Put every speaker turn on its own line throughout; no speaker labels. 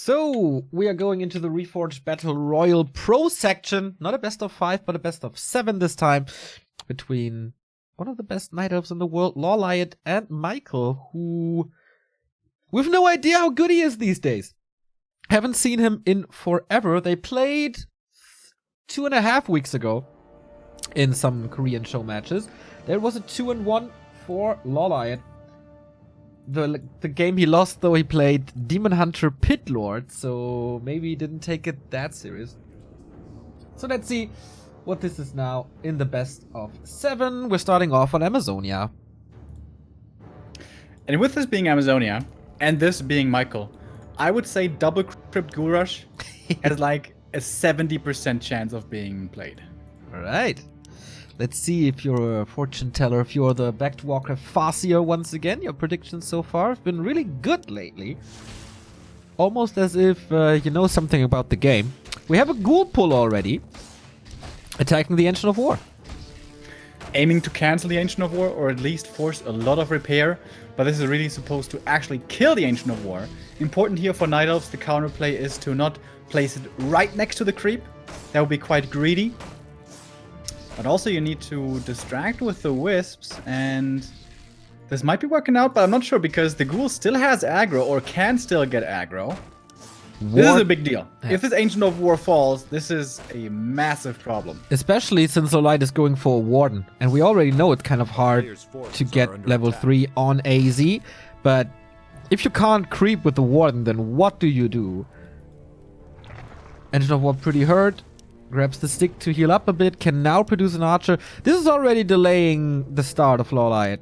So, we are going into the Reforged Battle Royal Pro section. Not a best of 5, but a best of 7 this time. Between one of the best Night Elves in the world, LawLiet, and Michael, who... we've no idea how good he is these days. Haven't seen him in forever. They played 2.5 weeks ago in some Korean show matches. There was a 2-1 for LawLiet. The game he lost, though, he played Demon Hunter Pit Lord, so maybe he didn't take it that serious. So let's see what this is now in the best of 7. We're starting off on Amazonia.
And with this being Amazonia, and this being Michael, I would say double Crypt Ghoul Rush has like a 70% chance of being played.
Alright. Let's see if you're a fortune teller, if you're the back to Warcraft Farseer once again. Your predictions so far have been really good lately. Almost as if you know something about the game. We have a ghoul pull already. Attacking the Ancient of War.
Aiming to cancel the Ancient of War, or at least force a lot of repair. But this is really supposed to actually kill the Ancient of War. Important here for Night Elves, the counterplay is to not place it right next to the creep. That would be quite greedy. But also you need to distract with the wisps, and this might be working out, but I'm not sure because the ghoul still has aggro, or can still get aggro. This is a big deal. Yeah. If this Ancient of War falls, this is a massive problem.
Especially since LawLiet is going for a Warden, and we already know it's kind of hard to get level 3 on AZ, but if you can't creep with the Warden, then what do you do? Ancient of War pretty hurt. Grabs the stick to heal up a bit, can now produce an archer. This is already delaying the start of LawLiet.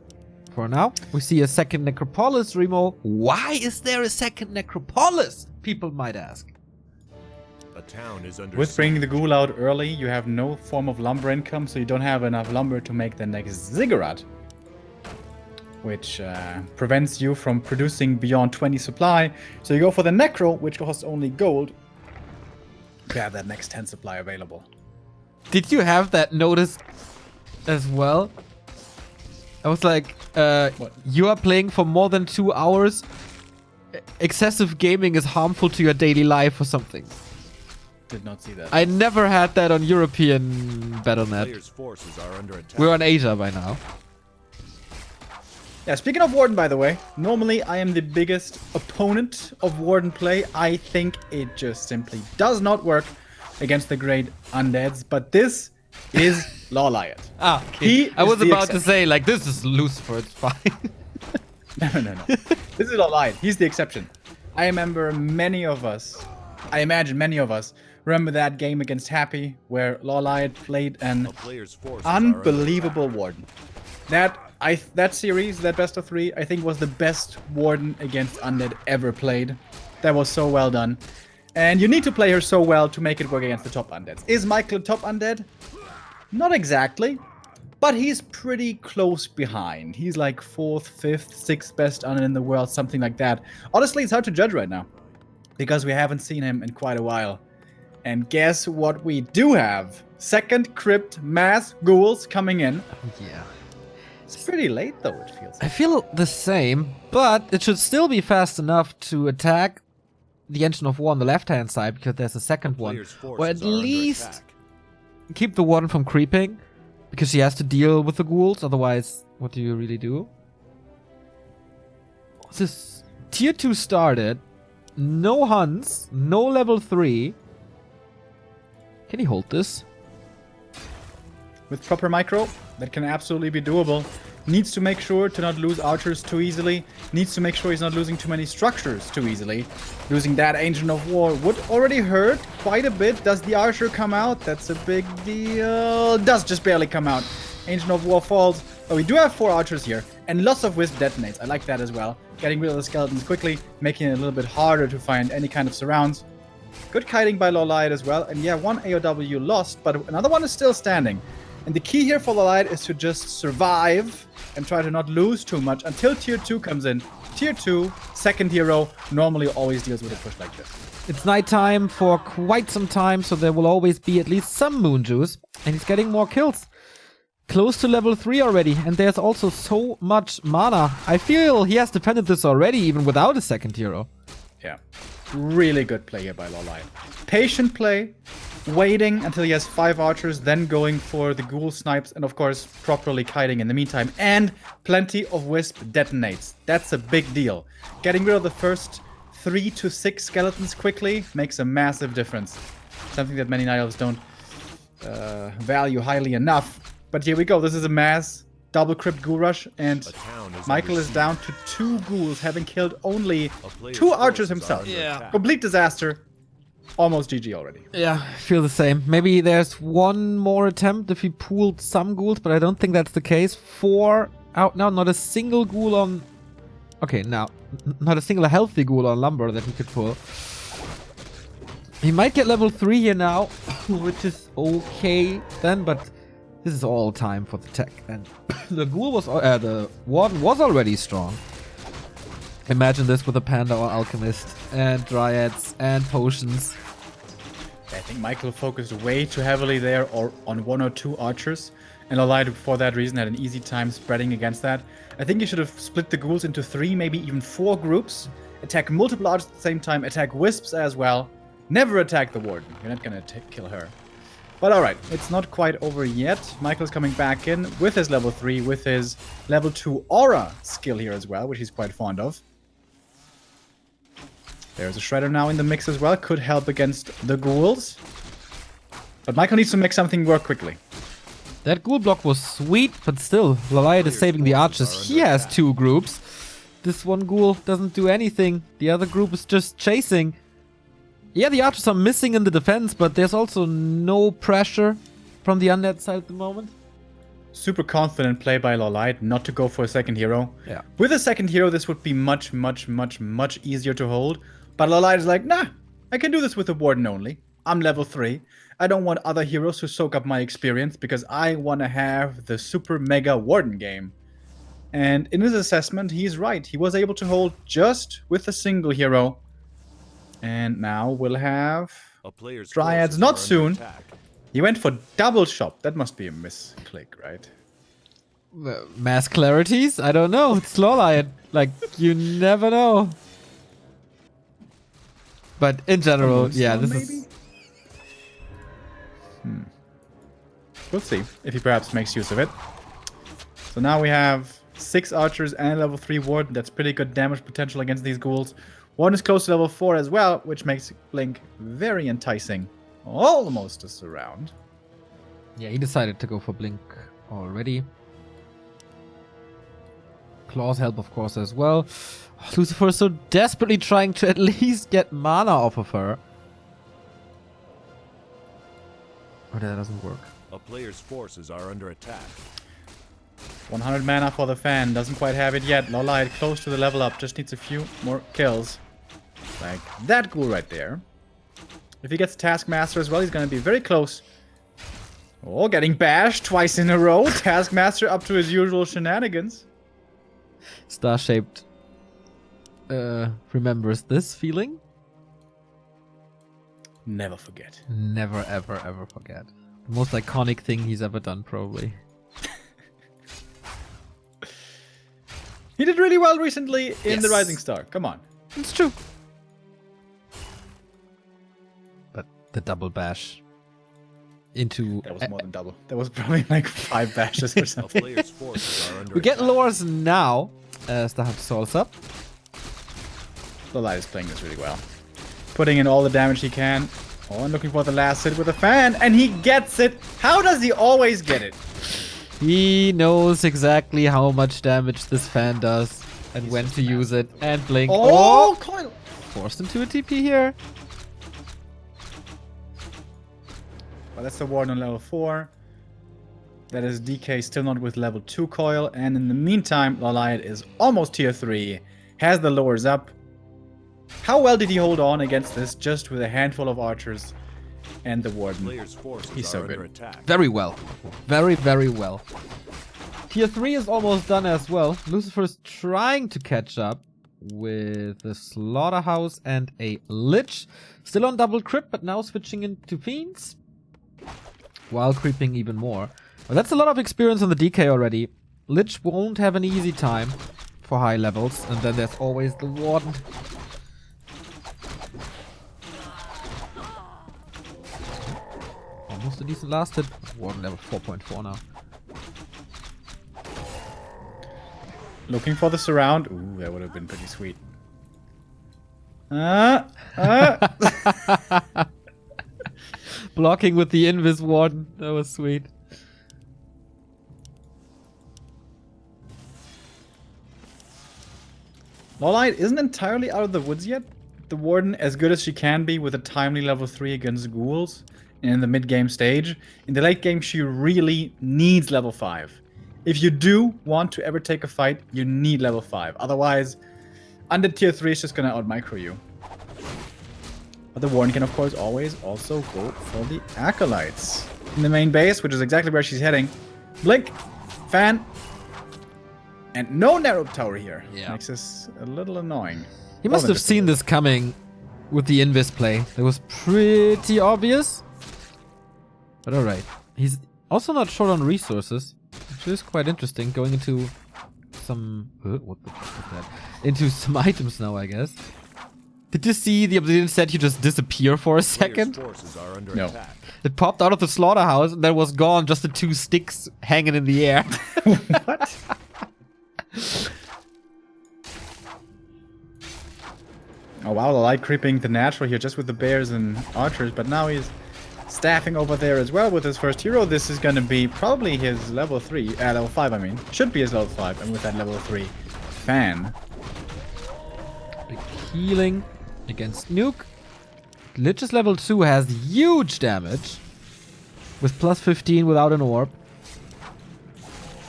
For now, we see a second Necropolis, Remo. Why is there a second Necropolis? People might ask.
A town is under
With bringing the ghoul out early, you have no form of lumber income, so you don't have enough lumber to make the next ziggurat. Which prevents you from producing beyond 20 supply. So you go for the Necro, which costs only gold. To have that next 10 supply available.
Did you have that notice as well? I was like, you are playing for more than 2 hours. Excessive gaming is harmful to your daily life or something.
Did not see that.
I never had that on European Battle.net. We're on Asia by now.
Yeah, speaking of Warden, by the way, normally I am the biggest opponent of Warden play. I think it just simply does not work against the great undeads, but this is LawLiet.
Ah, okay. I was about to say, like, this is Lucifer, it's fine.
No. This is LawLiet. He's the exception. I remember many of us, I imagine many of us, remember that game against Happy, where LawLiet played an unbelievable Warden. That series, that best of 3, I think was the best Warden against Undead ever played. That was so well done. And you need to play her so well to make it work against the top Undeads. Is Michael a top Undead? Not exactly. But he's pretty close behind. He's like 4th, 5th, 6th best Undead in the world, something like that. Honestly, it's hard to judge right now. Because we haven't seen him in quite a while. And guess what we do have? Second Crypt Mass Ghouls coming in.
Yeah.
It's pretty late, though, it feels like.
I feel the same, but it should still be fast enough to attack the Ancient of War on the left-hand side, because there's a second one. Or at least keep the Warden from creeping, because she has to deal with the ghouls, otherwise, what do you really do? This Tier 2 started, no hunts, no level 3. Can he hold this?
With proper micro, that can absolutely be doable. Needs to make sure to not lose archers too easily. Needs to make sure he's not losing too many structures too easily. Losing that Ancient of War would already hurt quite a bit. Does the archer come out? That's a big deal. Does just barely come out. Ancient of War falls. But we do have 4 archers here. And lots of wisp detonates. I like that as well. Getting rid of the skeletons quickly. Making it a little bit harder to find any kind of surrounds. Good kiting by LawLiet as well. And yeah, 1 AOW lost. But another one is still standing. And the key here for LawLiet is to just survive and try to not lose too much until Tier 2 comes in. Tier 2, second hero, normally always deals with a push like this.
It's nighttime for quite some time, so there will always be at least some moon juice. And he's getting more kills. Close to level 3 already, and there's also so much mana. I feel he has defended this already, even without a second hero.
Yeah. really good play here by LawLiet. Patient play, waiting until he has 5 archers, then going for the ghoul snipes, and of course properly kiting in the meantime. And plenty of wisp detonates. That's a big deal. Getting rid of the first 3 to 6 skeletons quickly makes a massive difference. Something that many night elves don't value highly enough. But here we go. This is a mass double crypt ghoul rush, and Michael is down to 2 ghouls, having killed only 2 archers himself.
Yeah.
Complete disaster. Almost GG already.
Yeah, I feel the same. Maybe there's one more attempt if he pooled some ghouls, but I don't think that's the case. 4 out now, not a single ghoul on... Okay, now, not a single healthy ghoul on Lumber that he could pull. He might get level 3 here now, which is okay then, but this is all time for the tech. And the ghoul was... the warden was already strong. Imagine this with a panda or alchemist and dryads and potions.
I think Michael focused way too heavily there or on 1 or 2 archers, and LawLiet for that reason had an easy time spreading against that. I think you should have split the ghouls into 3, maybe even 4 groups. Attack multiple archers at the same time, attack wisps as well. Never attack the warden. You're not gonna kill her. But alright, it's not quite over yet. Michael's coming back in with his level 3, with his level 2 aura skill here as well, which he's quite fond of. There's a Shredder now in the mix as well. Could help against the ghouls. But Michael needs to make something work quickly.
That ghoul block was sweet, but still, LawLiet is saving the archers. He has 2 groups. This one ghoul doesn't do anything. The other group is just chasing. Yeah, the archers are missing in the defense, but there's also no pressure from the undead side at the moment.
Super confident play by LawLiet not to go for a second hero.
Yeah.
With a second hero, this would be much, much, much, much easier to hold. But LawLiet is like, nah, I can do this with a warden only. I'm level 3. I don't want other heroes to soak up my experience because I want to have the super mega warden game. And in his assessment, he's right. He was able to hold just with a single hero. And now we'll have dryads not soon. He went for double shop. That must be a misclick, right?
Mass clarities? I don't know. It's LawLiet. Like, you never know. But in general, yeah, this is...
We'll see if he perhaps makes use of it. So now we have 6 archers and a level 3 warden. That's pretty good damage potential against these ghouls. One is close to level 4 as well, which makes Blink very enticing. Almost a surround.
Yeah, he decided to go for Blink already. Claw's help, of course, as well. Lucifer is so desperately trying to at least get mana off of her. Oh, that doesn't work.
A player's forces are under attack.
100 mana for the fan. Doesn't quite have it yet. LawLiet close to the level up. Just needs a few more kills. Like that ghoul right there. If he gets Taskmaster as well, he's going to be very close. Oh, getting bashed twice in a row. Taskmaster up to his usual shenanigans.
Star-shaped remembers this feeling.
Never forget.
Never, ever, ever forget. The most iconic thing he's ever done, probably.
He did really well recently in
Yes.
the Rising Star. Come on.
It's true. But the double bash into...
That was more than double. That was probably like 5 bashes or
A
something.
player's forces are under
We get
attack.
lores now as the Hub Souls up.
LawLiet is playing this really well. Putting in all the damage he can. Oh, and looking for the last hit with a fan. And he gets it. How does he always get it?
He knows exactly how much damage this fan does and when to use it. And Blink.
Oh, coil.
Forced into a TP here.
Well, that's the Warden on level 4. That is DK still not with level 2 coil. And in the meantime, LawLiet is almost tier 3. Has the lowers up. How well did he hold on against this just with a handful of archers and the Warden?
Player's forces
He's
are
so
under
good.
attack.
Very well. Very, very well. Tier 3 is almost done as well. Lucifer's trying to catch up with the Slaughterhouse and a Lich. Still on double crit, but now switching into Fiends. While creeping even more. Well, that's a lot of experience on the DK already. Lich won't have an easy time for high levels. And then there's always the Warden. almost a decent last hit. Warden level 4.4 now.
Looking for the surround. Ooh, that would have been pretty sweet.
Blocking with the Invis Warden. That was sweet.
LawLiet isn't entirely out of the woods yet. The Warden, as good as she can be with a timely level 3 against ghouls in the mid-game stage, in the late game she really needs level 5. If you do want to ever take a fight, you need level 5. Otherwise, under tier 3 is just gonna out-micro you. But the Warden can, of course, always also go for the Acolytes. In the main base, which is exactly where she's heading. Blink, fan, and no narrow tower here.
Yeah.
Makes this a little annoying.
He must have seen this coming with the Invis play. That was pretty obvious. But alright. He's also not short on resources, which is quite interesting. Going into some... what the fuck is that? Into some items now, I guess. Did you see the Obsidian statue just disappear for a second?
Forces are under
No.
attack.
It popped out of the slaughterhouse and then was gone. Just the 2 sticks hanging in the air.
What? Oh wow, the light creeping the natural here just with the bears and archers, but now he's staffing over there as well with his first hero. This is going to be probably his level 3, level 5 I mean. Should be his level 5, and with that level 3 fan.
Big healing against Nuke. Lich's level 2 has huge damage. With plus 15 without an orb.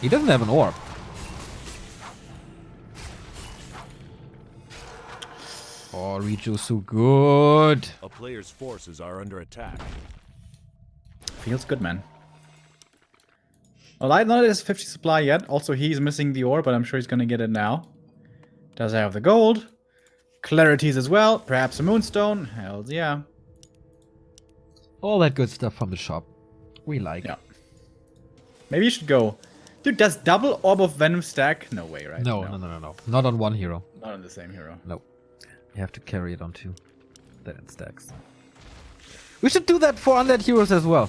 He doesn't have an orb. Oh, Riju's so good.
A player's forces are under attack.
Feels good, man. Well, I not his 50 supply yet. Also, he's missing the ore, but I'm sure he's gonna get it now. Does have the gold. Clarities as well. Perhaps a moonstone. Hells yeah.
All that good stuff from the shop. We like.
Yeah. Maybe you should go. Dude, does double orb of venom stack? No way, right?
No. Not on one hero.
Not on the same hero.
No. You have to carry it on 2. Then it stacks. We should do that for undead heroes as well.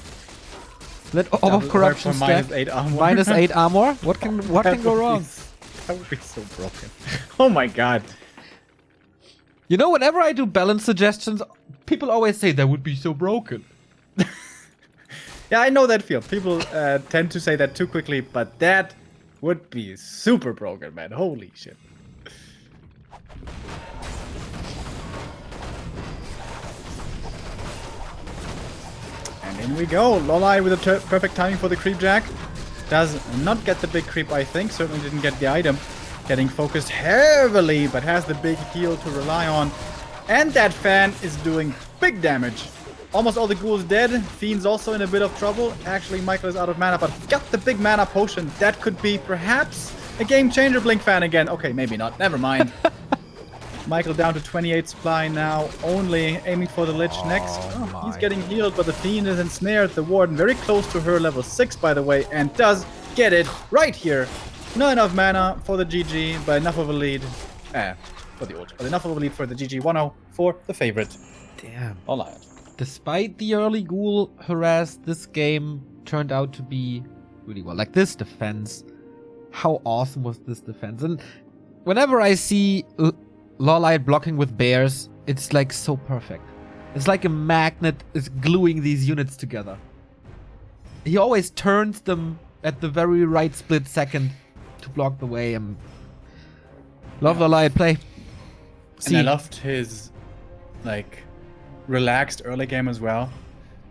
Let Orb
Double
of Corruption
orb for
stack.
-8 armor.
-8 armor. What can go wrong?
That would be so broken. Oh my god.
You know, whenever I do balance suggestions, people always say that would be so broken.
Yeah, I know that feel. People tend to say that too quickly, but that would be super broken, man. Holy shit. And in we go. LawLiet with a perfect timing for the creep jack. Does not get the big creep, I think. Certainly didn't get the item. Getting focused heavily, but has the big heal to rely on. And that fan is doing big damage. Almost all the ghouls dead. Fiend's also in a bit of trouble. Actually, Michael is out of mana, but got the big mana potion. That could be perhaps a game changer. Blink fan again. Okay, maybe not. Never mind. Michael down to 28 supply now, only aiming for the Lich next. Oh, he's getting healed, but the Fiend is ensnared. The Warden very close to her level 6, by the way, and does get it right here. Not enough mana for the GG, but enough of a lead. For the ult. But enough of a lead for the GG 1-0 for the favorite.
Damn.
LawLiet.
Despite the early ghoul harass, this game turned out to be really well. Like this defense. How awesome was this defense? And whenever I see LawLiet blocking with bears, it's like so perfect. It's like a magnet is gluing these units together. He always turns them at the very right split second to block the way. And love LawLiet play.
And I loved his, like, relaxed early game as well.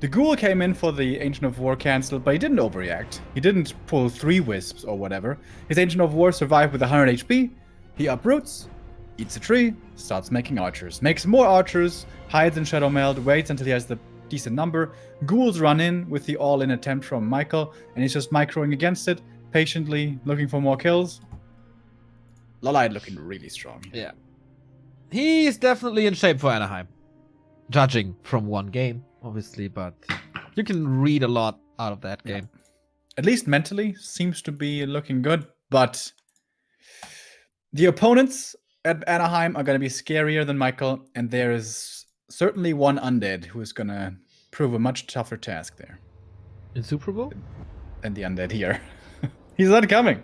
The Ghoul came in for the Ancient of War cancel, but he didn't overreact. He didn't pull 3 wisps or whatever. His Ancient of War survived with 100 HP. He uproots, eats a tree, starts making archers. Makes more archers, hides in Shadow Meld, waits until he has the decent number. Ghouls run in with the all-in attempt from Michael, and he's just microing against it, patiently looking for more kills. LawLiet looking really strong.
Yeah. He's definitely in shape for Anaheim. Judging from one game, obviously, but you can read a lot out of that game.
At least mentally, seems to be looking good, but the opponents at Anaheim are going to be scarier than Michael, and there is certainly one undead who is going to prove a much tougher task there.
Insuperable?
And the undead here. He's not coming.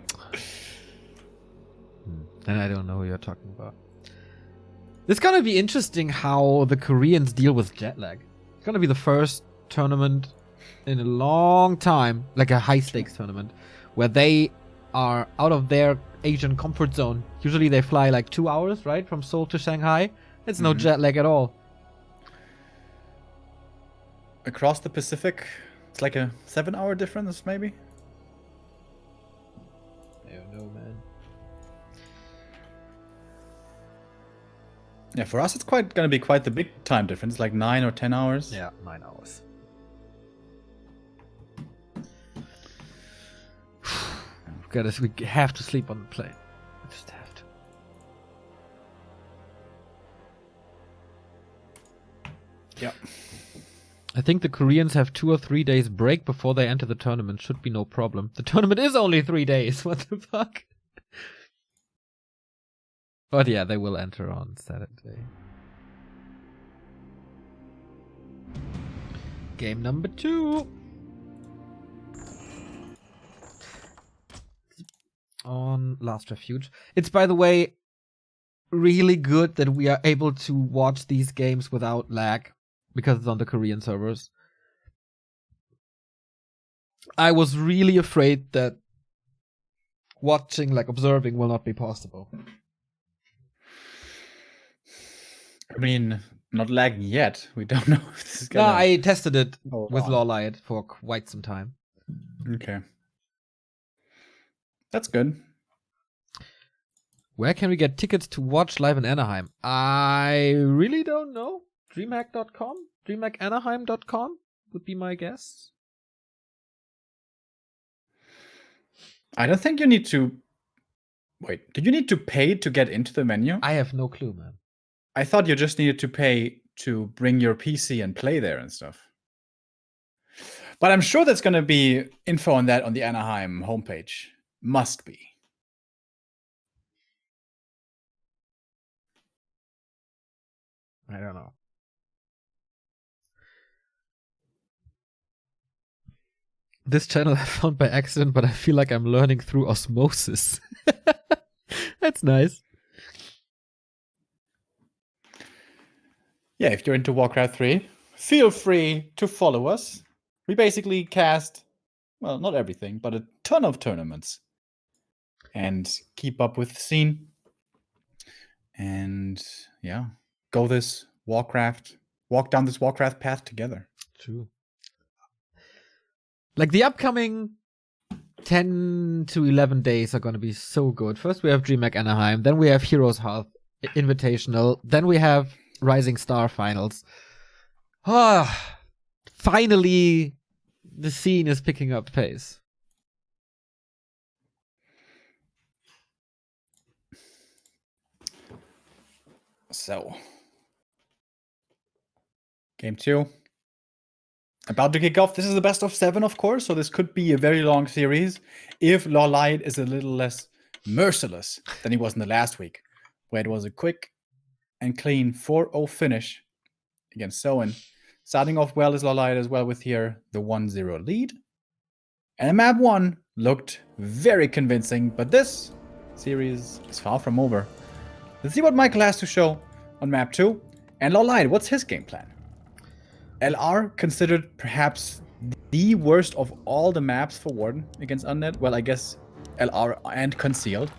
Then I don't know who you're talking about. It's gonna be interesting how the Koreans deal with jet lag. It's gonna be the first tournament in a long time, like a high stakes tournament, where they are out of their Asian comfort zone. Usually they fly like 2 hours, right, from Seoul to Shanghai. It's no jet lag at all.
Across the Pacific, it's like a 7-hour difference, maybe.
I don't know, man.
Yeah, for us, it's gonna be quite the big time difference, like 9 or 10 hours.
Yeah, 9 hours. We have to sleep on the plane. We just have to.
Yeah.
I think the Koreans have 2 or 3 days break before they enter the tournament. Should be no problem. The tournament is only 3 days. What the fuck? But yeah, they will enter on Saturday. Game number 2. On Last Refuge. It's, by the way, really good that we are able to watch these games without lag because it's on the Korean servers. I was really afraid that watching, like observing, will not be possible.
I mean, not lagging yet. We don't know if this is
No,
gonna...
I tested it
hold
with
on.
LawLiet for quite some time.
Okay. That's good.
Where can we get tickets to watch live in Anaheim? I really don't know. DreamHack.com? DreamHackAnaheim.com would be my guess.
I don't think you need to... Wait, did you need to pay to get into the menu?
I have no clue, man.
I thought you just needed to pay to bring your PC and play there and stuff. But I'm sure there's going to be info on that on the Anaheim homepage. Must be.
I don't know. This channel I found by accident, but I feel like I'm learning through osmosis. That's nice.
Yeah, if you're into Warcraft 3, feel free to follow us. We basically cast, well, not everything, but a ton of tournaments. And keep up with the scene. And yeah, walk down this Warcraft path together.
True. Like the upcoming 10 to 11 days are going to be so good. First we have DreamHack Anaheim, then we have Heroes Hearth Invitational, then we have Rising Star Finals. Ah, finally the scene is picking up pace.
So, game 2. About to kick off. This is the best of 7, of course, so this could be a very long series if LawLiet is a little less merciless than he was in the last week, where it was a quick and clean 4-0 finish against Soen. Starting off well is LawLiet as well with here the 1-0 lead. And map 1 looked very convincing, but this series is far from over. Let's see what Michael has to show on map 2. And LawLiet, what's his game plan? LR considered perhaps the worst of all the maps for Warden against Undead. Well, I guess LR and Concealed.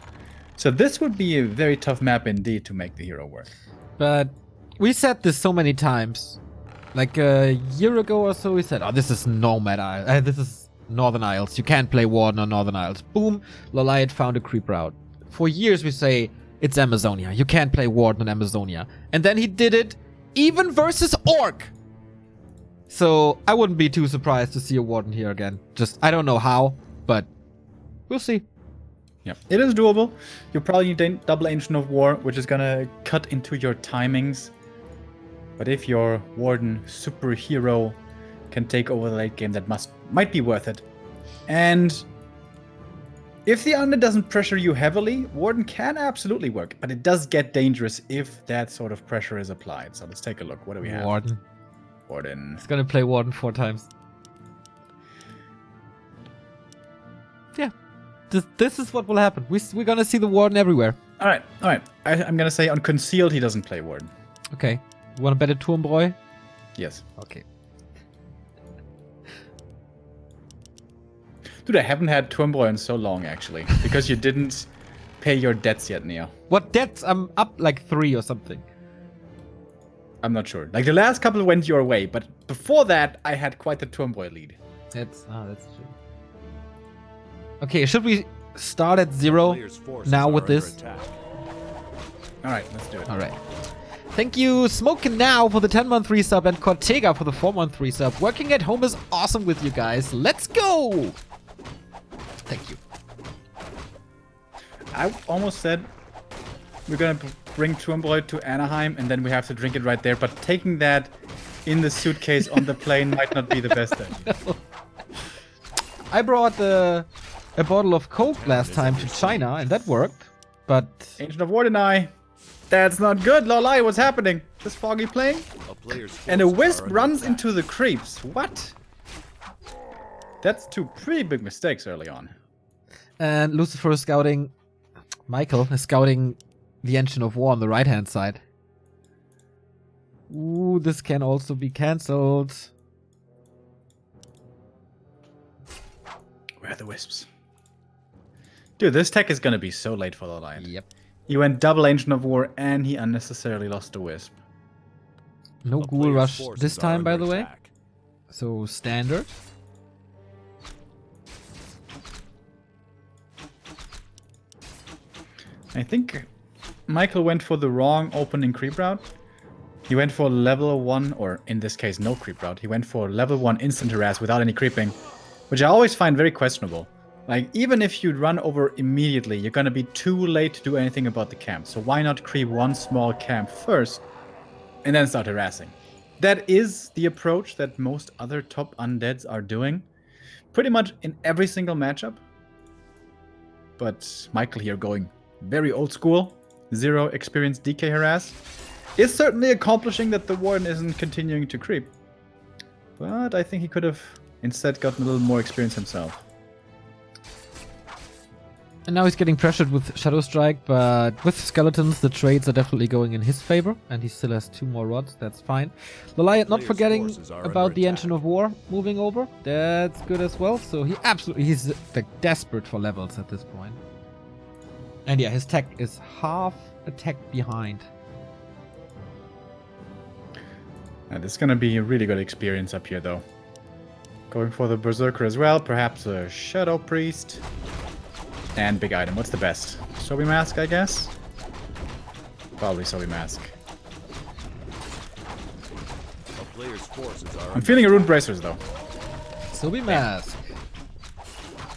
So this would be a very tough map indeed to make the hero work.
But we said this so many times. Like a year ago or so we said, oh, this is Nomad Isle. This is Northern Isles. You can't play Warden on Northern Isles. Boom, LawLiet found a creep route. For years we say, it's Amazonia. You can't play Warden on Amazonia. And then he did it even versus Orc. So I wouldn't be too surprised to see a Warden here again. Just, I don't know how, but we'll see.
Yeah, it is doable. You probably need double Ancient of War, which is gonna cut into your timings. But if your Warden superhero can take over the late game, that might be worth it. And if the Undead doesn't pressure you heavily, Warden can absolutely work. But it does get dangerous if that sort of pressure is applied. So let's take a look. What do we have?
Warden.
Warden.
He's gonna play Warden 4 times. This is what will happen. We're gonna see the Warden everywhere.
All right. I'm gonna say on concealed he doesn't play Warden.
Okay. You wanna bet a Turmbräu?
Yes.
Okay.
Dude, I haven't had Turmbräu in so long actually, because you didn't pay your debts yet, Neo.
What debts? I'm up like 3 or something.
I'm not sure. Like the last couple went your way, but before that, I had quite the Turmbräu lead.
That's true. Okay, should we start at 0
Player's forces
now
are
with
under
this?
attack.
All right, let's do it.
All right. Thank you, Smokin' Now for the 10-month resub and Cortega for the 4-month resub. Working at home is awesome with you guys. Let's go! Thank you.
I almost said we're gonna bring Turmbräu to Anaheim and then we have to drink it right there, but taking that in the suitcase on the plane might not be the best idea.
I brought a bottle of Coke last time to China and that worked, but...
Ancient of War deny. That's not good, LawLiet. What's happening? This foggy plane?
A player's
And a
forces
wisp
are under
runs
attack.
into the creeps. What? That's 2 pretty big mistakes early on.
And Lucifer is scouting... Michael is scouting the Engine of War on the right-hand side. Ooh, this can also be cancelled.
Where are the wisps? Dude, this tech is gonna be so late for LawLiet.
Yep.
He went double Ancient of War and he unnecessarily lost a wisp.
No
A
Ghoul
player's
Rush
forces
this
are
time, by
under
the way.
attack.
So, standard.
I think Michael went for the wrong opening creep route. He went for level 1, or in this case, no creep route. He went for level 1 instant harass without any creeping, which I always find very questionable. Like, even if you run over immediately, you're gonna be too late to do anything about the camp. So why not creep one small camp first, and then start harassing? That is the approach that most other top undeads are doing, pretty much in every single matchup. But Michael here going very old school, 0 experience DK harass, is certainly accomplishing that the Warden isn't continuing to creep. But I think he could have instead gotten a little more experience himself.
And now he's getting pressured with Shadow Strike, but with Skeletons, the trades are definitely going in his favor, and he still has 2 more rods, that's fine. LawLiet not
Player's
forgetting
forces are
about
under
the
attack.
Engine of War moving over, that's good as well, so he's like desperate for levels at this point. And yeah, his tech is half a tech behind.
And it's gonna be a really good experience up here though. Going for the Berserker as well, perhaps a Shadow Priest. And big item, what's the best? Sobi Mask, I guess? Probably Sobi Mask.
A player's forces are
I'm
under
feeling a Rune Bracers though.
Sobi Mask.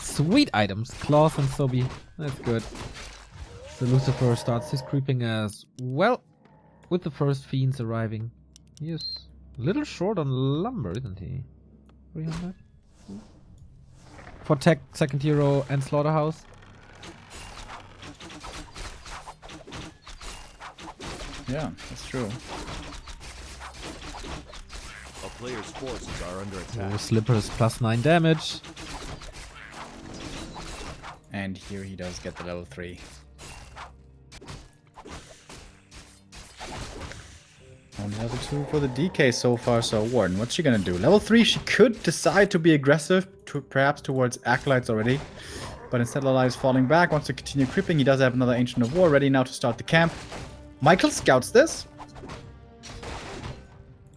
Sweet items, Claws and Sobi, that's good. So Lucifer starts his creeping as well, with the first Fiends arriving. He is a little short on lumber, isn't he? 300? For tech, second hero, and Slaughterhouse.
Yeah, that's true.
A player's forces are under
Oh,
attack.
Slippers plus 9 damage.
And here he does get the level 3. Only level 2 for the DK so far, so Warden, what's she gonna do? Level 3, she could decide to be aggressive, perhaps towards Acolytes already. But instead LawLiet is falling back, wants to continue creeping. He does have another Ancient of War ready now to start the camp. Michael scouts this.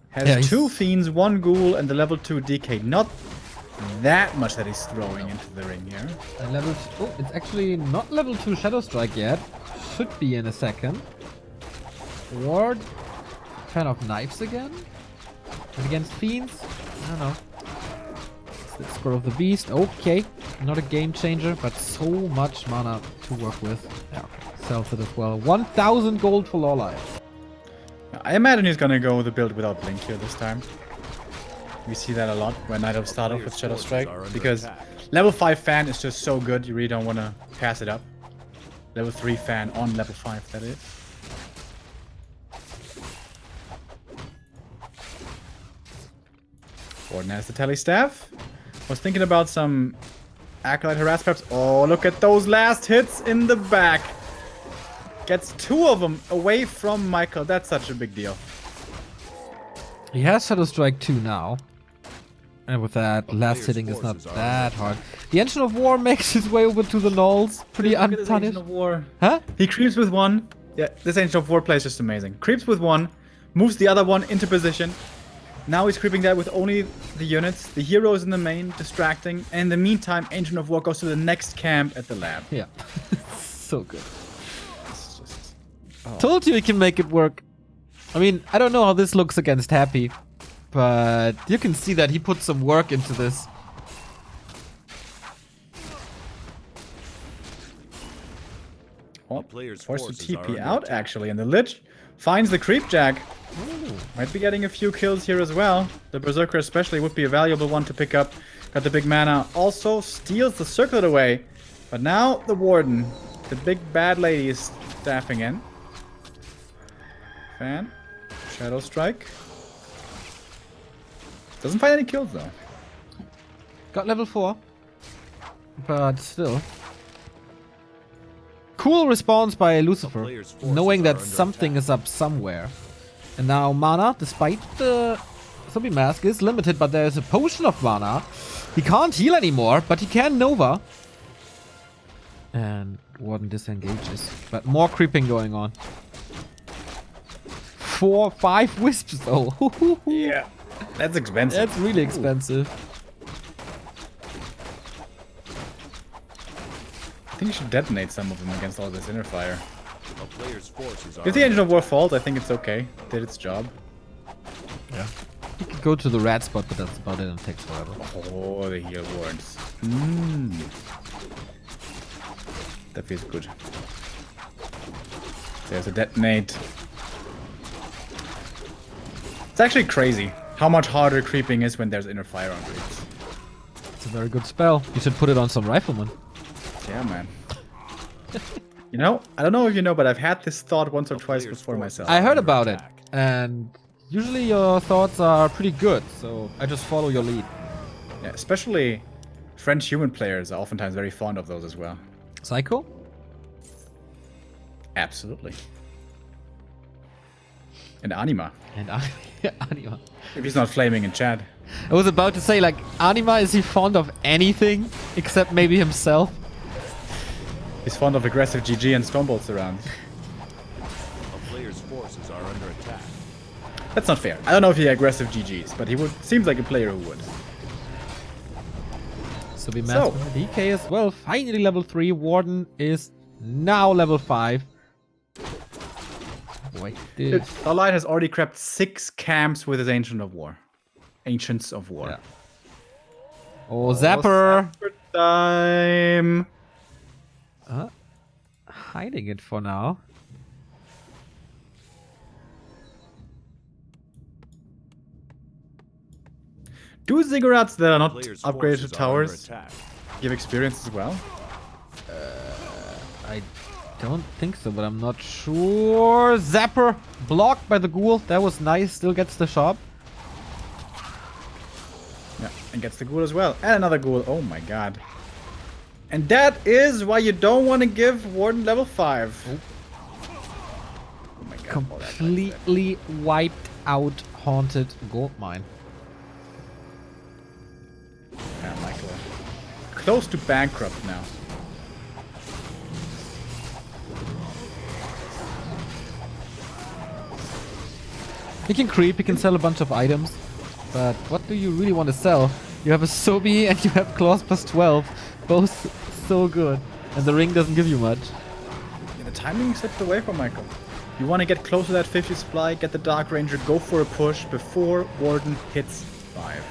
Has
Yeah,
2 Fiends, 1 Ghoul, and the level 2 DK. Not that much that he's throwing into the ring here.
And level oh, it's actually not level 2 Shadow Strike yet. Should be in a second. Ward. Fan of knives again? And against Fiends? I don't know. It's the Scroll of the Beast. Okay. Not a game changer, but so much mana to work with. Yeah, okay. Sells it as well. 1,000 gold for LawLiet.
I imagine he's gonna go with the build without Blink here this time. We see that a lot when Night Elves start off with Shadow Strike, because level 5 fan is just so good, you really don't want to pass it up. Level 3 fan on level 5, that is. Warden has the Tele Staff. Was thinking about some Acolyte harass perhaps. Oh, look at those last hits in the back. Gets 2 of them away from Michael. That's such a big deal.
He has Shadow Strike 2 now. And with that, last hitting is not that hard. The Engine of War makes his way over to the Knolls. Pretty
Look at this Ancient
unpunished.
of War.
Huh?
He creeps with 1. Yeah, this Ancient of War play is just amazing. Creeps with 1, moves the other one into position. Now he's creeping there with only the units. The hero is in the main, distracting. And in the meantime, Ancient of War goes to the next camp at the lab.
Yeah. So good.
It's just...
Told you he can make it work. I mean, I don't know how this looks against Happy. But you can see that he put some work into this.
Oh,
player's
forced to
forces are
TP
under
out,
attack.
actually. And the Lich finds the Creep Jack. Might be getting a few kills here as well. The Berserker especially would be a valuable one to pick up. Got the big mana. Also steals the Circlet away. But now the Warden, the big bad lady, is staffing in. Fan. Shadow Strike. Doesn't find any kills though.
Got level 4. But still. Cool response by Lucifer.
player's forces
Knowing
are
that
under
something
attack.
is up somewhere. And now mana, despite the Zombie Mask, is limited, but there's a potion of mana. He can't heal anymore, but he can Nova. And Warden disengages. But more creeping going on. 4, 5 wisps though.
Yeah. That's expensive.
That's really expensive.
I think you should detonate some of them against all this inner fire.
A player's forces are
If the Engine of War falls, I think it's okay. Did its job.
Yeah. You could go to the rat spot, but that's about it and takes forever.
Oh, the heal wards. That feels good. There's a detonate. It's actually crazy how much harder creeping is when there's inner fire on creeps.
It's a very good spell. You should put it on some riflemen.
Yeah, man. You know, I don't know if you know, but I've had this thought once or twice
player's
before
forces
myself.
I heard
under
about it,
attack.
and usually your thoughts are pretty good, so I just follow your lead.
Yeah, especially French human players are oftentimes very fond of those as well.
Psycho?
Absolutely. And Anima.
And Anima.
If he's not flaming in chat.
I was about to say, like, Anima, is he fond of anything except maybe himself?
He's fond of aggressive GG and Stormbolts around.
A player's forces are under attack.
That's not fair. I don't know if he aggressive GGs, but he would seems like a player who would.
So be master DK as well. Finally level 3. Warden is now level 5. Boy, dude.
LawLiet has already crept 6 camps with his Ancient of War. Ancients of War.
Yeah. Oh, Zapper!
Zapper time!
Hiding it for now.
Do ziggurats that are not
Player's
upgraded to
forces are under
towers
attack.
give experience as well?
I don't think so, but I'm not sure. Zapper blocked by the ghoul. That was nice. Still gets the shop.
Yeah, and gets the ghoul as well. And another ghoul. Oh my god. And that is why you don't want to give Warden level 5. Oh my god. all that
Completely wiped out Haunted Goldmine.
Yeah, Michael. Close to bankrupt now.
He can creep, he can sell a bunch of items. But what do you really want to sell? You have a Sobi and you have Claws plus 12. Both so good. And the ring doesn't give you much.
Yeah, the timing slipped away from Michael. You want to get close to that 50 supply, get the Dark Ranger, go for a push before Warden hits 5.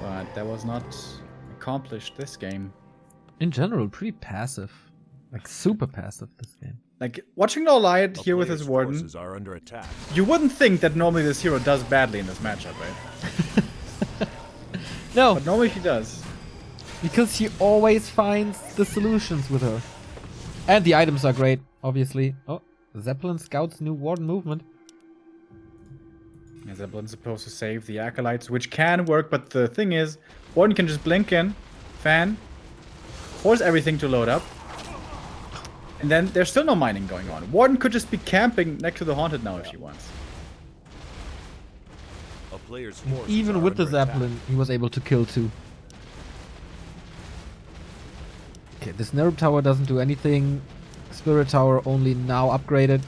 But that was not accomplished this game.
In general, pretty passive. Like super passive this game.
Like, watching LawLiet
A
here with his
player's
Warden,
forces are under attack.
you wouldn't think that normally this hero does badly in this matchup, right?
No,
But normally he does.
because he always finds the solutions with her. And the items are great, obviously. Oh, Zeppelin scouts new Warden movement.
Yeah, Zeppelin's supposed to save the Acolytes, which can work, but the thing is, Warden can just blink in, fan, force everything to load up. And then there's still no mining going on. Warden could just be camping next to the Haunted now if she wants.
A player's forces
Even
are
with the
under attack.
Zeppelin, he was able to kill 2. Okay, this Nerub Tower doesn't do anything. Spirit Tower only now upgraded.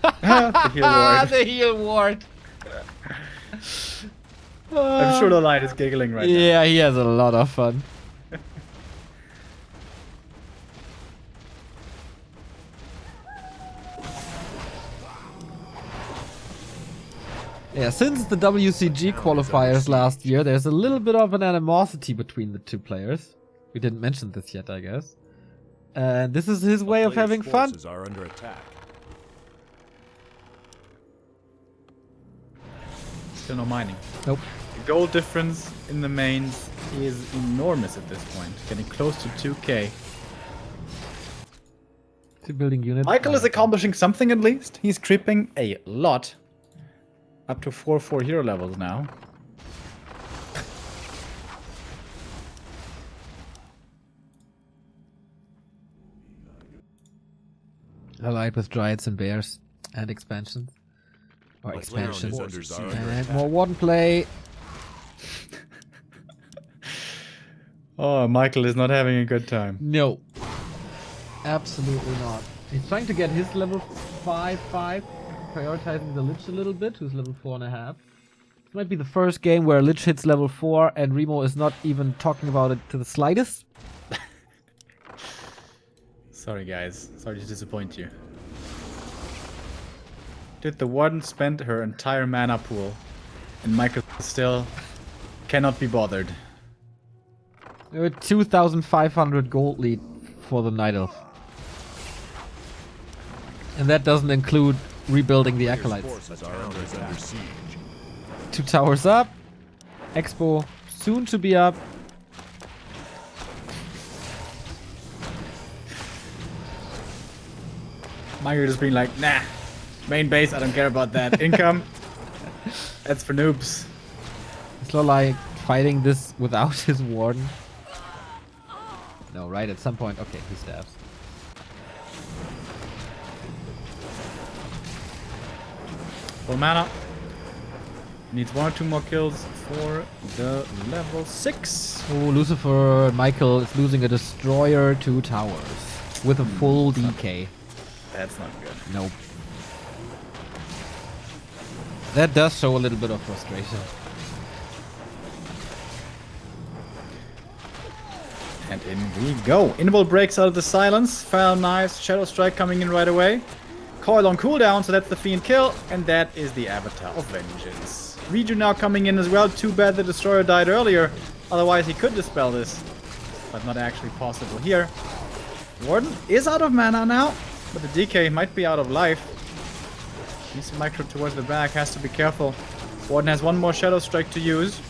The heal ward.
The heal ward.
I'm sure the light is giggling right now.
Yeah, he has a lot of fun. Yeah, since the WCG qualifiers last year, there's a little bit of an animosity between the 2 players. We didn't mention this yet, I guess. And this is his way of
Player's
having fun.
forces are under attack.
Still no mining.
Nope.
The gold difference in the mains is enormous at this point. Getting close to 2k.
2 building units.
Michael is accomplishing something at least. He's creeping a lot. Up to 4 hero levels now.
Allied with Dryads and Bears. And expansions. Or
A player's
expansions.
forces are under
And
attack.
more Warden play.
Oh, Michael is not having a good time.
No. Absolutely not. He's trying to get his level 5, prioritizing the Lich a little bit, who's level 4.5. This might be the first game where Lich hits level 4 and Remo is not even talking about it to the slightest.
Sorry guys, sorry to disappoint you. Did the Warden spend her entire mana pool and Michael still cannot be bothered.
2,500 gold lead for the Night Elf. And that doesn't include rebuilding the
Player's
Acolytes.
forces are under siege.
2 towers up. Expo soon to be up.
Michael just being like, nah, main base, I don't care about that. Income, that's for noobs.
Is LawLiet fighting this without his Warden? No, right? At some point. Okay, he stabs.
Full mana. Needs 1 or 2 more kills for the level 6.
Oh, Lucifer Michael is losing a Destroyer to towers with a full DK.
That's not good.
Nope. That does show a little bit of frustration.
And in we go. Inable breaks out of the silence. Foul Knives, Shadow Strike coming in right away. Coil on cooldown, so that's the Fiend kill. And that is the Avatar of Vengeance. Reju now coming in as well. Too bad the Destroyer died earlier. Otherwise he could dispel this. But not actually possible here. Warden is out of mana now. But the DK might be out of life. Needs to micro towards the back. Has to be careful. Warden has 1 more Shadow Strike to use.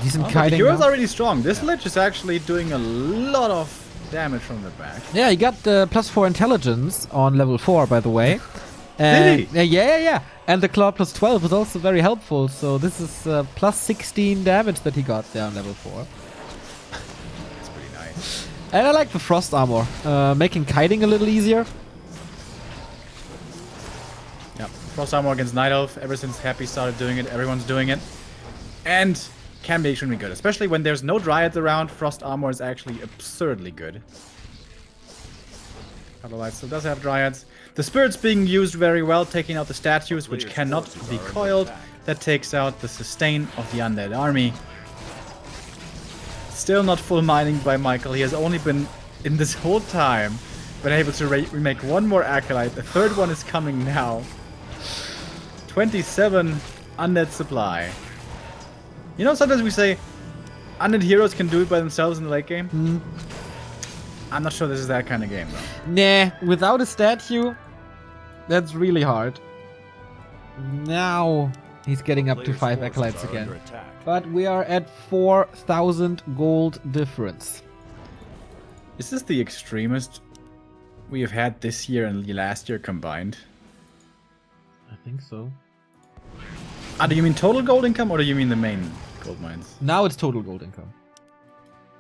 Decent
Oh, but the
kiting.
hero is
now.
already strong. This Lich is actually doing a lot of damage from the back.
Yeah, he got +4 intelligence on level 4, by the way. And,
Did he?
Yeah. And the claw +12 was also very helpful. So this is +16 damage that he got there on level 4.
That's pretty nice.
And I like the frost armor, making kiting a little easier.
Yeah, Frost Armor against Night Elf. Ever since Happy started doing it, everyone's doing it. And can be extremely good. Especially when there's no Dryads around, Frost Armor is actually absurdly good. Otherwise, still does have Dryads. The Spirit's being used very well, taking out the statues, which
Player's
cannot
forces
be
are under
coiled.
attack.
That takes out the sustain of the Undead Army. Still not full mining by Michael. He has only been, in this whole time, been able to remake 1 more Acolyte. The 3rd one is coming now. 27 Undead supply. You know, sometimes we say Undead heroes can do it by themselves in the late game. I'm not sure this is that kind of game, though.
Nah, without a statue, that's really hard. Now he's getting up to
Player's
5
forces
acolytes
are
again.
under attack.
But we are at 4,000 gold difference.
Is this the extremist we have had this year and last year combined?
I think so.
do you mean total gold income or do you mean the main gold mines?
Now it's total gold income.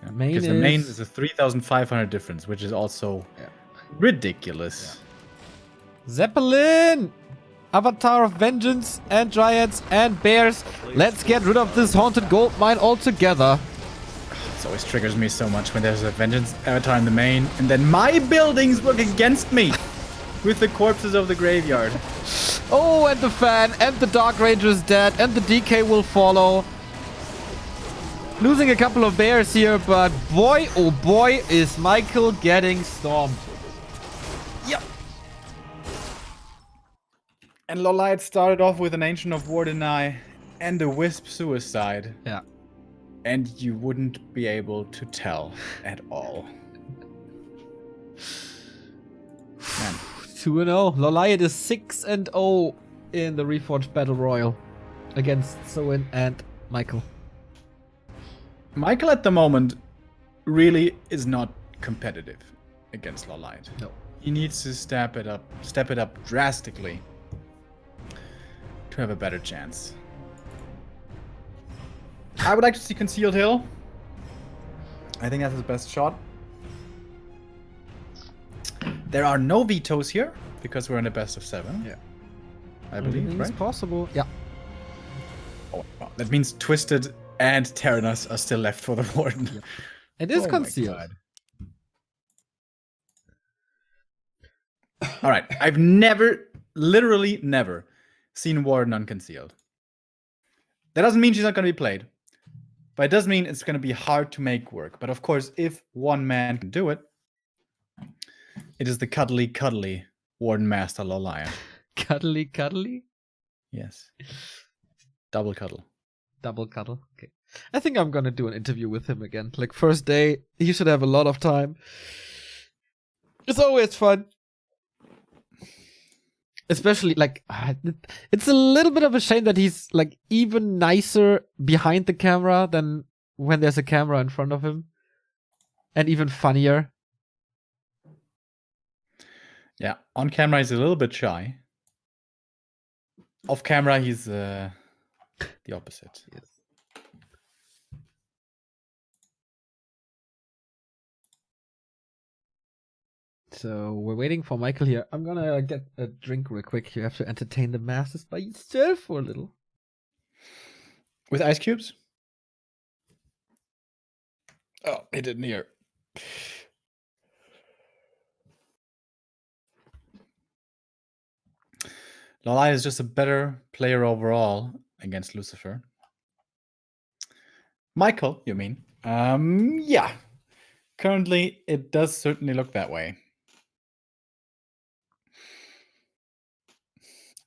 Yeah,
Main
because the main
is-
is a 3,500 difference, which is also ridiculous.
Zeppelin! Avatar of Vengeance and Dryads and Bears. Let's get rid of this haunted gold mine altogether.
This always triggers me so much when there's a Vengeance avatar in the main, and then my buildings work against me with the corpses of the graveyard.
Oh, and the fan, and the Dark Ranger is dead, and the DK will follow. Losing a couple of bears here, but boy, oh boy, is Michael getting stormed.
Yep. And LawLiet started off with an Ancient of War Deny and a Wisp Suicide.
Yeah.
And you wouldn't be able to tell at all. Man.
2-0. LawLiet is 6-0 in the Reforged Battle Royal against Soin and Michael.
Michael at the moment really is not competitive against LawLiet.
No.
He needs to step it up drastically to have a better chance. I would like to see Concealed Hill. I think that's his best shot. There are no vetoes here because we're in a best of 7.
Yeah.
I believe,
Everything is
right?
possible. Yeah.
Oh, wow. That means Twisted and Terenas are still left for the Warden.
Yep. It is
Oh my
concealed.
God. All right. I've never, literally never, seen Warden unconcealed. That doesn't mean she's not going to be played. But it does mean it's going to be hard to make work. But of course, if one man can do it, it is the cuddly Warden Master LawLiet.
Cuddly?
Yes. Double cuddle.
Double cuddle. Okay. I think I'm gonna do an interview with him again. Like, first day, he should have a lot of time. It's always fun. Especially, like, it's a little bit of a shame that he's, like, even nicer behind the camera than when there's a camera in front of him. And even funnier.
Yeah, on camera he's a little bit shy. Off camera he's the opposite.
Yes. So we're waiting for Michael here. I'm gonna get a drink real quick. You have to entertain the masses by yourself for a little.
With ice cubes? Oh, he didn't hear. LawLiet is just a better player overall against Lucifer. Michael, you mean? Yeah. Currently, it does certainly look that way.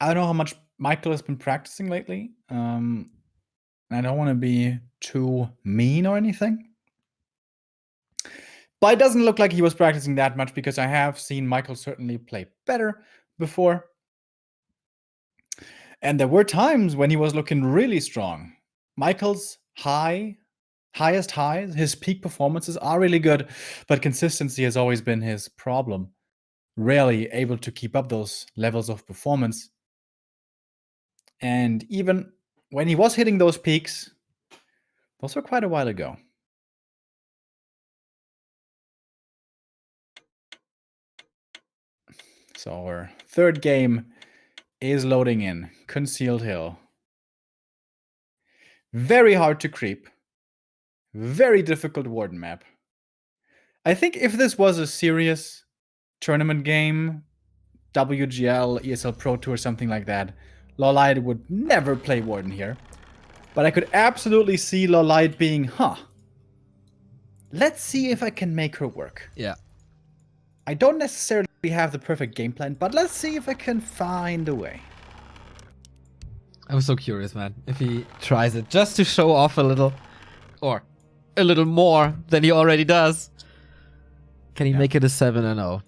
I don't know how much Michael has been practicing lately. I don't want to be too mean or anything. But it doesn't look like he was practicing that much because I have seen Michael certainly play better before. And there were times when he was looking really strong. Michael's highest highs, his peak performances are really good, but consistency has always been his problem. Rarely able to keep up those levels of performance. And even when he was hitting those peaks, those were quite a while ago. So our third game is loading in. Concealed Hill. Very hard to creep. Very difficult Warden map. I think if this was a serious tournament game, WGL, ESL Pro Tour, something like that, LawLiet would never play Warden here. But I could absolutely see LawLiet being, let's see if I can make her work.
Yeah.
I don't necessarily have the perfect game plan, but let's see if I can find a way.
I'm so curious, man. If he tries it just to show off a little, or a little more than he already does, can he make it a 7-0?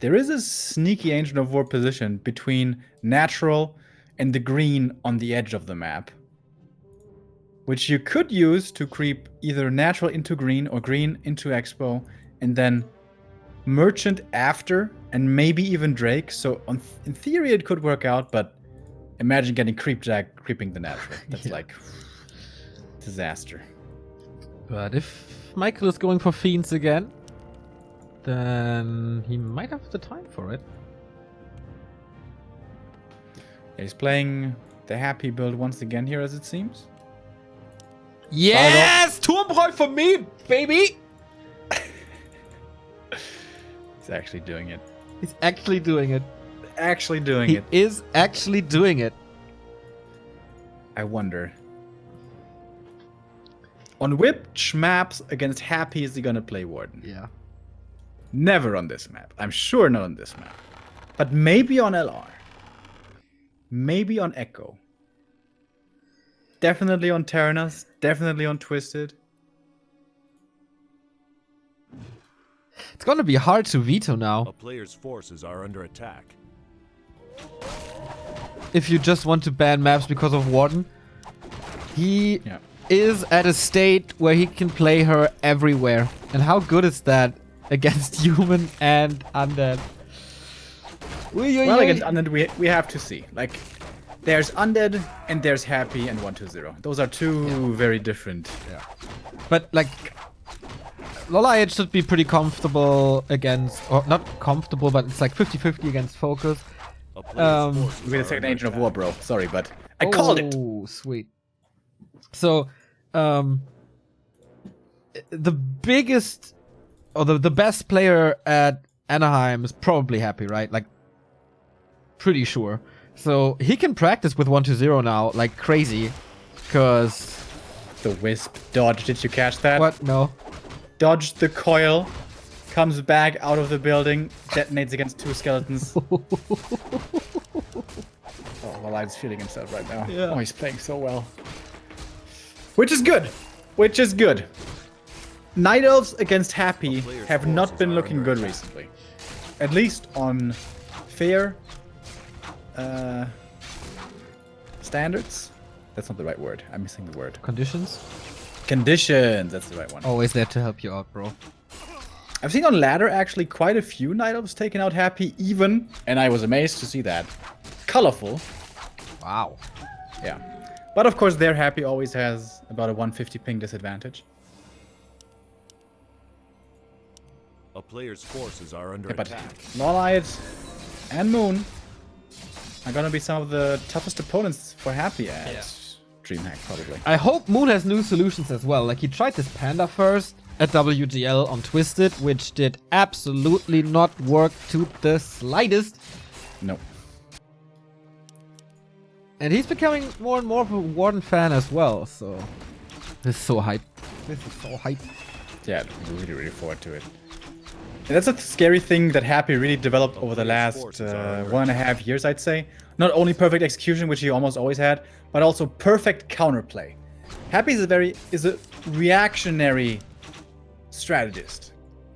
There is a sneaky Ancient of War position between natural and the green on the edge of the map, which you could use to creep either natural into green or green into Expo, and then Merchant after, and maybe even Drake. So in theory it could work out, but Imagine getting creeping the natural. That's like disaster.
But if Michael is going for Fiends again, then he might have the time for it.
He's playing the happy build once again here, as it seems.
Yes! Turmbräu for me, baby!
He's actually doing it.
He's actually doing it.
Actually doing
He
it.
is actually doing it.
I wonder. On which maps against Happy is he gonna play Warden?
Yeah.
Never on this map. I'm sure not on this map. But maybe on LR. Maybe on Echo. Definitely on Terenas. Definitely on Twisted.
It's gonna be hard to veto now.
A player's forces are under attack.
If you just want to ban maps because of Warden. He is at a state where he can play her everywhere. And how good is that against human and undead?
Well, against undead, we have to see. Like, there's undead and there's happy and 1-2-0. Those are two very different.
Yeah. But like, LawLiet should be pretty comfortable against, or not comfortable, but it's like 50-50 against focus.
A player's forces
We're the
are
second
under
agent of
attack.
war, bro. Sorry, but I called it.
Oh, sweet. So, the biggest, or the best player at Anaheim is probably Happy, right? Like, pretty sure. So he can practice with 1-2-0 now, like crazy, because
The Wisp dodge. Did you catch that?
what? No.
Dodged the coil, comes back out of the building, detonates against two skeletons. Oh, LawLiet's feeling himself right now.
Yeah.
Oh, he's playing so well. Which is good. Which is good. Night Elves against Happy have not been looking good recently. At least on fair standards. That's not the right word. I'm missing the word.
Conditions?
Conditions. That's the right one.
Always there to help you out, bro.
I've seen on ladder actually quite a few Night Elves taken out Happy, even, and I was amazed to see that, colorful.
Wow.
Yeah. But of course their Happy always has about a 150 ping disadvantage.
A player's forces are under
But
attack.
LawLiet and Moon are gonna be some of the toughest opponents for Happy at DreamHack, probably.
I hope Moon has new solutions as well. Like, he tried this Panda first at WGL on Twisted, which did absolutely not work to the slightest.
No.
And he's becoming more and more of a Warden fan as well, so this is so hype. This is so hype.
Yeah, really, really forward to it. And that's a scary thing that Happy really developed over the last 1.5 years, I'd say. Not only perfect execution, which he almost always had, but also perfect counterplay. Happy is a reactionary strategist.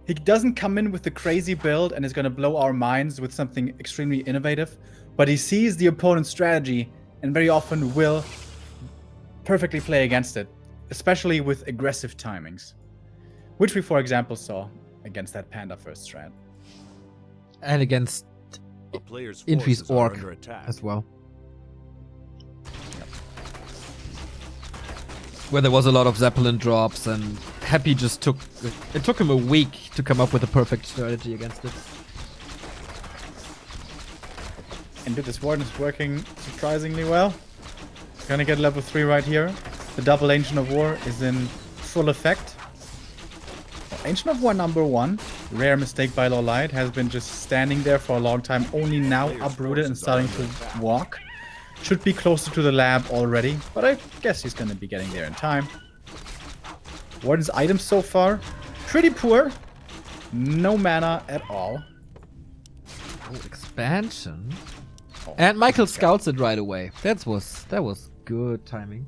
He doesn't come in with the crazy build and is going to blow our minds with something extremely innovative, but he sees the opponent's strategy and very often will perfectly play against it, especially with aggressive timings, which we, for example, saw against that Panda first strat.
And against
A player's
Infi's
forces are
Orc
under attack.
as well. Where there was a lot of Zeppelin drops, and Happy just took him a week to come up with a perfect strategy against it.
And dude, this Warden is working surprisingly well. Gonna get level 3 right here. The double Ancient of War is in full effect. Ancient of War number 1, rare mistake by LawLiet, has been just standing there for a long time, only now uprooted and starting to walk. Should be closer to the lab already, but I guess he's gonna be getting there in time. Warden's items so far, pretty poor. No mana at all.
Oh, expansion. And Michael scouts it right away. That was good timing.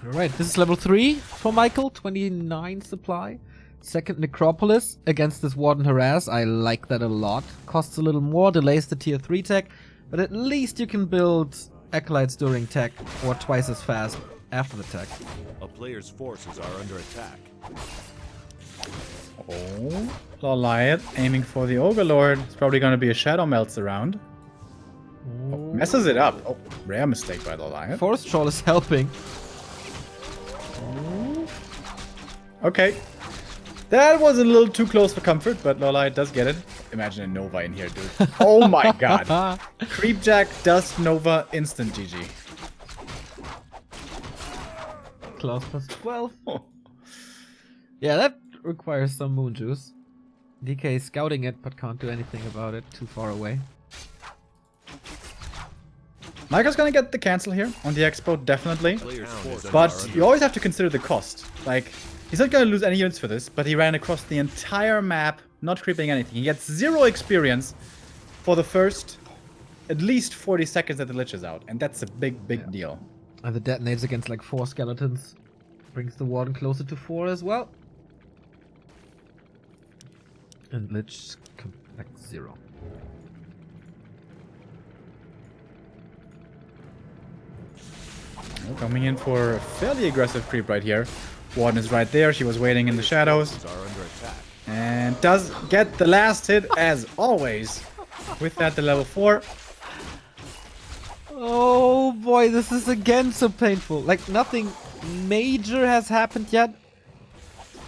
Alright, this is level 3 for Michael, 29 supply. Second Necropolis against this Warden Harass. I like that a lot. Costs a little more, delays the tier 3 tech, but at least you can build Acolytes during tech, or twice as fast after the tech.
A player's forces are under attack.
Oh, LawLiet aiming for the Overlord. It's probably going to be a Shadow Melts around. Oh, messes it up. Oh, rare mistake by LawLiet.
Forest Troll is helping.
Okay. That was a little too close for comfort, but LawLiet does get it. Imagine a Nova in here, dude. Oh my god. Creepjack does Nova instant GG.
Claws plus 12. Yeah, that requires some moon juice. DK is scouting it, but can't do anything about it. Too far away.
Michael's gonna get the cancel here on the Expo, definitely.
Player's force is
But
under
you always have to consider the cost. Like, he's not gonna lose any units for this, but he ran across the entire map, not creeping anything. He gets 0 experience for the first at least 40 seconds that the Lich is out. And that's a big deal.
And the detonates against like 4 skeletons. Brings the Warden closer to 4 as well. And Lich like 0.
Coming in for a fairly aggressive creep right here. Warden is right there. She was waiting in the shadows.
are under attack.
And does get the last hit as always. With that, the level 4.
Oh boy, this is again so painful. Like nothing major has happened yet.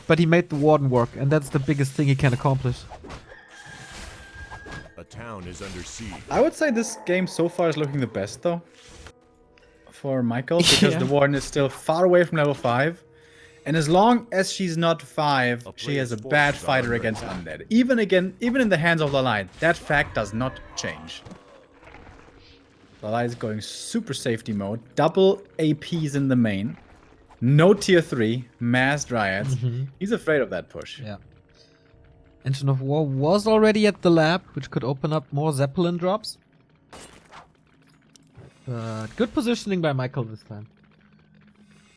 But he made the Warden work, and that's the biggest thing he can accomplish.
A town is under siege.
I would say this game so far is looking the best though. For Michael, because
Yeah.
the Warden is still far away from level 5. And as long as she's not 5, she is a
player's
bad
forces are
fighter
under
against
attack.
undead. Even in the hands of LawLiet, that fact does not change. LawLiet is going super safety mode, double APs in the main, no tier 3, mass riots. He's afraid of that push.
Yeah. Engine of War was already at the lab, which could open up more Zeppelin drops. But good positioning by Michael this time.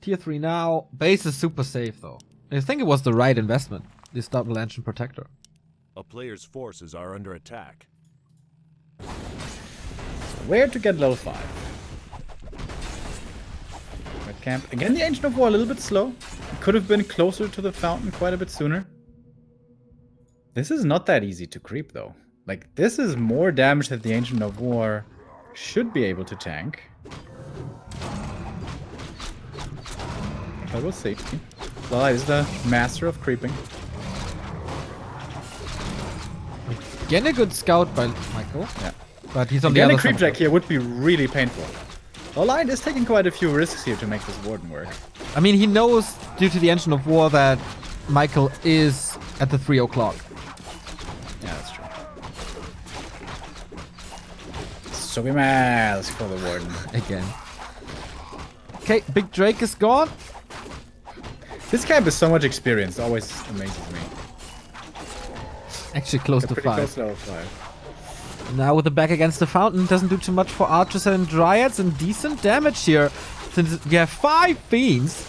Tier 3 now. Base is super safe though. I think it was the right investment. This double engine protector.
A player's forces are under attack.
Where to get level 5? Red camp. Again, the Ancient of War a little bit slow. It could have been closer to the fountain quite a bit sooner. This is not that easy to creep though. Like, this is more damage that the Ancient of War should be able to tank. But we'll see. LawLiet is the master of creeping.
Again a good scout by Michael.
Yeah.
But he's on
Again,
the
a
other
creep
side.
jack here would be really painful. LawLiet is taking quite a few risks here to make this Warden work.
I mean, he knows due to the Engine of War that Michael is at the 3 o'clock.
Yeah, that's true. So we mask for the Warden.
Again. Okay, Big Drake is gone.
This camp is so much experience, it always amazes me.
Actually close to
Pretty
5.
close to level 5.
Now with the back against the fountain, doesn't do too much for archers and dryads, and decent damage here. Since we have 5 fiends.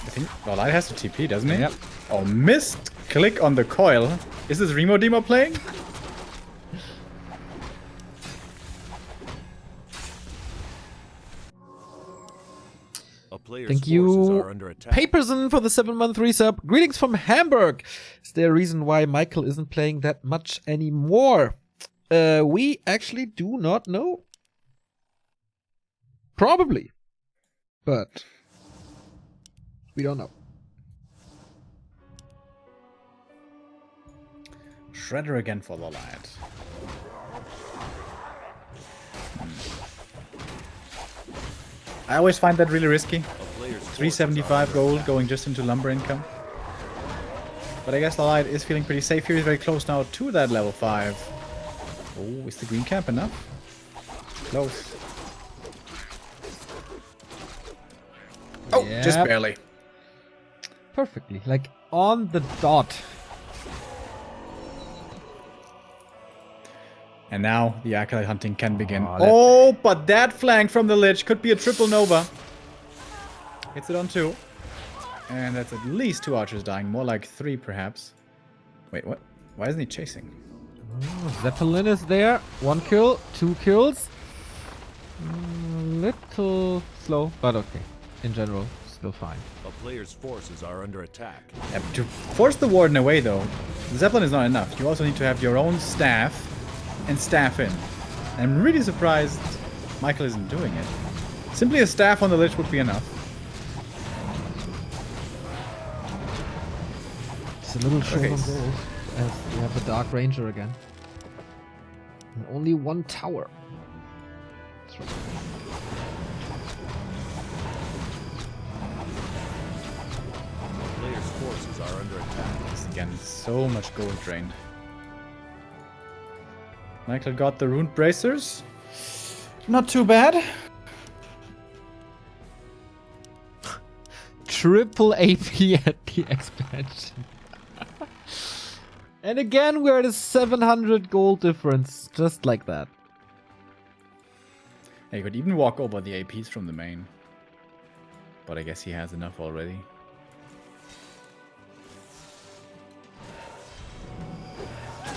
I think LawLiet has to TP, doesn't he?
Yep.
Oh, missed click on the coil. Is this Remo Demo playing?
A player's
Thank
forces
you,
are under attack.
Paperson, for the 7-month resub. Greetings from Hamburg. Is there a reason why Michael isn't playing that much anymore? We actually do not know. Probably. But we don't know.
Shredder again for LawLiet. I always find that really risky.
A player's forces are
375
under
gold
attack.
going just into lumber income. But I guess LawLiet is feeling pretty safe here. He's very close now to that level 5. Oh, is the green camp enough? Close. Oh, just
Yep.
barely.
Perfectly. Like on the dot.
And now the Acolyte hunting can begin.
Oh,
Oh, but that flank from the Lich could be a triple Nova. Hits it on 2. And that's at least 2 archers dying. More like 3, perhaps. Wait, what? Why isn't he chasing?
Zeppelin is there. 1 kill, 2 kills. Little slow, but okay. In general, still fine.
A player's forces are under attack.
To force the Warden away, though, the Zeppelin is not enough. You also need to have your own staff and staff in. I'm really surprised Michael isn't doing it. Simply a staff on the Lich would be enough.
It's a little short
Okay.
on gold, as we have the Dark Ranger again. And only one tower. That's right.
A player's forces are under attack.
This again, so much gold drained. Michael got the Rune Bracers. Not too bad.
Triple AP at the expansion. And again, we're at a 700 gold difference, just like that.
Yeah, you could even walk over the APs from the main. But I guess he has enough already.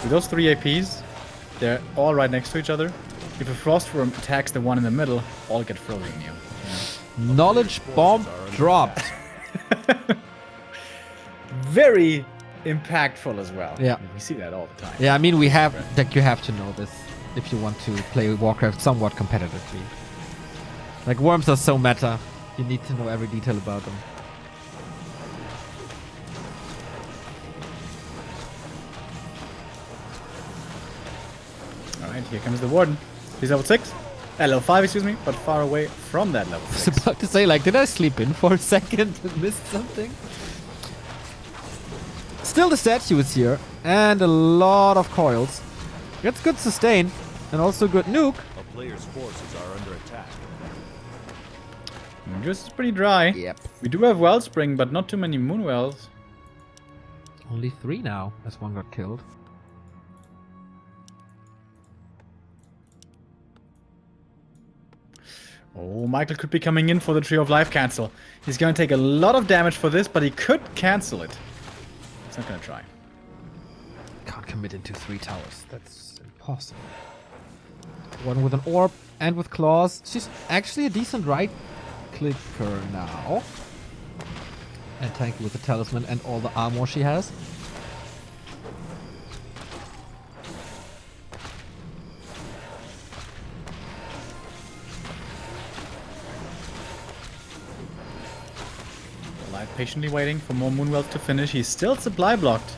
With those 3 APs, they're all right next to each other. If a Frost Worm attacks the one in the middle, all get frozen.
Knowledge bomb dropped.
Very impactful as well.
Yeah.
We see that all the time.
Yeah, I mean, we have, like, you have to know this if you want to play Warcraft somewhat competitively. Like, worms are so meta. You need to know every detail about them.
Alright, here comes the Warden. He's level 6. Level 5, excuse me, but far away from that level
I was
6.
about to say, like, did I sleep in for a second and missed something? Still the statue is here, and a lot of coils. That's good sustain, and also good nuke.
A player's forces are under attack.
Moonjuice is pretty dry.
Yep.
We do have Wellspring, but not too many Moonwells.
Only 3 now, as one got killed.
Oh, Michael could be coming in for the Tree of Life cancel. He's going to take a lot of damage for this, but he could cancel it. He's not going to try.
Can't commit into 3 towers. That's impossible. One with an orb and with claws. She's actually a decent right clicker now. And tanky with the talisman and all the armor she has.
Light patiently waiting for more Moonwells to finish. He's still supply blocked.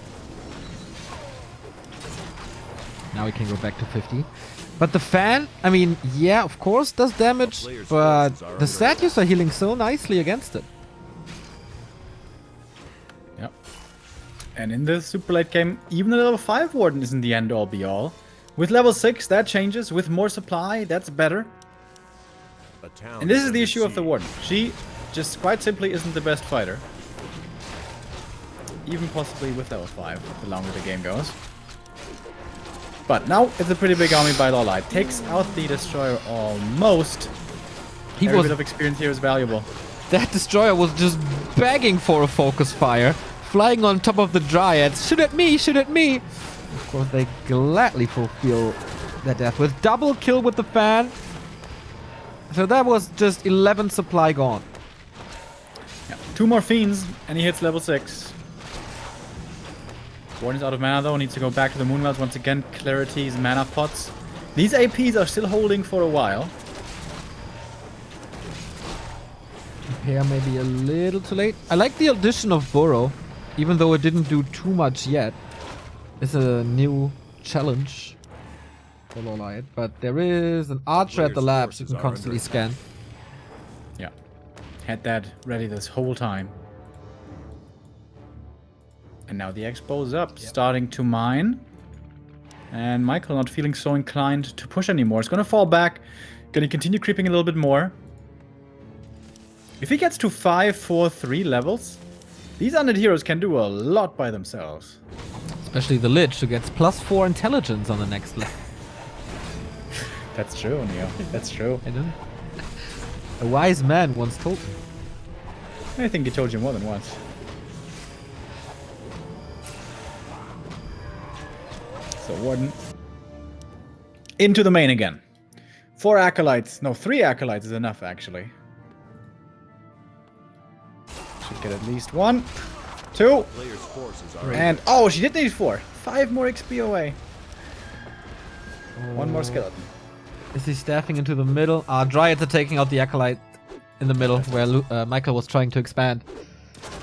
Now we can go back to 50. But the fan, I mean, yeah, of course, does damage, but the statues are healing so nicely against it.
Yep. And in the super late game, even a level 5 Warden isn't the end all be all. With level 6, that changes. With more supply, that's better.
A town
And this is
under
the issue of the
siege.
Warden. She just quite simply isn't the best fighter. Even possibly with level 5, the longer the game goes. But now it's a pretty big army by LawLiet. Takes out the Destroyer almost. Every bit of experience here is valuable.
That destroyer was just begging for a focus fire, flying on top of the dryads. Shoot at me, shoot at me. Of course, they gladly fulfill their death with double kill with the fan. So that was just 11 supply gone.
Yeah. 2 more Fiends and he hits level 6. Warden's out of mana though, needs to go back to the Moonwells once again. Clarity's mana pots. These APs are still holding for a while.
Repair maybe a little too late. I like the addition of Burrow, even though it didn't do too much yet. It's a new challenge for LawLiet, but there is an archer at the labs you can constantly scan.
Yeah. Had that ready this whole time. And now the Expo's up, starting to mine. And Michael not feeling so inclined to push anymore. It's gonna fall back. Gonna continue creeping a little bit more. If he gets to 5, 4, 3 levels, these undead heroes can do a lot by themselves.
Especially the Lich, who gets +4 intelligence on the next level.
That's true, Neo. That's true.
I know. A wise man once told me.
I think he told you more than once. So Warden into the main again. 4 acolytes. No, 3 acolytes is enough actually. Should get at least 1, 2,
Player's forces are
and oh, she did need 4. 5 more XP away. 1 more skeleton.
Is he staffing into the middle? Dryads are taking out the Acolyte in the middle where Michael was trying to expand.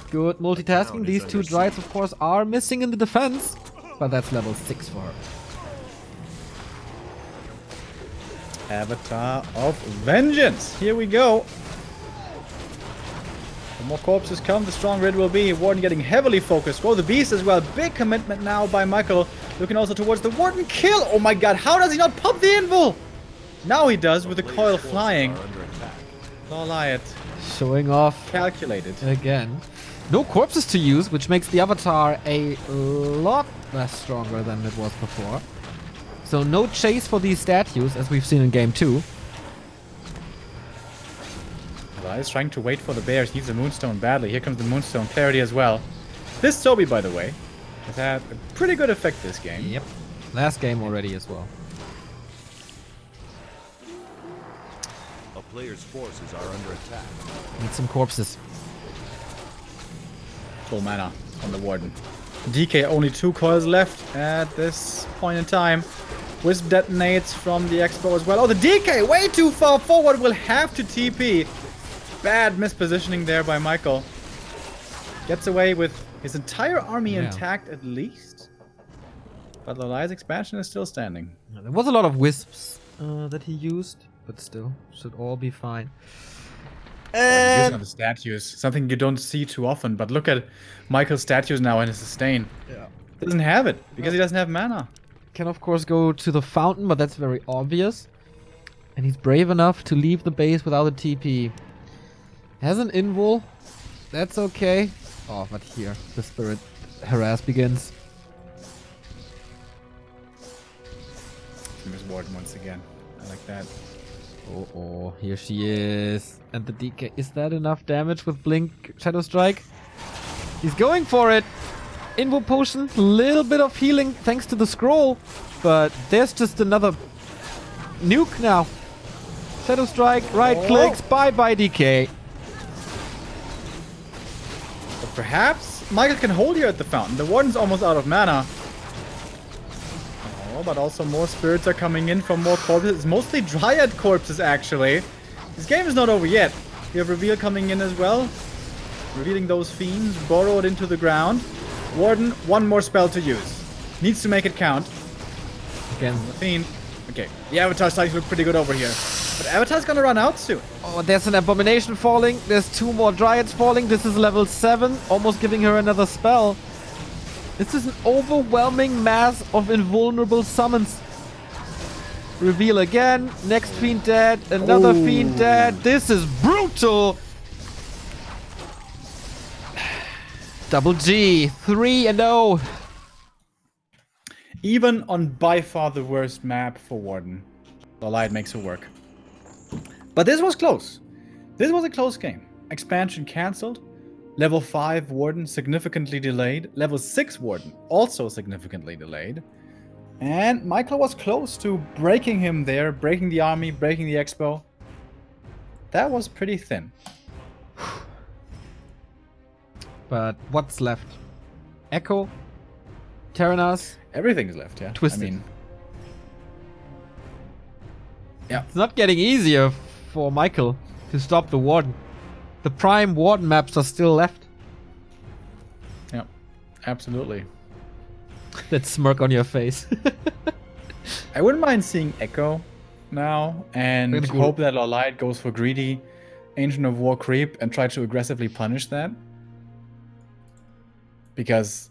Good multitasking. These 2 Dryads, of course, are missing in the defense, but that's level 6 for her.
Avatar of Vengeance. Here we go. The more corpses come, the stronger it will be. Warden getting heavily focused. Whoa, the Beast as well. Big commitment now by Michael. Looking also towards the Warden kill. Oh my god, how does he not pop the invul? Now he does with the coil flying. LawLiet.
Showing off
Calculated.
again. No corpses to use, which makes the Avatar a lot less stronger than it was before. So no chase for these statues, as we've seen in game 2.
LawLiet is trying to wait for the bears. Needs the Moonstone badly. Here comes the Moonstone. Clarity as well. This Sobi, by the way, has had a pretty good effect this game.
Yep. Last game already as well.
A player's forces are under attack.
Need some corpses.
Full mana on the Warden. DK only 2 coils left at this point in time. Wisp detonates from the Expo as well. Oh, the DK way too far forward, will have to TP. Bad mispositioning there by Michael. Gets away with his entire army intact at least. But LawLiet's expansion is still standing.
There was a lot of wisps that he used, but still, should all be fine.
Using on the statues, something you don't see too often. But look at Michael's statues now in his sustain.
Yeah.
Doesn't have it because he doesn't have mana.
Can of course go to the fountain, but that's very obvious. And he's brave enough to leave the base without a TP. Has an invul. That's okay. Oh, but here the spirit harass begins.
Famous Warden once again. I like that.
Oh, here she is. And the DK. Is that enough damage with Blink Shadow Strike? He's going for it. Invul potion. Little bit of healing thanks to the scroll. But there's just another nuke now. Shadow Strike. Right clicks. Bye-bye DK.
But perhaps Michael can hold you at the fountain. The Warden's almost out of mana. Oh, but also more spirits are coming in from more corpses. It's mostly Dryad corpses, actually. This game is not over yet. We have Reveal coming in as well. Revealing those fiends, burrowed into the ground. Warden, 1 more spell to use. Needs to make it count.
Again.
The fiend. Okay, the Avatar's starting to look pretty good over here. But Avatar's gonna run out soon.
Oh, there's an Abomination falling. There's 2 more Dryads falling. This is level 7. Almost giving her another spell. This is an overwhelming mass of invulnerable summons. Reveal again. Next fiend dead. Another fiend dead. This is brutal. Double G. 3-0.
Even on by far the worst map for Warden, LawLiet makes it work. But this was close. This was a close game. Expansion cancelled. Level 5 Warden significantly delayed. Level 6 Warden also significantly delayed. And Michael was close to breaking him there, breaking the army, breaking the Expo. That was pretty thin.
But what's left? Echo? Terenas?
Everything's left, yeah.
Twisted.
I mean, yeah.
It's not getting easier for Michael to stop the Warden. The prime Warden maps are still left.
Yeah, absolutely.
That smirk on your face.
I wouldn't mind seeing Echo now, and
Really cool.
hope that LawLiet goes for greedy Ancient of War creep and try to aggressively punish that. Because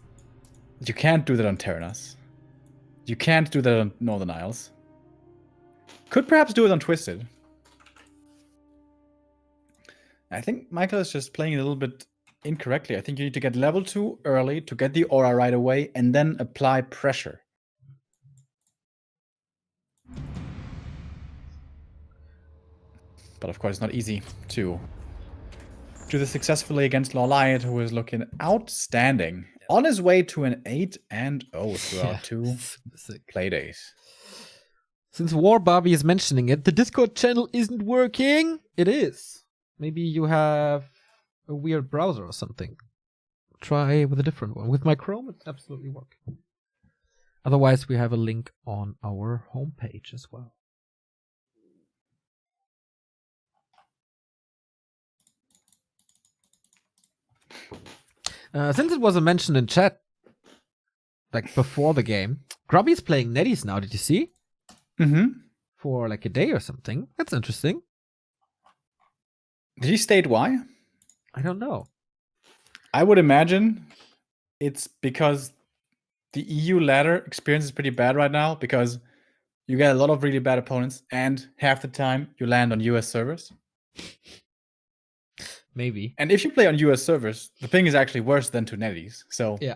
you can't do that on Terenas. You can't do that on Northern Isles. Could perhaps do it on Twisted. I think Michael is just playing a little bit incorrectly. I think you need to get level 2 early to get the aura right away and then apply pressure. But of course, it's not easy to do this successfully against LawLiet, who is looking outstanding. On his way to an 8-0 throughout 2 play days.
Since War Barbie is mentioning it, the Discord channel isn't working. It is. Maybe you have a weird browser or something. Try with a different one. With my Chrome, it's absolutely working. Otherwise, we have a link on our homepage as well. Since it wasn't mentioned in chat, like before the game, Grubby's playing Netties now. Did you see?
Mm-hmm.
For like a day or something. That's interesting.
Did he state why?
I don't know.
I would imagine it's because the EU ladder experience is pretty bad right now because you get a lot of really bad opponents and half the time you land on US servers.
Maybe.
And if you play on US servers, the thing is actually worse than to Netties. So
Yeah.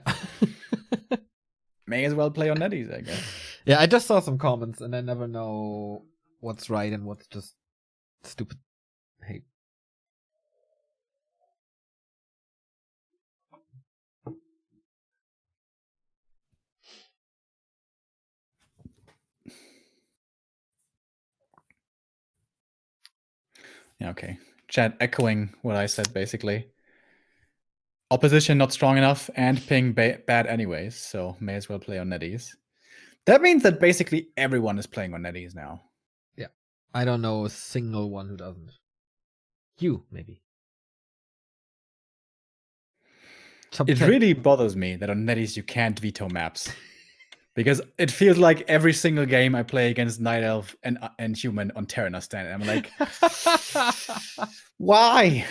may as well play on Netties, I guess.
Yeah, I just saw some comments and I never know what's right and what's just stupid hate.
Yeah, okay. Chat echoing what I said, basically. Opposition not strong enough and ping bad anyways, so may as well play on Netties. That means that basically everyone is playing on Netties now.
Yeah. I don't know a single one who doesn't. You, maybe. Top
It
10.
really bothers me that on Netties you can't veto maps. Because it feels like every single game I play against Night Elf and Human on Terenas Stand. I'm like, why?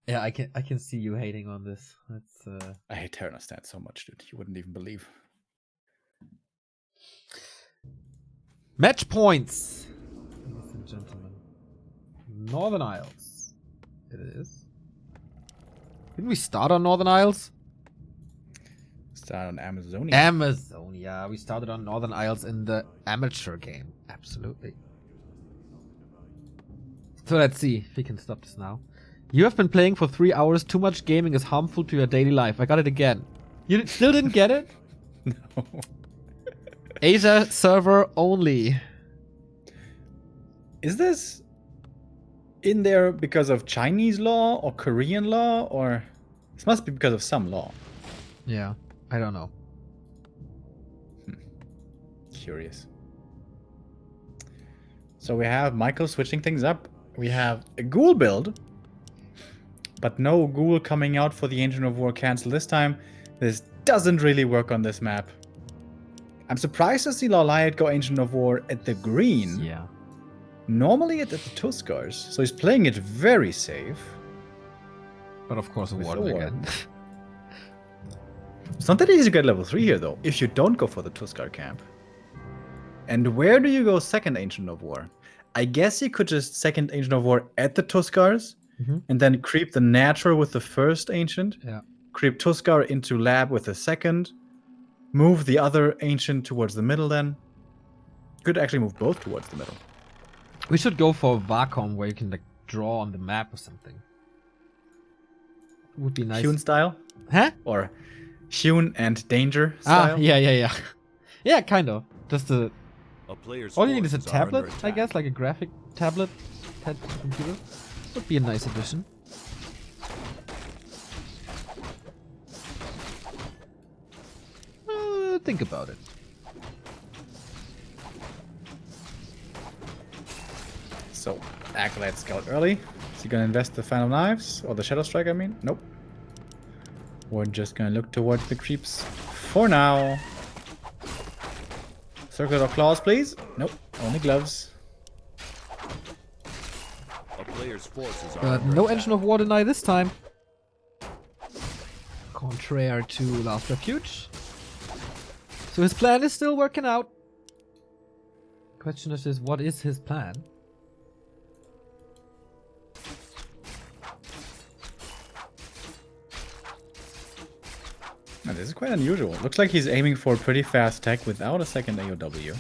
Yeah, I can see you hating on this. That's
I hate Terenas Stand so much, dude. You wouldn't even believe.
match points, ladies and gentlemen. Northern Isles. It is. Didn't we start on Northern Isles?
Start on Amazonia.
Amazonia. We started on Northern Isles in the amateur game. Absolutely. So let's see if we can stop this now. You have been playing for 3 hours. Too much gaming is harmful to your daily life. I got it again. You still didn't get it?
No.
Asia server only.
Is this in there because of Chinese law or Korean law? Or this must be because of some law.
Yeah, I don't know.
Curious. So we have Michael switching things up. We have a ghoul build, but no ghoul coming out for the Ancient of War cancel this time. This doesn't really work on this map. I'm surprised to see LawLiet go Ancient of War at the green.
Yeah.
Normally it's at the Tuskars, so he's playing it very safe.
But of course a
With
warden
the
again.
warden. It's not that easy to get level 3 here though, if you don't go for the Tuskar camp. And where do you go second Ancient of War? I guess you could just second Ancient of War at the Tuskars, and then creep the natural with the first Ancient.
Yeah.
Creep Tuskar into lab with the second. Move the other Ancient towards the middle then. Could actually move both towards the middle.
We should go for Vacom where you can like draw on the map or something. Would be nice.
Hune style?
Huh?
Or Hune and Danger style?
Yeah. Yeah, kind of. Just a...
A player's
All you need is a
forces are under
tablet, I
attack.
guess, like a graphic tablet. Computer. Would be a nice addition. Think about it.
So, Acolyte Scout early. Is he gonna invest the Final Knives? Or the Shadow Strike, I mean? Nope. We're just gonna look towards the creeps for now. Circuit of Claws, please. Nope, only gloves.
A player's forces are
But
under
no
attack.
Engine of War deny this time. Contrary to last Refuge. So his plan is still working out. Question is, what is his plan?
Now, this is quite unusual. Looks like he's aiming for a pretty fast tech without a second AOW.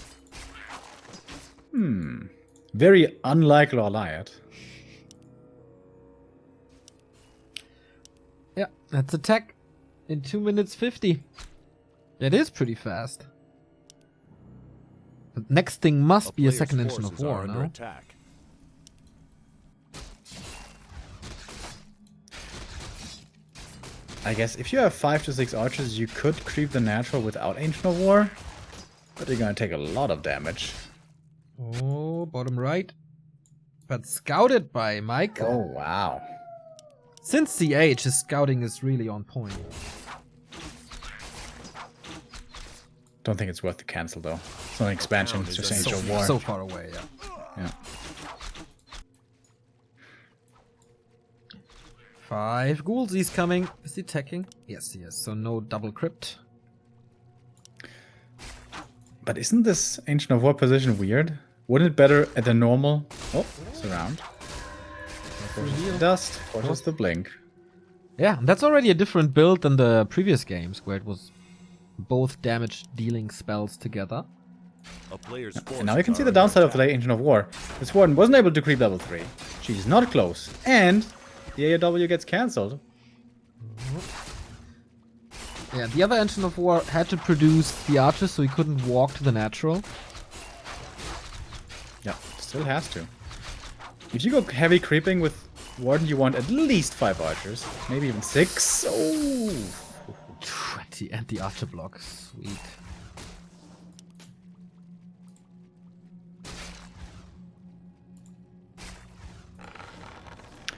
Very unlike LawLiet.
Yeah, that's a tech in 2 minutes 50. It is pretty fast. The next thing must be a
player's
second Engine of
forces are
War,
under
no?
attack.
I guess if you have 5 to 6 archers, you could creep the natural without Ancient of War. But you're gonna take a lot of damage.
Oh, bottom right. But scouted by Michael.
Oh, wow.
Since CH, his scouting is really on point.
Don't think it's worth to cancel, though. It's not an expansion, it's just Ancient of War.
So far away, yeah.
Yeah.
5 ghouls, he's coming. Is he attacking? Yes, he is. So no double crypt.
But isn't this Ancient of War position weird? Wouldn't it better at the normal? Oh, surround. Forces the dust, forces the blink.
Yeah, that's already a different build than the previous games, where it was both damage dealing spells together.
A player's
And now you can see the downside of the Ancient of War. This Warden wasn't able to creep level 3. She's not close. And the AOW gets cancelled.
Yeah, the other Ancient of War had to produce the archers, so he couldn't walk to the natural.
Yeah, still has to. If you go heavy creeping with Warden, you want at least 5 archers. Maybe even 6. Oh!
20 and the archer block. Sweet.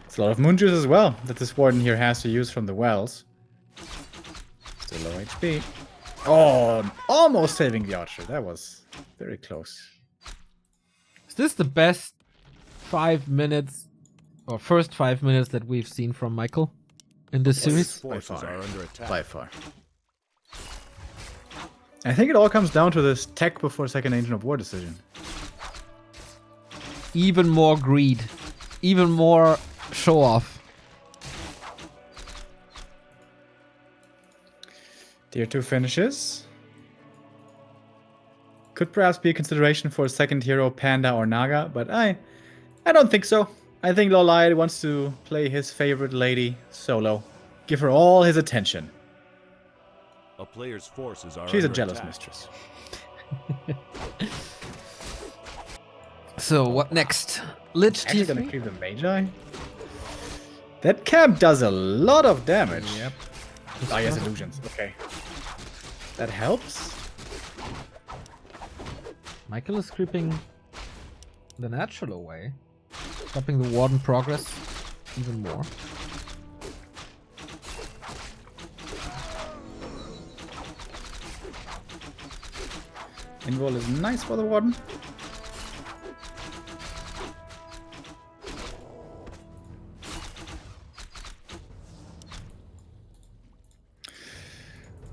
It's a lot of moon juice as well that this Warden here has to use from the wells. Still low HP. Oh, almost saving the archer. That was very close.
Is this the best 5 minutes, or first 5 minutes that we've seen from Michael in this series?
Forces
By far.
are under attack.
By far. I think it all comes down to this tech before second Ancient of War decision.
Even more greed. Even more show off.
Tier 2 finishes. Could perhaps be a consideration for a second hero, Panda or Naga, but I don't think so. I think LawLiet wants to play his favorite lady solo. Give her all his attention.
A player's forces are
She's a
under
jealous
attack.
mistress.
So, what next? Lich
Actually
tier
gonna
3?
creep the Magi. That camp does a lot of damage.
Yep.
Oh, yes, illusions. Okay. That helps.
Michael is creeping the natural away. Stopping the Warden progress even more.
Invol is nice for the Warden.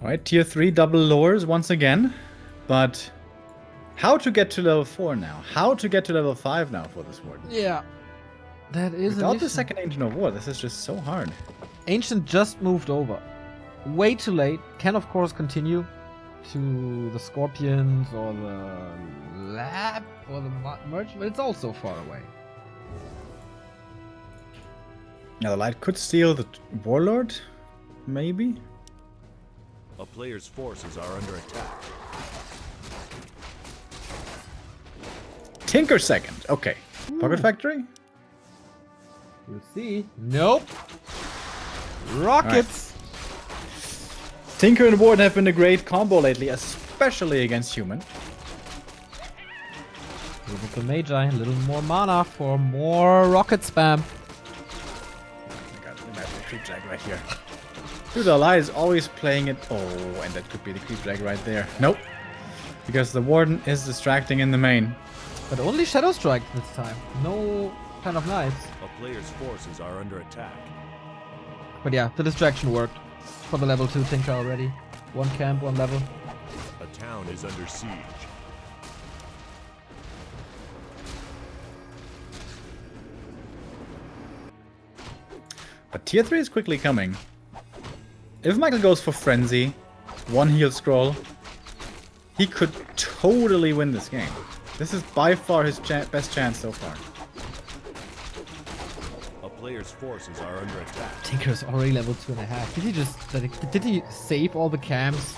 Alright, tier 3 double lures once again. But how to get to level 4 now? How to get to level 5 now for this Warden?
Yeah. That is
Without
an
the
issue.
second Ancient of War, this is just so hard.
Ancient just moved over. Way too late. Can of course continue to the Scorpions or the Lab or the Merge, but it's also far away.
Now the light could steal the Warlord, maybe?
A player's forces are under attack.
Tinker second, okay. Pocket Factory?
We'll see. Nope. Rockets.
Tinker and Warden have been a great combo lately, especially against human.
With the Magi, a little more mana for more rocket spam.
God, imagine a creep drag right here. Dude, the Ally is always playing it. Oh, and that could be the creep drag right there. Nope. Because the Warden is distracting in the main.
But only Shadow Strike this time. No kind of knives.
A player's forces are under attack.
But yeah, the distraction worked. For the level 2 Tinker already. 1 camp, 1 level.
A town is under siege.
But tier 3 is quickly coming. If Michael goes for Frenzy, 1 heal scroll, he could totally win this game. This is by far his best chance so far.
A player's forces are under attack.
Tinker's already level 2.5. Did he just did he save all the camps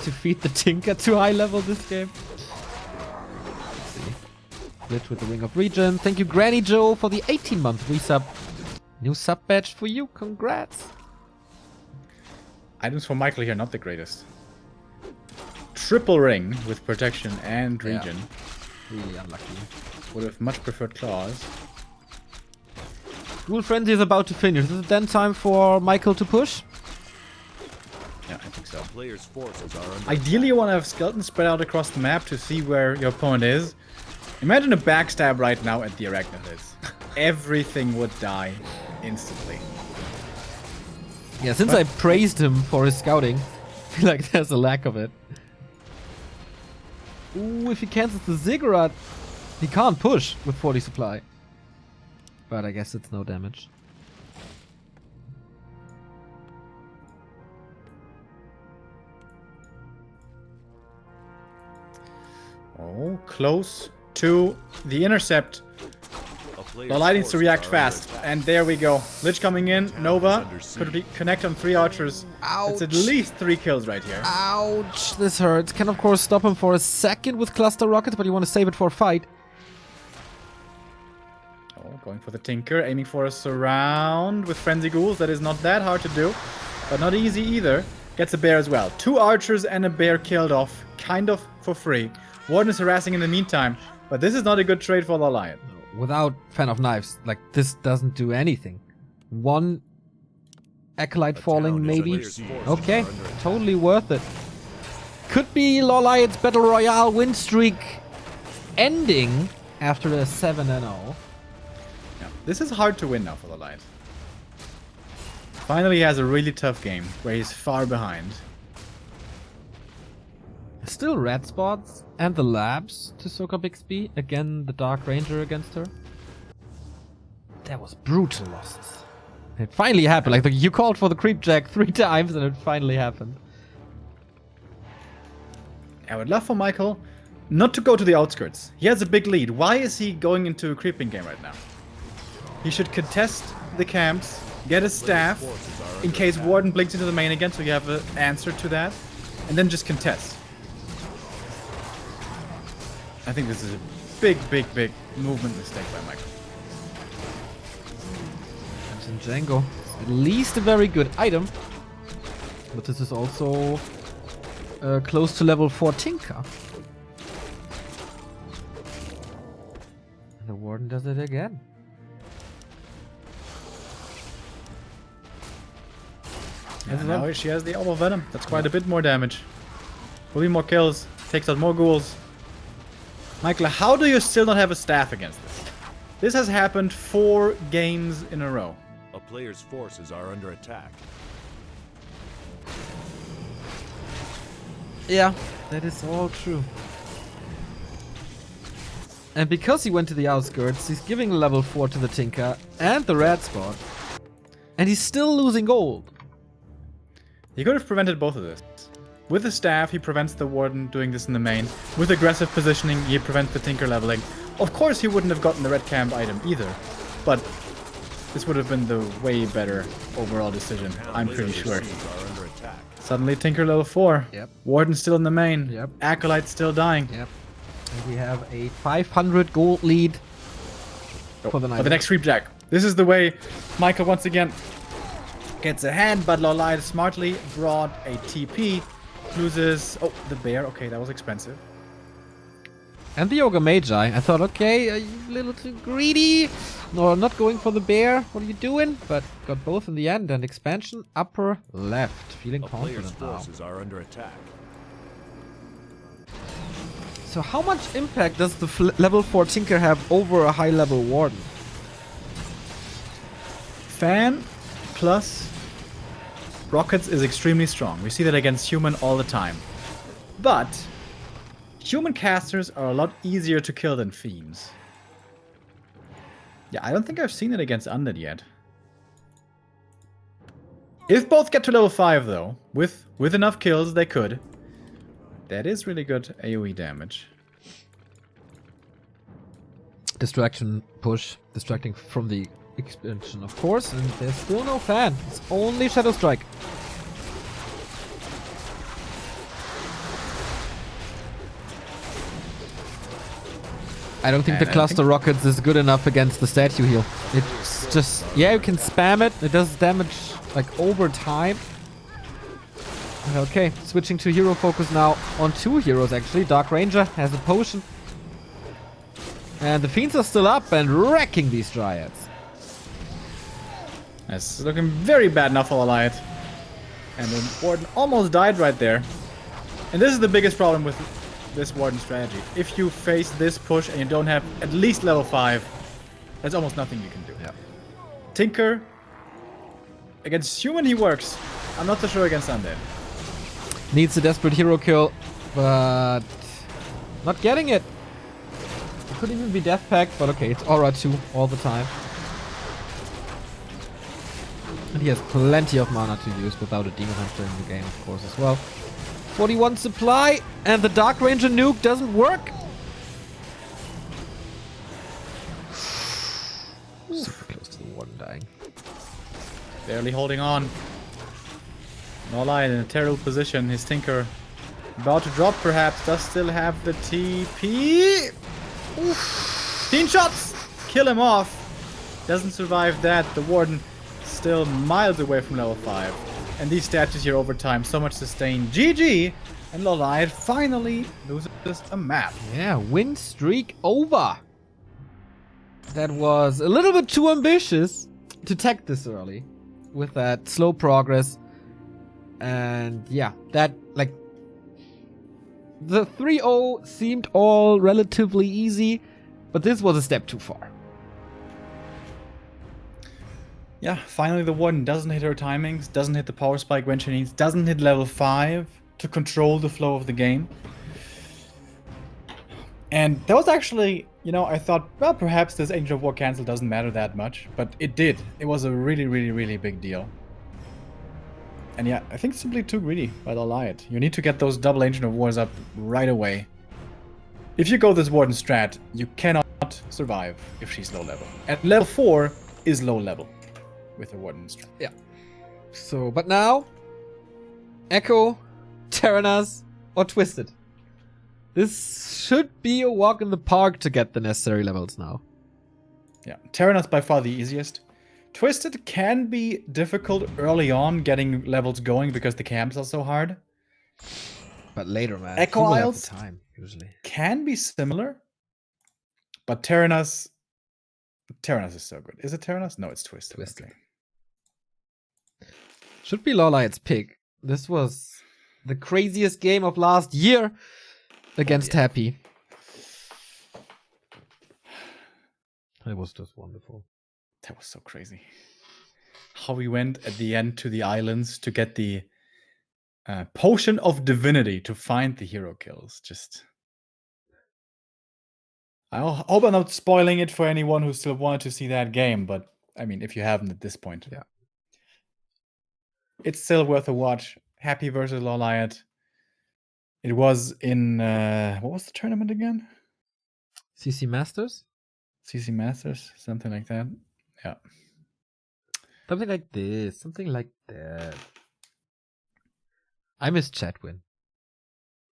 to feed the Tinker to high level this game? Let's see. Glitch with the Ring of Regen. Thank you, Granny Joe, for the 18-month resub. New sub badge for you. Congrats.
Items for Michael here, not the greatest. Triple ring with protection and
Yeah.
regen.
Really unlucky.
Would have much preferred claws.
Duel Frenzy is about to finish. Is it then time for Michael to push?
Yeah, I think so.
Players' forces are under
Ideally, you want to have skeletons spread out across the map to see where your opponent is. Imagine a backstab right now at the Arachnids. Everything would die instantly.
Yeah, since I praised him for his scouting, I feel like there's a lack of it. Ooh, if he cancels the Ziggurat, he can't push with 40 supply. But I guess it's no damage.
Oh, close to the intercept.
a player's
LawLiet needs to
forces
react
are
fast.
under
And there we go. Lich coming in. Nova
under siege.
could connect on 3 archers. It's at
Ouch.
least 3 kills right here.
Ouch, this hurts. Can of course stop him for a second with cluster rockets, but you want to save it for a fight.
Oh, going for the Tinker, aiming for a surround with Frenzy Ghouls. That is not that hard to do, but not easy either. Gets a bear as well. 2 archers and a bear killed off, kind of for free. Warden is harassing in the meantime, but this is not a good trade for LawLiet.
Without Fan of Knives, like, this doesn't do anything. One Acolyte falling,
town is
maybe.
under siege.
Okay,
Are under attack.
totally worth it. Could be LawLiet's Battle Royale win streak ending after a 7-0.
Yeah, this is hard to win now for LawLiet. Finally, he has a really tough game where he's far behind.
Still red spots and the labs to soak up XP. Again, the Dark Ranger against her. That was brutal losses. It finally happened. Like, you called for the creep jack 3 times and it finally happened.
I would love for Michael not to go to the outskirts. He has a big lead. Why is he going into a creeping game right now? He should contest the camps, get a staff, in case Warden blinks into the main again, so you have an answer to that, and then just contest. I think this is a big, big, big movement mistake by Michael.
And Django, at least a very good item. But this is also close to level 4 Tinker. And the Warden does it again.
And now she has the Orb of Venom. That's quite a bit more damage. Will be more kills. Takes out more ghouls. Michael, how do you still not have a staff against this? This has happened 4 games in a row.
A player's forces are under attack.
Yeah, that is all true. And because he went to the outskirts, he's giving level 4 to the Tinker and the red spot. And he's still losing gold.
He could have prevented both of this. With the staff, he prevents the Warden doing this in the main. With aggressive positioning, he prevents the Tinker leveling. Of course, he wouldn't have gotten the red camp item either. But this would have been the way better overall decision, I'm pretty sure.
Forces are under attack.
Suddenly, Tinker level 4.
Yep.
Warden still in the main.
Yep.
Acolyte still dying.
Yep. And we have a 500 gold lead for the night.
Oh, the next creep jack. This is the way Michael once again gets ahead, but LawLiet smartly brought a TP. Loses. Oh, the bear. Okay, that was expensive.
And the Ogre Magi. I thought, okay, are you a little too greedy? No, not going for the bear. What are you doing? But got both in the end. And expansion upper left. Feeling
A player's
confident now.
forces are under attack.
So how much impact does the level 4 Tinker have over a high level Warden?
Fan plus rockets is extremely strong. We see that against human all the time. But human casters are a lot easier to kill than fiends. Yeah, I don't think I've seen it against undead yet. If both get to level 5 though, with enough kills they could. That is really good AoE damage.
Distraction push. Distracting from the expansion, of course. And there's still no fan. It's only Shadow Strike. I don't think the
And I
cluster rockets is good enough against the statue heal. It's just, yeah, you can spam it. It does damage like over time. Okay, switching to hero focus now on 2 heroes actually. Dark Ranger has a potion. And the Fiends are still up and wrecking these Dryads.
It's looking very bad now for LawLiet. And the Warden almost died right there. And this is the biggest problem with this Warden strategy. If you face this push and you don't have at least level 5, there's almost nothing you can do.
Yeah.
Tinker, against human he works. I'm not so sure against Undead.
Needs a desperate hero kill, but not getting it. It could even be Death Pact, but okay, it's Aura 2 all the time. And he has plenty of mana to use without a Demon Hunter in the game, of course, as well. 41 supply, and the Dark Ranger nuke doesn't work. Super close to the one dying.
Barely holding on. LawLiet in a terrible position. His Tinker about to drop perhaps. Does still have the TP. Oof. 15 shots! Kill him off. Doesn't survive that. The Warden still miles away from level 5. And these statues here over time, so much sustain. GG! And LawLiet finally loses a map.
Yeah, win streak over. That was a little bit too ambitious to tech this early with that slow progress. And yeah, that, like, the 3-0 seemed all relatively easy, but this was a step too far.
Yeah, finally the Warden doesn't hit her timings, doesn't hit the power spike when she needs, doesn't hit level 5 to control the flow of the game. And that was actually, you know, I thought, well, perhaps this Angel of War cancel doesn't matter that much, but it did. It was a really, really, really big deal. And yeah, I think simply too greedy by LawLiet. You need to get those double Angel of Wars up right away. If you go this Warden strat, you cannot survive if she's low level. And level 4 is low level with a Warden strat.
Yeah. So, but now, Echo, Terenas, or Twisted. This should be a walk in the park to get the necessary levels now.
Yeah, Terenas by far the easiest. Twisted can be difficult early on getting levels going because the camps are so hard.
But later, man.
Echo
people have
Isles
the time, usually.
can be similar. But Terenas is so good. Is it Terenas? No, it's Twisted.
Twisted.
Okay.
Should be LawLiet's pick. This was the craziest game of last year against Happy. It was just wonderful.
That was so crazy. How we went at the end to the islands to get the potion of divinity to find the hero kills. Just, I hope I'm not spoiling it for anyone who still wanted to see that game. But I mean, if you haven't at this point,
yeah,
it's still worth a watch. Happy versus LawLiet. It was in what was the tournament again?
CC Masters?
CC Masters, something like that. Yeah.
Something like this. Something like that. I miss Chadwin.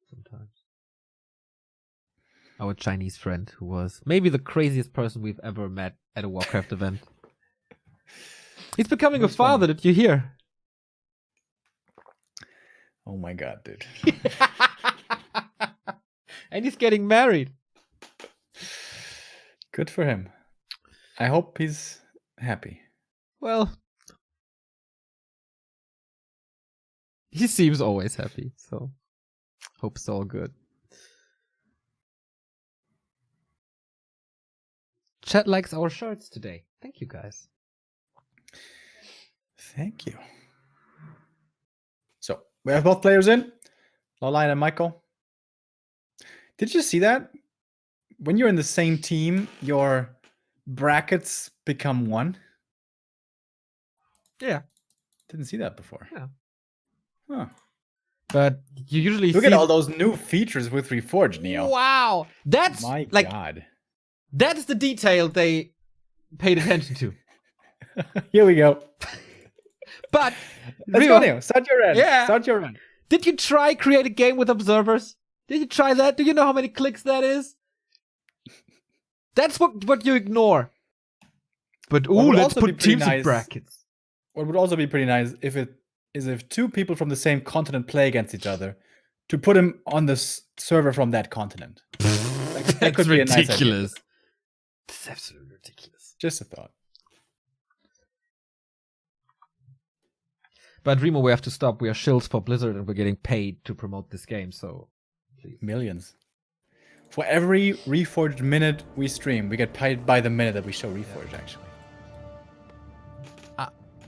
Sometimes. Our Chinese friend who was maybe the craziest person we've ever met at a Warcraft event. He's becoming a father, did you hear?
Oh my god, dude.
And he's getting married.
Good for him. I hope he's happy.
Well, he seems always happy, so hope it's all good. Chat likes our shirts today. Thank you, guys.
Thank you. So, we have both players in. LawLiet and Michael. Did you see that? When you're in the same team, your brackets become one.
Yeah.
Didn't see that before.
Yeah.
Huh.
But you usually
Look
see...
at all those new features with Reforged, Neo.
Wow! That's
My
like
god.
that's the detail they paid attention to.
Here we go.
But
Let's go, Neo. Start your end.
Yeah.
Start your end.
did you try create a game with observers? Did you try that? Do you know how many clicks that is? That's what you ignore. But
What would
let's
also be
put
pretty
teams in
nice-
brackets.
What would also be pretty nice if it is if two people from the same continent play against each other, to put him on the server from that continent. That could be a nice idea.
Ridiculous. That's absolutely ridiculous.
Just a thought.
But Remo, we have to stop. We are shills for Blizzard and we're getting paid to promote this game, so please.
Millions. For every Reforged minute we stream, we get paid by the minute that we show Reforged, actually.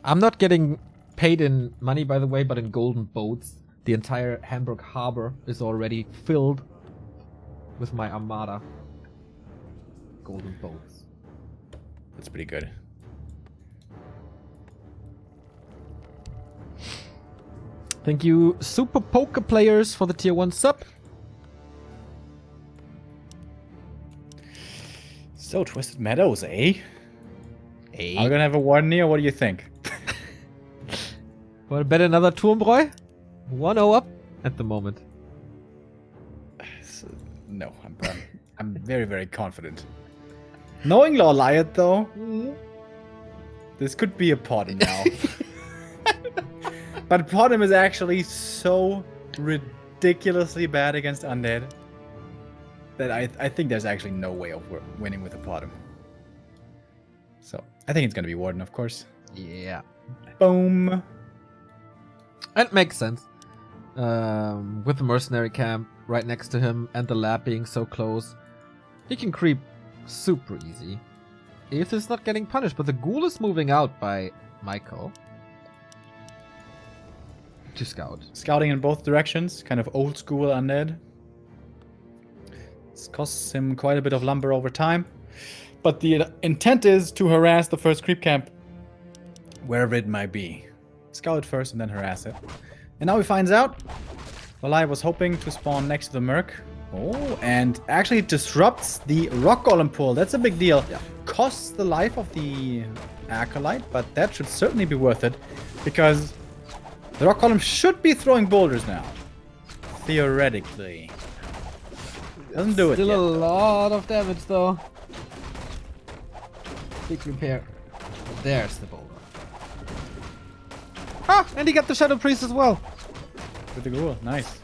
I'm not getting paid in money, by the way, but in golden boats. The entire Hamburg harbor is already filled with my armada. Golden boats.
That's pretty good.
Thank you, Super Poker Players, for the tier 1 sub.
So, Twisted Meadows, eh? Are we
Hey.
gonna have a warden here? What do you think?
Want to bet another Turmbräu? 1-0 up at the moment.
No, I'm very, very confident. Knowing LawLiet, though, this could be a Potom now. But Potom is actually so ridiculously bad against undead that I think there's actually no way of winning with a Potom. So, I think it's gonna be Warden, of course.
Yeah.
Boom.
It makes sense. With the mercenary camp right next to him and the lab being so close, he can creep super easy. If he's not getting punished, but the ghoul is moving out by Michael to scout.
Scouting in both directions, kind of old school undead. This costs him quite a bit of lumber over time. But the intent is to harass the first creep camp, wherever it might be. Scout it first and then harass it. And now he finds out LawLiet was hoping to spawn next to the Merc. Oh, and actually disrupts the Rock Golem pool. That's a big deal.
Yeah.
Costs the life of the Acolyte, but that should certainly be worth it. Because the Rock Golem should be throwing boulders now. Theoretically. Doesn't do it
Still
yet.
a lot of damage though. Big repair. There's the boulder. Ah, and he got the Shadow Priest as well.
With the ghoul, nice.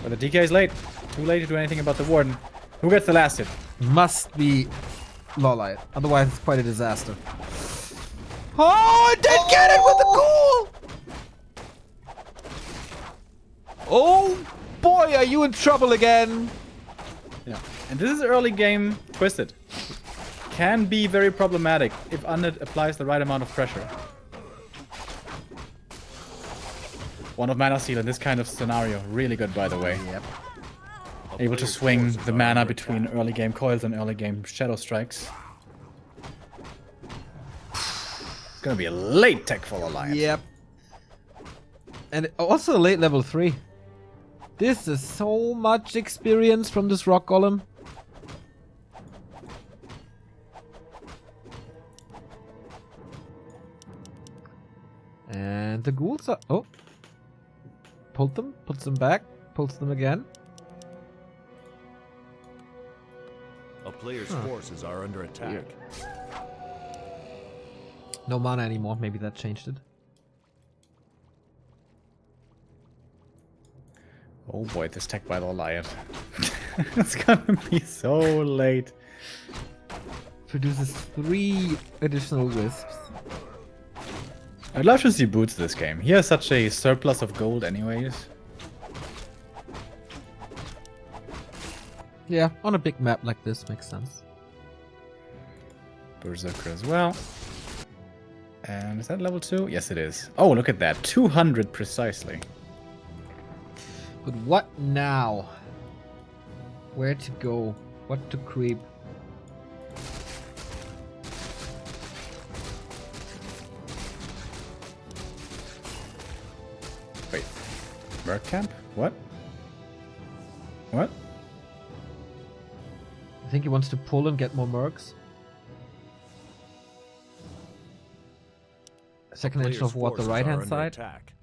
But the DK is late. Too late to do anything about the Warden. Who gets the last hit?
Must be LawLiet. Otherwise, it's quite a disaster. Oh, I did get it with the ghoul! Oh boy, are you in trouble again?
Yeah. And this is early game Twisted. Can be very problematic if Undead applies the right amount of pressure. One of Mana Seal in this kind of scenario. Really good, by the way.
Yep.
Able to swing the mana between early game coils and early game shadow strikes. It's gonna be a late tech for LawLiet.
Yep. And also late level 3. This is so much experience from this Rock Golem. And the ghouls are... Oh. Pulled them, puts them back, pulls them again.
A player's forces are under attack.
No mana anymore, maybe that changed it.
Oh boy, this tech by LawLiet. It's gonna be so late.
Produces 3 additional wisps.
I'd love to see Boots this game. He has such a surplus of gold anyways.
Yeah, on a big map like this makes sense.
Berserker as well. And is that level 2? Yes, it is. Oh, look at that. 200 precisely.
But what now? Where to go? What to creep?
Wait. Merc camp? What? What?
I think he wants to pull and get more mercs. Second engine of what? The right hand side?
Attack.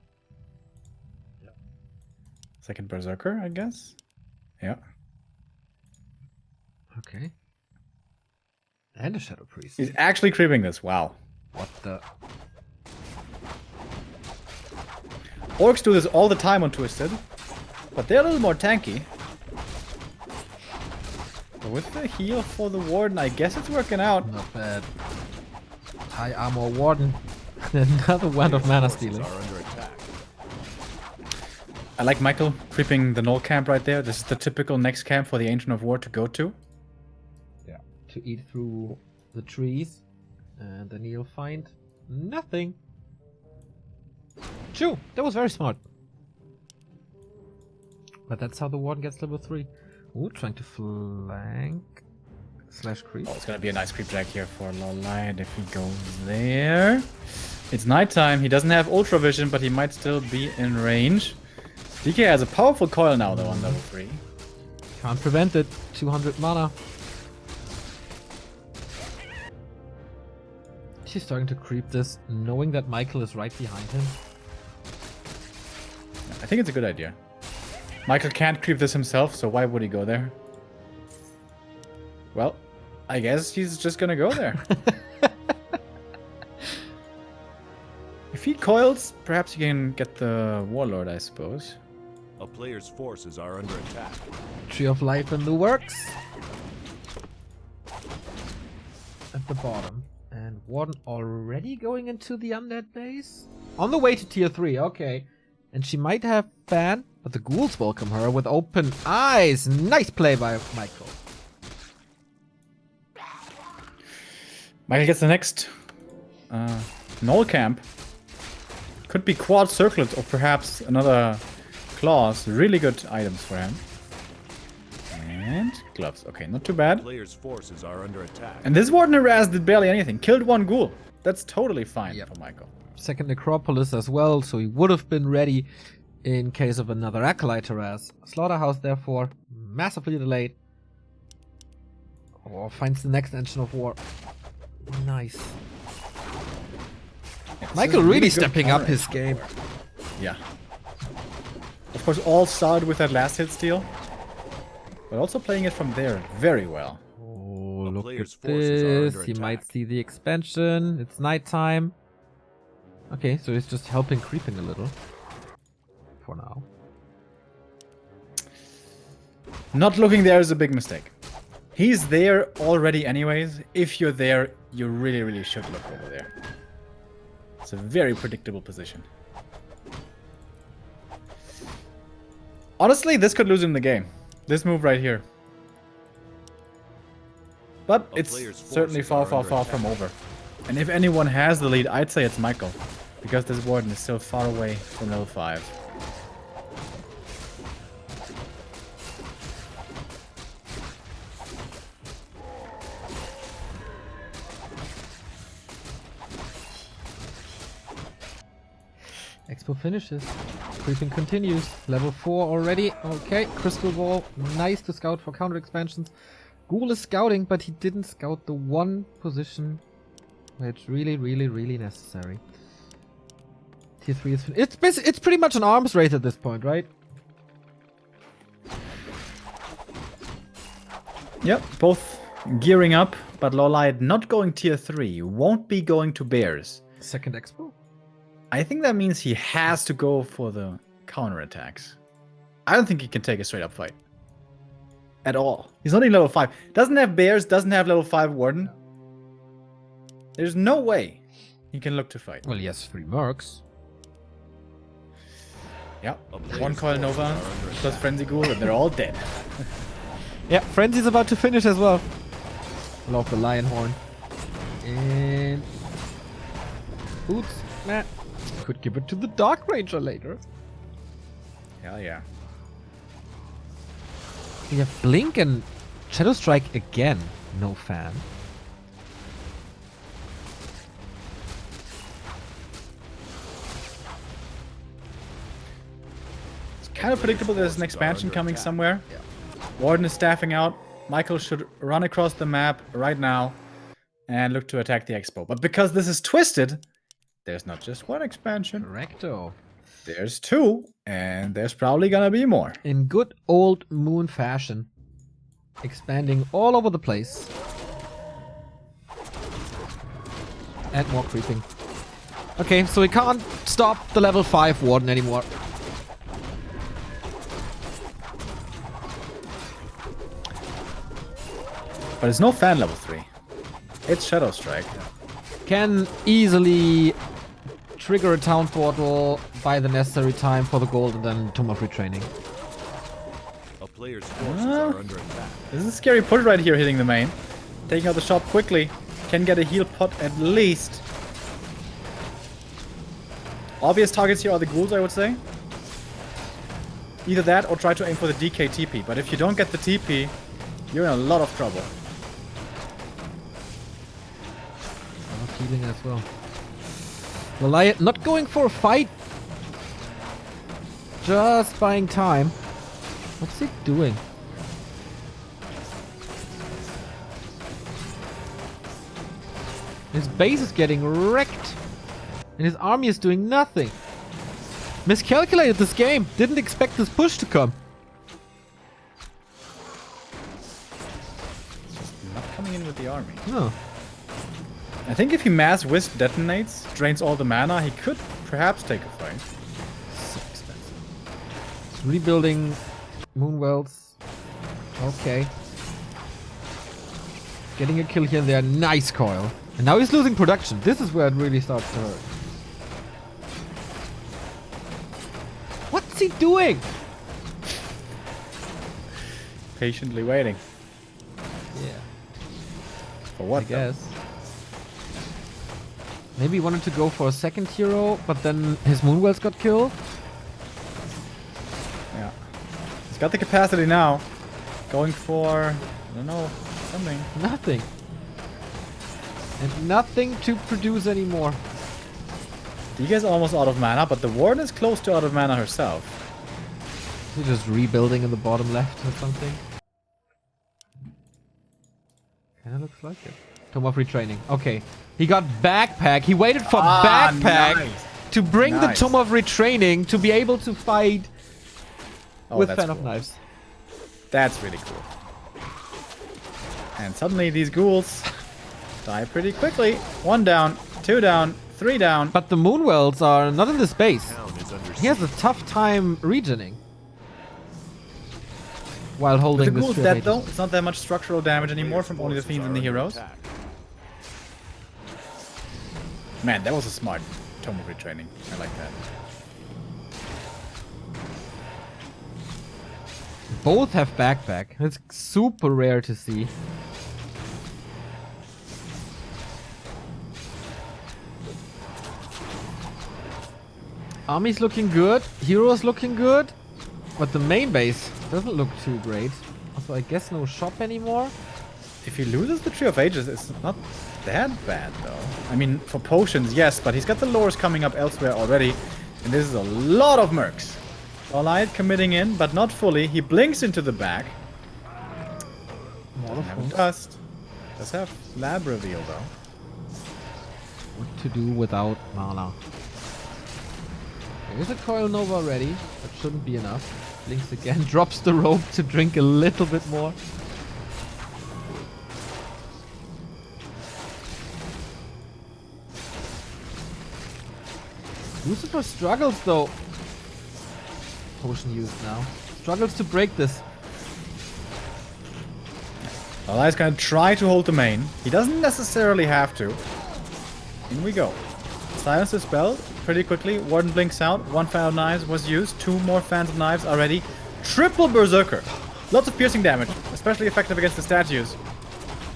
Second Berserker, I guess? Yeah.
Okay. And a Shadow Priest.
He's actually creeping this. Wow.
What the?
Orcs do this all the time on Twisted, but they're a little more tanky. But with the heal for the Warden, I guess it's working out.
Not bad. High armor Warden. Another wand of mana stealing.
Are under attack.
I like Michael creeping the null camp right there. This is the typical next camp for the Ancient of War to go to.
Yeah. To eat through the trees. And then you'll find nothing. True. That was very smart. But that's how the Warden gets level 3. Ooh, trying to flank. / creep.
Oh, it's gonna be a nice creep drag here for LawLiet if he goes there. It's nighttime. He doesn't have Ultra Vision, but he might still be in range. DK has a powerful coil now, though, on level 3.
Can't prevent it. 200 mana. She's starting to creep this, knowing that Michael is right behind him.
I think it's a good idea. Michael can't creep this himself, so why would he go there? Well, I guess he's just gonna go there. If he coils, perhaps he can get the Warlord, I suppose.
A player's forces are under attack.
Tree of Life in the works. At the bottom. And Warden already going into the undead base? On the way to tier 3, okay. And she might have Fan, but the ghouls welcome her with open eyes. Nice play by Michael.
Michael gets the next null camp. Could be quad circlet or perhaps another claws. Really good items for him. And gloves. Okay, not too bad.
Player's forces are under attack.
And this Warden harass did barely anything. Killed one ghoul. That's totally fine
Yep.
for Michael.
Second Necropolis as well, so he would have been ready in case of another Acolyte harass. Slaughterhouse, therefore, massively delayed. Oh, finds the next engine of war. Nice. Michael really
good
stepping up
counter.
his game.
Yeah. Of course, all started with that last hit steal. But also playing it from there very well.
Oh,
The
look at
player's forces are
this.
under
He might
attack.
see the expansion. It's nighttime. Okay, so he's just helping creeping a little. For now.
Not looking there is a big mistake. He's there already anyways. If you're there, you really, really should look over there. It's a very predictable position. Honestly, this could lose him the game. This move right here. But
A
it's
player's
certainly
forces
far,
are
far,
under
far
attack.
from over. And if anyone has the lead, I'd say it's Michael. Because this Warden is still far away from level 5.
Expo finishes. Creeping continues. Level 4 already. Okay, Crystal Ball. Nice to scout for counter expansions. Ghoul is scouting, but he didn't scout the one position where it's really, really, really necessary. Tier 3 is... It's pretty much an arms race at this point, right?
Yep, both gearing up, but LawLiet not going tier 3. Won't be going to bears.
Second Expo?
I think that means he has to go for the counterattacks. I don't think he can take a straight up fight. At all. He's only level 5. Doesn't have bears, doesn't have level 5 Warden. There's no way he can look to fight.
Well, he has 3 mercs.
Yep.
A player's
One Coil
forces
Nova
are under
plus
attack.
Frenzy Ghoul and they're all dead.
Yeah, Frenzy's about to finish as well. Love the Lion Horn. And... Boots. Nah. Could give it to the Dark Ranger later.
Hell yeah.
We have Blink and Shadow Strike again. No fan.
It's kind of predictable there's an expansion coming somewhere. Warden is staffing out. Michael should run across the map right now and look to attack the Expo. But because this is twisted, there's not just one expansion.
Correcto.
There's 2, and there's probably gonna be more.
In good old Moon fashion. Expanding all over the place. And more creeping. Okay, so we can't stop the level 5 Warden anymore.
But it's no fan level 3. It's Shadow Strike.
Can easily trigger a town portal, buy the necessary time for the gold, and then Tomb of Retraining.
A player's forces are under attack.
This is a scary push right here, hitting the main. Taking out the shop quickly. Can get a heal pot at least. Obvious targets here are the ghouls, I would say. Either that or try to aim for the DK TP. But if you don't get the TP, you're in a lot of trouble.
Healing as well. LawLiet not going for a fight. Just buying time. What's he doing? His base is getting wrecked. And his army is doing nothing. Miscalculated this game. Didn't expect this push to come.
Not coming in with the army.
No.
I think if he mass wisp detonates, drains all the mana, he could perhaps take a fight.
So expensive. Rebuilding Moonwells. Okay. Getting a kill here and there. Nice coil. And now he's losing production. This is where it really starts to hurt. What's he doing?
Patiently waiting.
Yeah.
For what?
I guess. Maybe he wanted to go for a second hero, but then his Moonwells got killed.
Yeah. He's got the capacity now. Going for, I don't know, something.
Nothing. And nothing to produce anymore.
Diga's almost out of mana, but the Warden is close to out of mana herself.
He's just rebuilding in the bottom left or something. Kinda looks like it. Tomb of Retraining. Okay. He got Backpack. He waited for Backpack
nice.
to bring the
Nice.
Tomb of Retraining to be able to fight with
that's
Fan of
cool.
Knives.
That's really cool. And suddenly these ghouls die pretty quickly. 1 down, 2 down, 3 down.
But the Moonwells are not in the space.
Town is under
He has a tough time regening. While
With
holding
the
this
ghouls
Tree of
dead
Ages.
though, it's not that much structural damage anymore from only the
forces
fiends
are
and the
under
heroes.
attack.
Man, that was a smart Tomb of Retraining. I like that.
Both have Backpack. It's super rare to see. Army's looking good. Heroes looking good. But the main base doesn't look too great. Also, I guess no shop anymore.
If he loses the Tree of Ages, it's not that bad though. I mean, for potions, yes, but he's got the lures coming up elsewhere already. And this is a lot of mercs. LawLiet committing in, but not fully. He blinks into the back. Doesn't have dust. Does have lab reveal though.
What to do without mana? There's a Coil Nova already. That shouldn't be enough. Blinks again. Drops the rope to drink a little bit more. Lucifer struggles though. Potion used now. Struggles to break this.
LawLiet's gonna try to hold the main. He doesn't necessarily have to. In we go. Silence the spell pretty quickly. Warden blinks out. 1 fan of knives was used. 2 more fans of knives are ready. Triple Berserker. Lots of piercing damage, especially effective against the statues.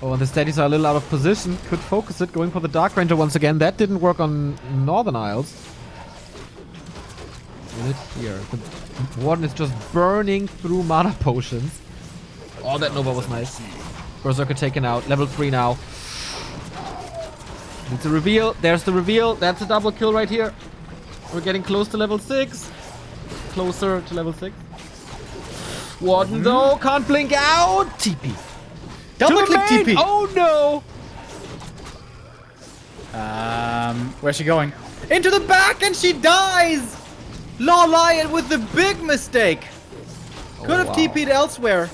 Oh, and the statues are a little out of position. Could focus it, going for the Dark Ranger once again. That didn't work on Northern Isles. Will it here? The Warden is just burning through mana potions. Oh, that Nova was nice. Berserker taken out. Level 3 now. It's a reveal. There's the reveal. That's a double kill right here. We're getting close to level 6. Closer to level 6. Warden though can't blink out. TP.
Double
To the
click
main!
TP.
Oh no!
Where's she going? Into the back and she dies! LawLiet with the big mistake. Could have
wow.
TP'd elsewhere.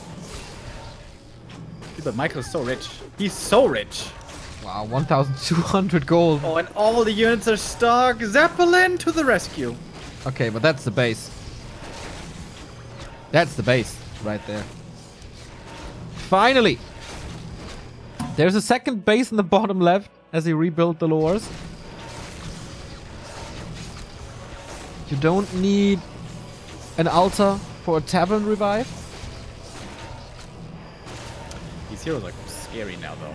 Dude, but Michael is so rich. He's so rich.
Wow, 1,200 gold.
Oh, and all the units are stuck. Zeppelin to the rescue.
Okay, but that's the base. That's the base right there. Finally! There's a second base in the bottom left as he rebuilt the lures. You don't need an altar for a tavern revive.
These heroes are scary now, though.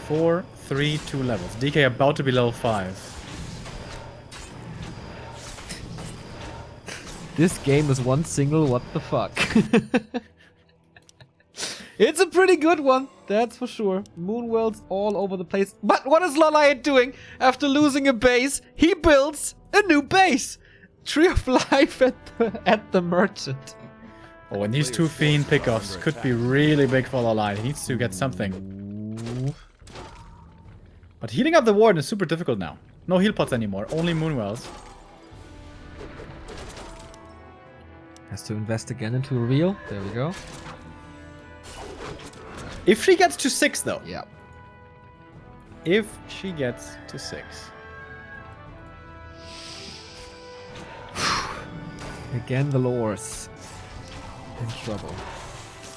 4, 3, 2 levels. DK about to be level 5.
This game is one single what the fuck. It's a pretty good one, that's for sure. Moonwells all over the place. But what is LawLiet doing? After losing a base, he builds a new base. Tree of Life at the Merchant.
Oh, and these two Fiend pickoffs could be really big for LawLiet. He needs to get something. But healing up the Warden is super difficult now. No heal pots anymore, only Moonwells.
Has to invest again into a reveal. There we go.
If she gets to 6, though.
Yeah.
If she gets to 6.
Again, the lures. In trouble.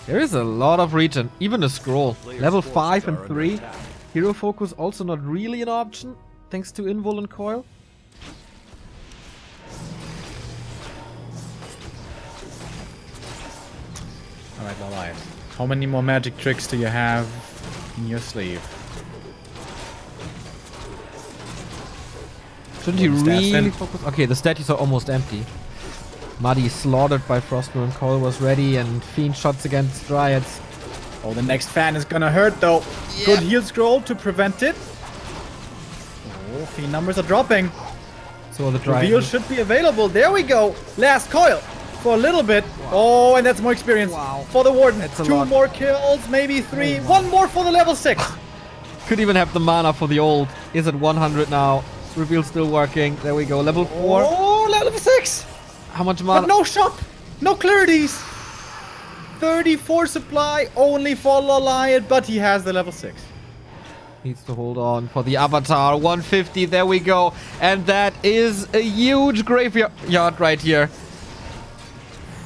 There is a lot of regen, even a scroll. Level 5 and 3. Hero focus also not really an option, thanks to Invul and Coil.
Alright, LawLiet. How many more magic tricks do you have in your sleeve?
Shouldn't he
Stats
really
then?
focus? Okay, the statues are almost empty. Muddy slaughtered by Frostmourne and Coil was ready, and Fiend shots against Dryads.
Oh, the next fan is gonna hurt, though.
Yeah.
Good heal scroll to prevent it. Oh, Fiend numbers are dropping.
So the
Reveal
Dryads.
should be available. There we go. Last Coil for a little bit. Wow. Oh, and that's more experience for the Warden.
That's a
2
lot.
more kills, maybe 3. 1 more for the level 6.
Could even have the mana for the old. Is at 100 now. Reveal still working. There we go. Level 4.
Oh, level 6.
How much mana?
But no shop. No clarities. 34 supply only for LawLiet, but he has the level 6.
Needs to hold on for the Avatar. 150. There we go. And that is a huge graveyard right here.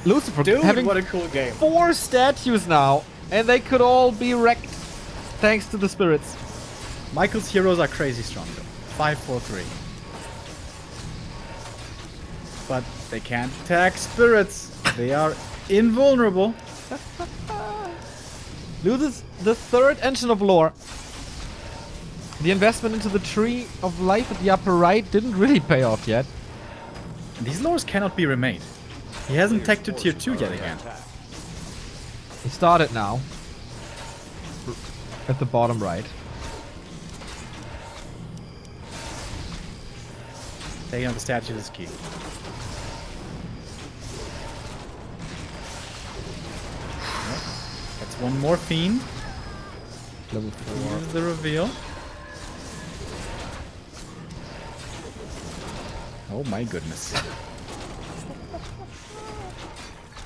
Lucifer
Dude,
having
what a cool game.
4 statues now. And they could all be wrecked thanks to the spirits.
Michael's heroes are crazy strong, though. 5, 4, 3. But they can't attack spirits. They are invulnerable.
Loses the 3rd engine of lore. The investment into the Tree of Life at the upper right didn't really pay off yet.
These lures cannot be remade. He hasn't tech to tier 2 yet again.
He started now. At the bottom right.
Taking out the statue is key. That's 1 more Fiend.
Level 4.
Here's the reveal. Oh my goodness.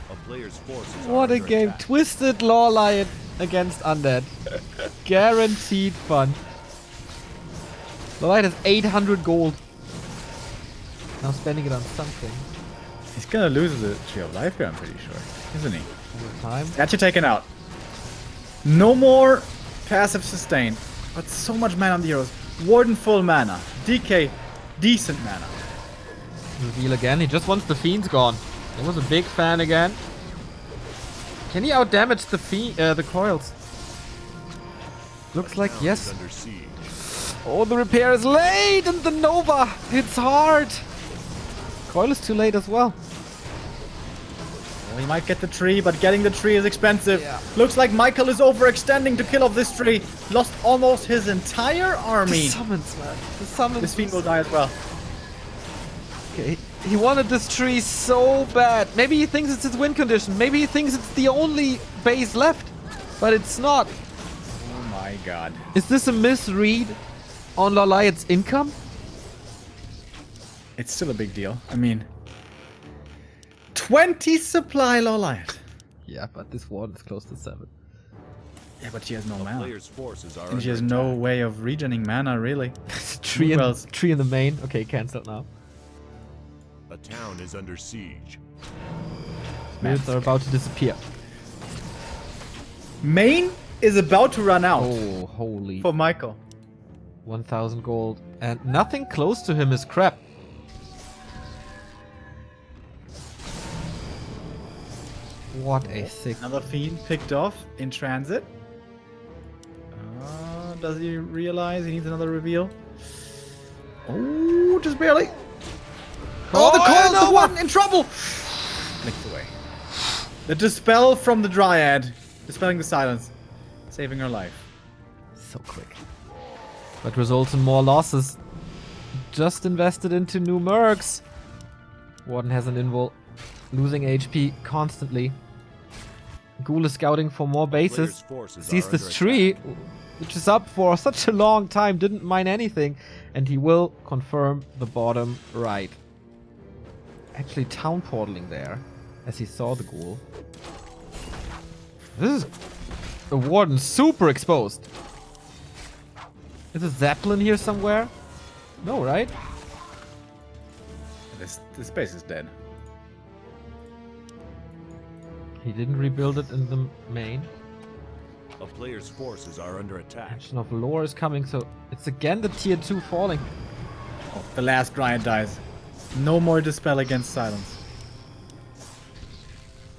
A player's forces are
What a
under
game.
attack.
Twisted LawLiet against Undead. Guaranteed fun. LawLiet has 800 gold. Now spending it on something.
He's gonna lose the Tree of Life here, I'm pretty sure. Isn't he?
Over time.
Statue taken out. No more passive sustain. But so much mana on the heroes. Warden full mana. DK decent mana.
Reveal again. He just wants the Fiends gone. He was a big fan again. Can he outdamage the coils? Looks like yes.
Under siege.
Oh, the repair is late and the Nova hits hard. Coil is too late as well.
Well, he might get the tree, but getting the tree is expensive.
Yeah.
Looks like Michael is overextending to kill off this tree. Lost almost his entire
The
army.
summons, man. The summons.
This fiend will die as well.
Okay. He wanted this tree so bad. Maybe he thinks it's his win condition. Maybe he thinks it's the only base left. But it's not.
Oh my god.
Is this a misread on LawLiet's income?
It's still a big deal. I mean, 20 supply LawLiet.
Yeah, but this one is close to 7.
Yeah, but she has no
A
mana.
player's forces are
And she
under
has no
attack.
way of regening mana, really.
Tree
Wells.
in the main. Okay, cancelled now.
A town is under siege.
Spirits are about to disappear.
Main is about to run out
Oh, holy.
for Michael.
1000 gold. And nothing close to him is crap. What a sick.
Another fiend picked off in transit. Does he realize he needs another reveal? Oh, just barely. Oh, the coil, the one in trouble! Flicked away. The dispel from the Dryad. Dispelling the silence. Saving her life.
So quick. But results in more losses. Just invested into new mercs. Warden has an invul. Losing HP constantly. Ghoul is scouting for more
Player's
bases.
forces
Sees
are
this
under
tree,
attack.
which is up for such a long time, didn't mine anything, and he will confirm the bottom right. Actually town portaling there, as he saw the ghoul. This is a warden super exposed. Is a Zeppelin here somewhere? No, right?
This base is dead.
He didn't rebuild it in the main.
A player's forces are under attack.
Action of lore is coming, so it's again the tier 2 falling.
Oh, the last Dryad dies. No more dispel against silence.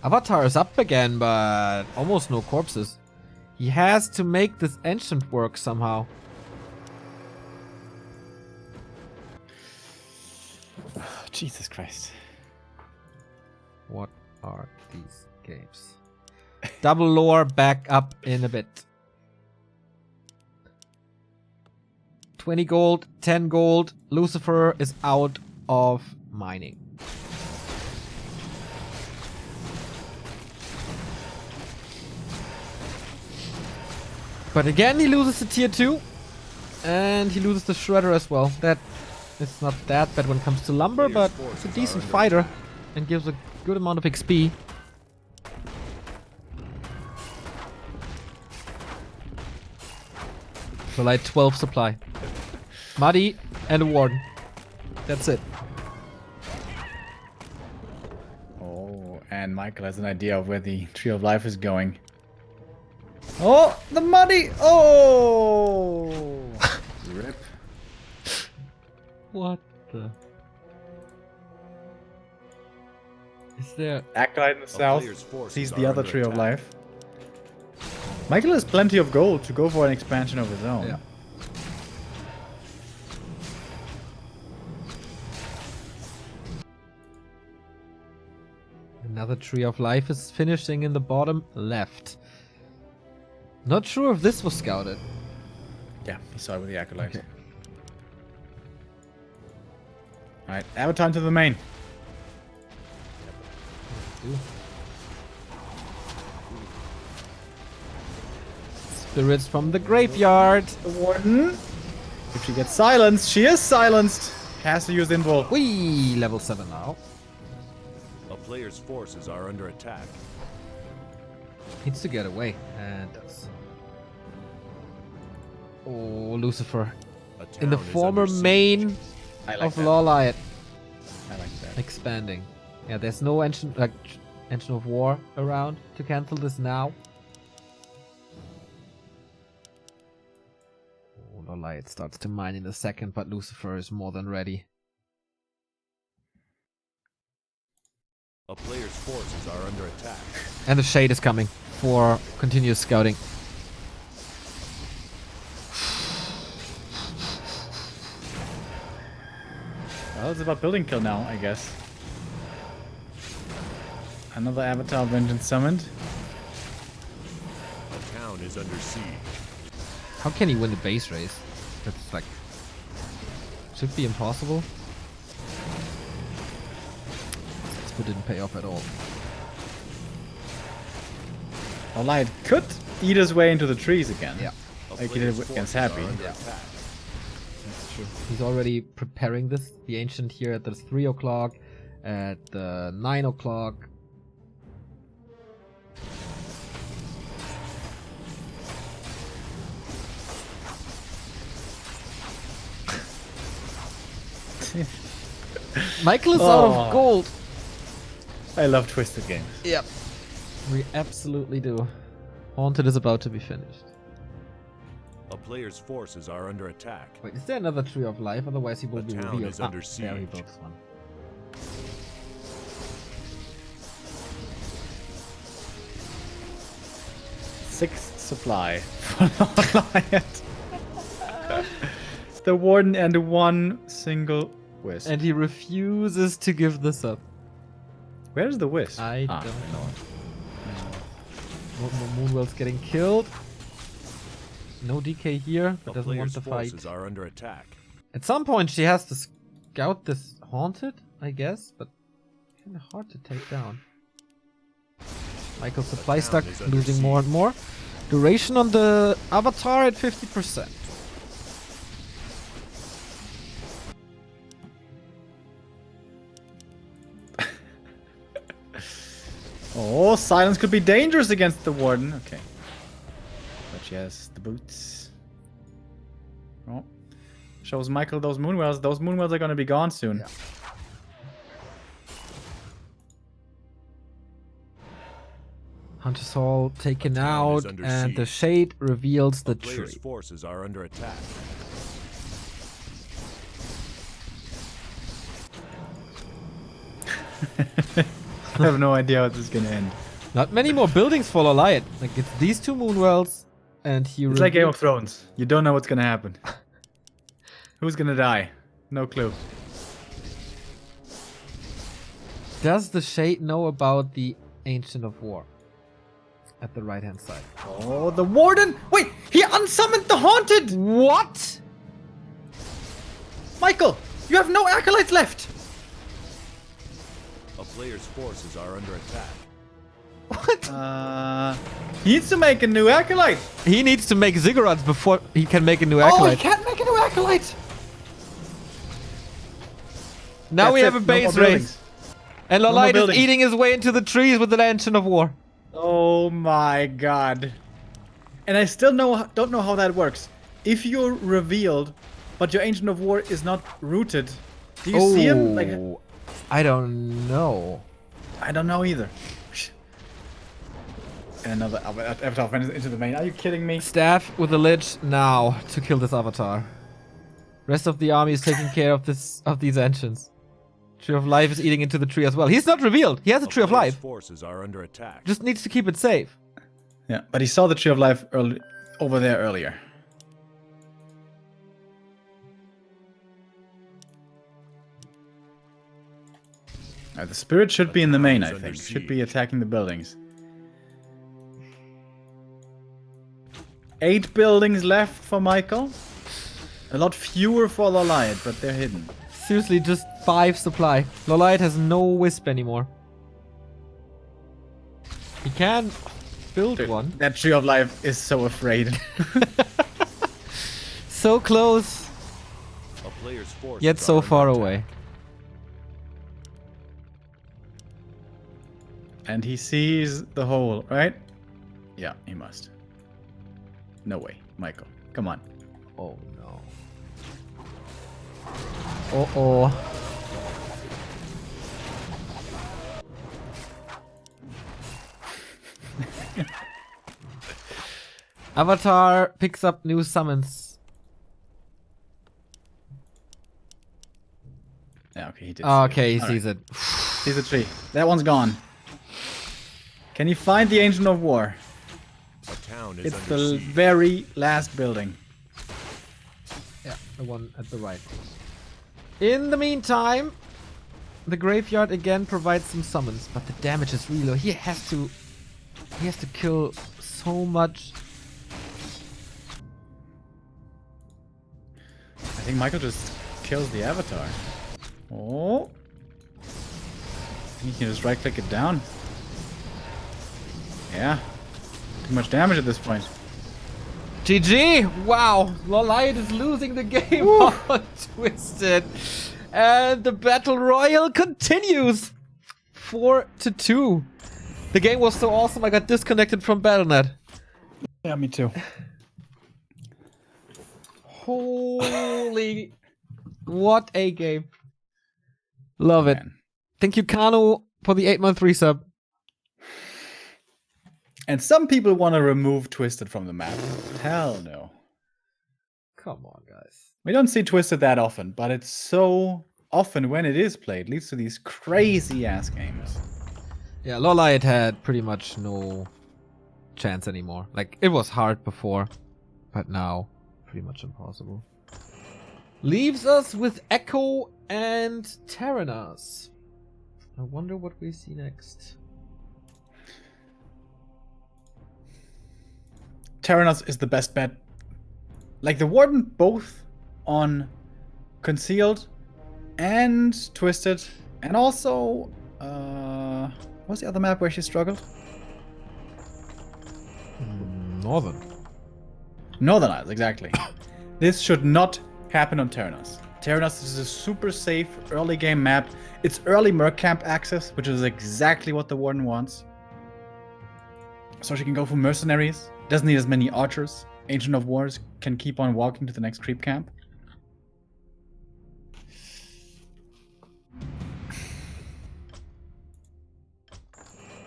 Avatar is up again, but almost no corpses. He has to make this ancient work somehow.
Jesus Christ.
What are these games? Double lore back up in a bit. 20 gold, 10 gold. Lucifer is out of mining. But again, he loses the tier 2. And he loses the shredder as well. That is not that bad when it comes to lumber, but it's a decent fighter. And gives a good amount of XP. So like 12 supply. Muddy and a warden. That's it.
Oh, and Michael has an idea of where the Tree of Life is going. Oh, the muddy! Oh! Rip.
What the? Is there...
Acolyte in the
player's
south
forces
sees
are
the other
under
Tree of
attack.
Life. Michael has plenty of gold to go for an expansion of his own.
Yeah. Another Tree of Life is finishing in the bottom left. Not sure if this was scouted.
Yeah, he saw it with the Acolyte.
Okay.
Alright, Avatar to the main.
Spirits from the graveyard.
The Warden. If she gets silenced, she is silenced. Has to use Invul.
Whee! Level 7 now.
A player's forces are under attack.
Needs to get away. And does. Oh, Lucifer.
A
In the
town is
former
under siege.
main
I like
of
that.
LawLiet.
I like that.
Expanding. Yeah, there's no Ancient of War around to cancel this now. Oh, LawLiet starts to mine in a second, but Lucifer is more than ready.
A player's forces are under attack.
And the Shade is coming for continuous scouting.
Well, it's about building kill now, I guess. Another Avatar Vengeance summoned.
A town is under siege.
How can he win the base race? That's like... should be impossible. This didn't pay off at all.
LawLiet could eat his way into the trees again.
Yeah.
A
Like he did
player's
against
forces are
Happy.
under
Yeah.
attack.
That's true.
He's already preparing this. The Ancient here at the 3 o'clock, at the 9 o'clock. Michael is out of gold.
I love twisted games.
Yep. We absolutely do. Haunted is about to be finished.
A player's forces are under attack.
Wait, is there another Tree of Life? Otherwise he will
The
be
town
revealed.
is under
There he
siege.
builds one.
Sixth supply for LawLiet. The Warden and one single Wisp.
And he refuses to give this up.
Where's the Wisp?
I don't know. Moonwell's getting killed. No DK here, but
A
doesn't want
player's
to fight.
forces are under attack.
At some point she has to scout this Haunted, I guess, but kind of hard to take down. Michael's supply
town
stuck,
is under
losing more and more. Duration on the Avatar at 50%.
Oh, silence could be dangerous against the Warden. Okay. But she has the boots. Oh. Shows Michael those Moonwells. Those Moonwells are going to be gone soon.
Yeah. Hunter's Hall taken
town
out,
is under
and the
siege.
shade reveals the
Player's
tree.
forces are under attack.
I have no idea how this is going to end.
Not many more buildings for LawLiet. Like, it's these two Moonwells, and he
It's like Game
revealed-
of Thrones. You don't know what's going to happen. Who's going to die? No clue.
Does the shade know about the Ancient of War? At the right-hand side.
Oh, the Warden! Wait! He unsummoned the Haunted!
What?
Michael! You have no acolytes left!
A player's forces are under attack.
What?
He needs to make a new acolyte!
He needs to make ziggurats before he can make a new
Oh, he
acolyte.
can't make a new acolyte!
Now
That's
we have
it,
a
no
base
more
race.
buildings.
And
more
LawLiet is
buildings.
eating his way into the trees with the Ancient of War.
Oh my god. And I still don't know how that works. If you're revealed, but your Ancient of War is not rooted, do you see him? Like,
I don't know.
I don't know either. Another avatar went into the main. Are you kidding me?
Staff with a lich now to kill this avatar. Rest of the army is taking care of these ancients. Tree of Life is eating into the tree as well. He's not revealed. He has a Tree of
player's
Life.
forces are under attack.
Just needs to keep it safe.
Yeah, but he saw the Tree of Life over there earlier. The spirit should be in the main, I
Town is
think.
under
Should be
siege.
attacking the buildings. 8 buildings left for Michael. A lot fewer for LawLiet, but they're hidden.
Seriously, just 5 supply. LawLiet has no wisp anymore. He can build one.
That Tree of Life is so afraid.
So close,
A player's forces
yet
are
so
under
far
attack.
away.
And he sees the hole, right? Yeah, he must. No way, Michael. Come on.
Oh no. Uh-oh. Avatar picks up new summons.
Yeah, okay, he did.
Okay, he
All
sees it.
Here's a tree. That one's gone. Can you find the Ancient of War?
A town is
It's
under
the
siege.
very last building.
Yeah, the one at the right. In the meantime, the graveyard again provides some summons, but the damage is really low. He has to kill so much.
I think Michael just kills the Avatar. Oh. He can just right click it down. Yeah. Too much damage at this point.
GG! Wow, LawLiet is losing the game on Twisted. And the Battle Royale continues. 4-2. The game was so awesome I got disconnected from Battle.net.
Yeah, me too.
Holy... What a game. Love it.
Man.
Thank you, Kano, for the 8-month resub.
And some people want to remove Twisted from the map. Hell no.
Come on, guys.
We don't see Twisted that often, but it's so often when it is played, leads to these crazy ass games.
Yeah, LawLiet had pretty much no chance anymore. Like, it was hard before, but now pretty much impossible. Leaves us with Echo and Terenas. I wonder what we see next.
Terenas is the best bet. Like the Warden, both on Concealed and Twisted, and also what's the other map where she struggled?
Northern.
Northern Isles, exactly. This should not happen on Terenas. Terenas is a super safe early game map. It's early Merc Camp access, which is exactly what the Warden wants. So she can go for mercenaries. Doesn't need as many archers. Ancient of Wars can keep on walking to the next creep camp.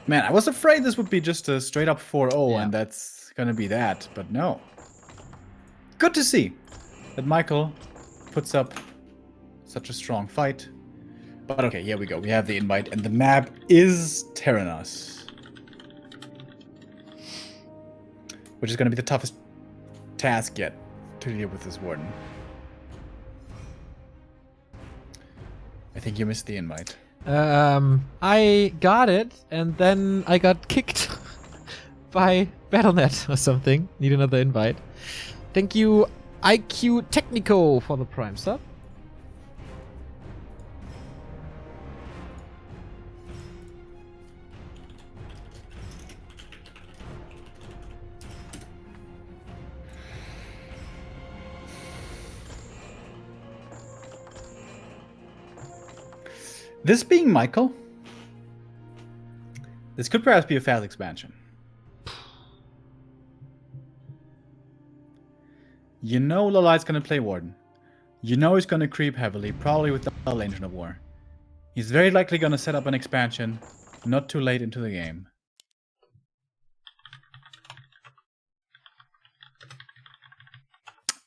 Man, I was afraid this would be just a straight up 4-0 and that's gonna be that, but no. Good to see that Michael puts up such a strong fight. But okay, here we go. We have the invite and the map is Terenas. Which is gonna be the toughest task yet to deal with this Warden. I think you missed the invite.
I got it, and then I got kicked by Battle.net or something. Need another invite. Thank you, IQ Technico, for the Prime sub.
This being Michael, this could perhaps be a fast expansion. You know LawLiet's gonna play Warden. You know he's gonna creep heavily, probably with the Ancient of War. He's very likely gonna set up an expansion not too late into the game.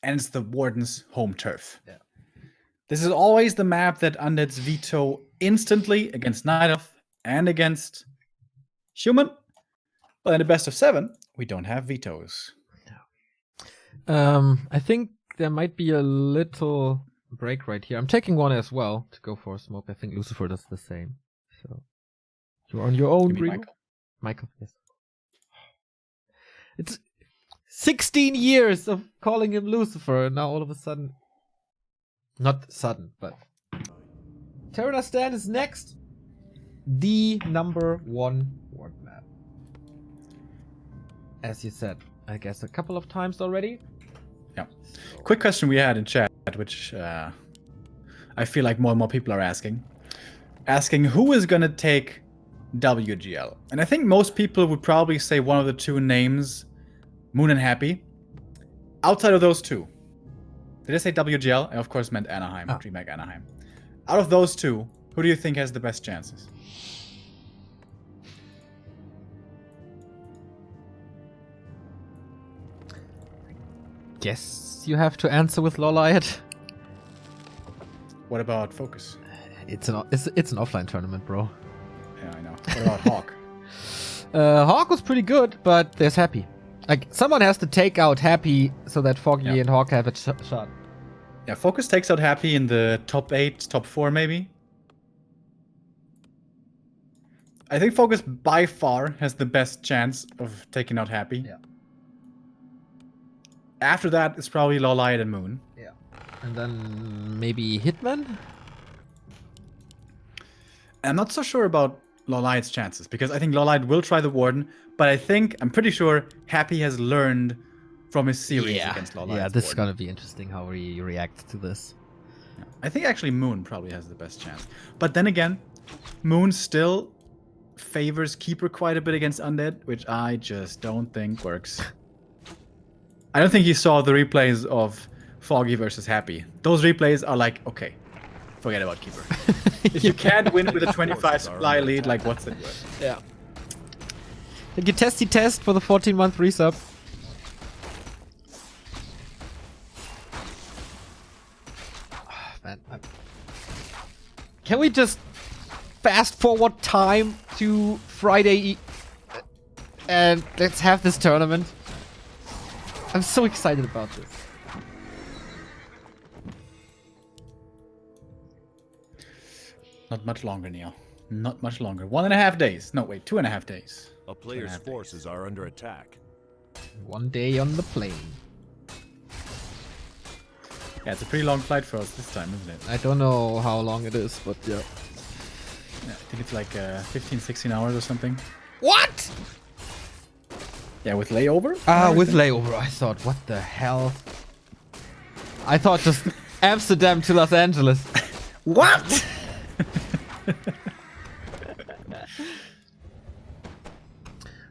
And it's the Warden's home turf.
Yeah.
This is always the map that Undead's veto instantly against Night Elf and against Human. But in the best of 7, we don't have vetoes.
I think there might be a little break right here. I'm taking one as well to go for a smoke. I think Lucifer does the same. So you're on your own,
You mean
Remo?
Michael?
Michael, yes. It's 16 years of calling him Lucifer, and now all of a sudden... Not sudden, but... Terenas Stand is next. The #1 ward map. As you said, I guess a couple of times already.
Yeah. Quick question we had in chat, which I feel like more and more people are asking. Asking who is going to take WGL? And I think most people would probably say one of the two names, Moon and Happy. Outside of those two. Did I say WGL? I of course meant Anaheim, DreamHack Anaheim. Out of those two, who do you think has the best chances?
Guess you have to answer with LawLiet.
What about Focus?
It's an offline tournament, bro.
Yeah, I know. What about Hawk?
Hawk was pretty good, but there's Happy. Like, someone has to take out Happy so that Foggy and Hawk have a shot.
Yeah, Focus takes out Happy in the top 8, top 4 maybe. I think Focus by far has the best chance of taking out Happy.
Yeah.
After that, it's probably LawLiet and Moon.
Yeah. And then maybe Hitman?
I'm not so sure about LawLiet's chances, because I think LawLiet will try the Warden, but I'm pretty sure Happy has learned from his series against LawLiet.
Yeah, this is gonna be interesting how he reacts to this.
Yeah. I think actually Moon probably has the best chance. But then again, Moon still favors Keeper quite a bit against Undead, which I just don't think works. I don't think he saw the replays of Foggy versus Happy. Those replays are like, okay, forget about Keeper. If you can't win with a 25 supply lead, like what's it worth?
Yeah. Thank you, Testy Test, for the 14-month resub. Oh, man, can we just fast forward time to Friday and let's have this tournament? I'm so excited about this.
Not much longer, Neil. Not much longer. 1.5 days. No, wait, 2.5 days.
A player's forces are under attack.
1 day on the plane.
Yeah, it's a pretty long flight for us this time, isn't it?
I don't know how long it is, but yeah.
Yeah, I think it's like 15, 16 hours or something.
What?
Yeah, with layover?
Ah, with layover. I thought, what the hell? I thought just Amsterdam to Los Angeles.
What?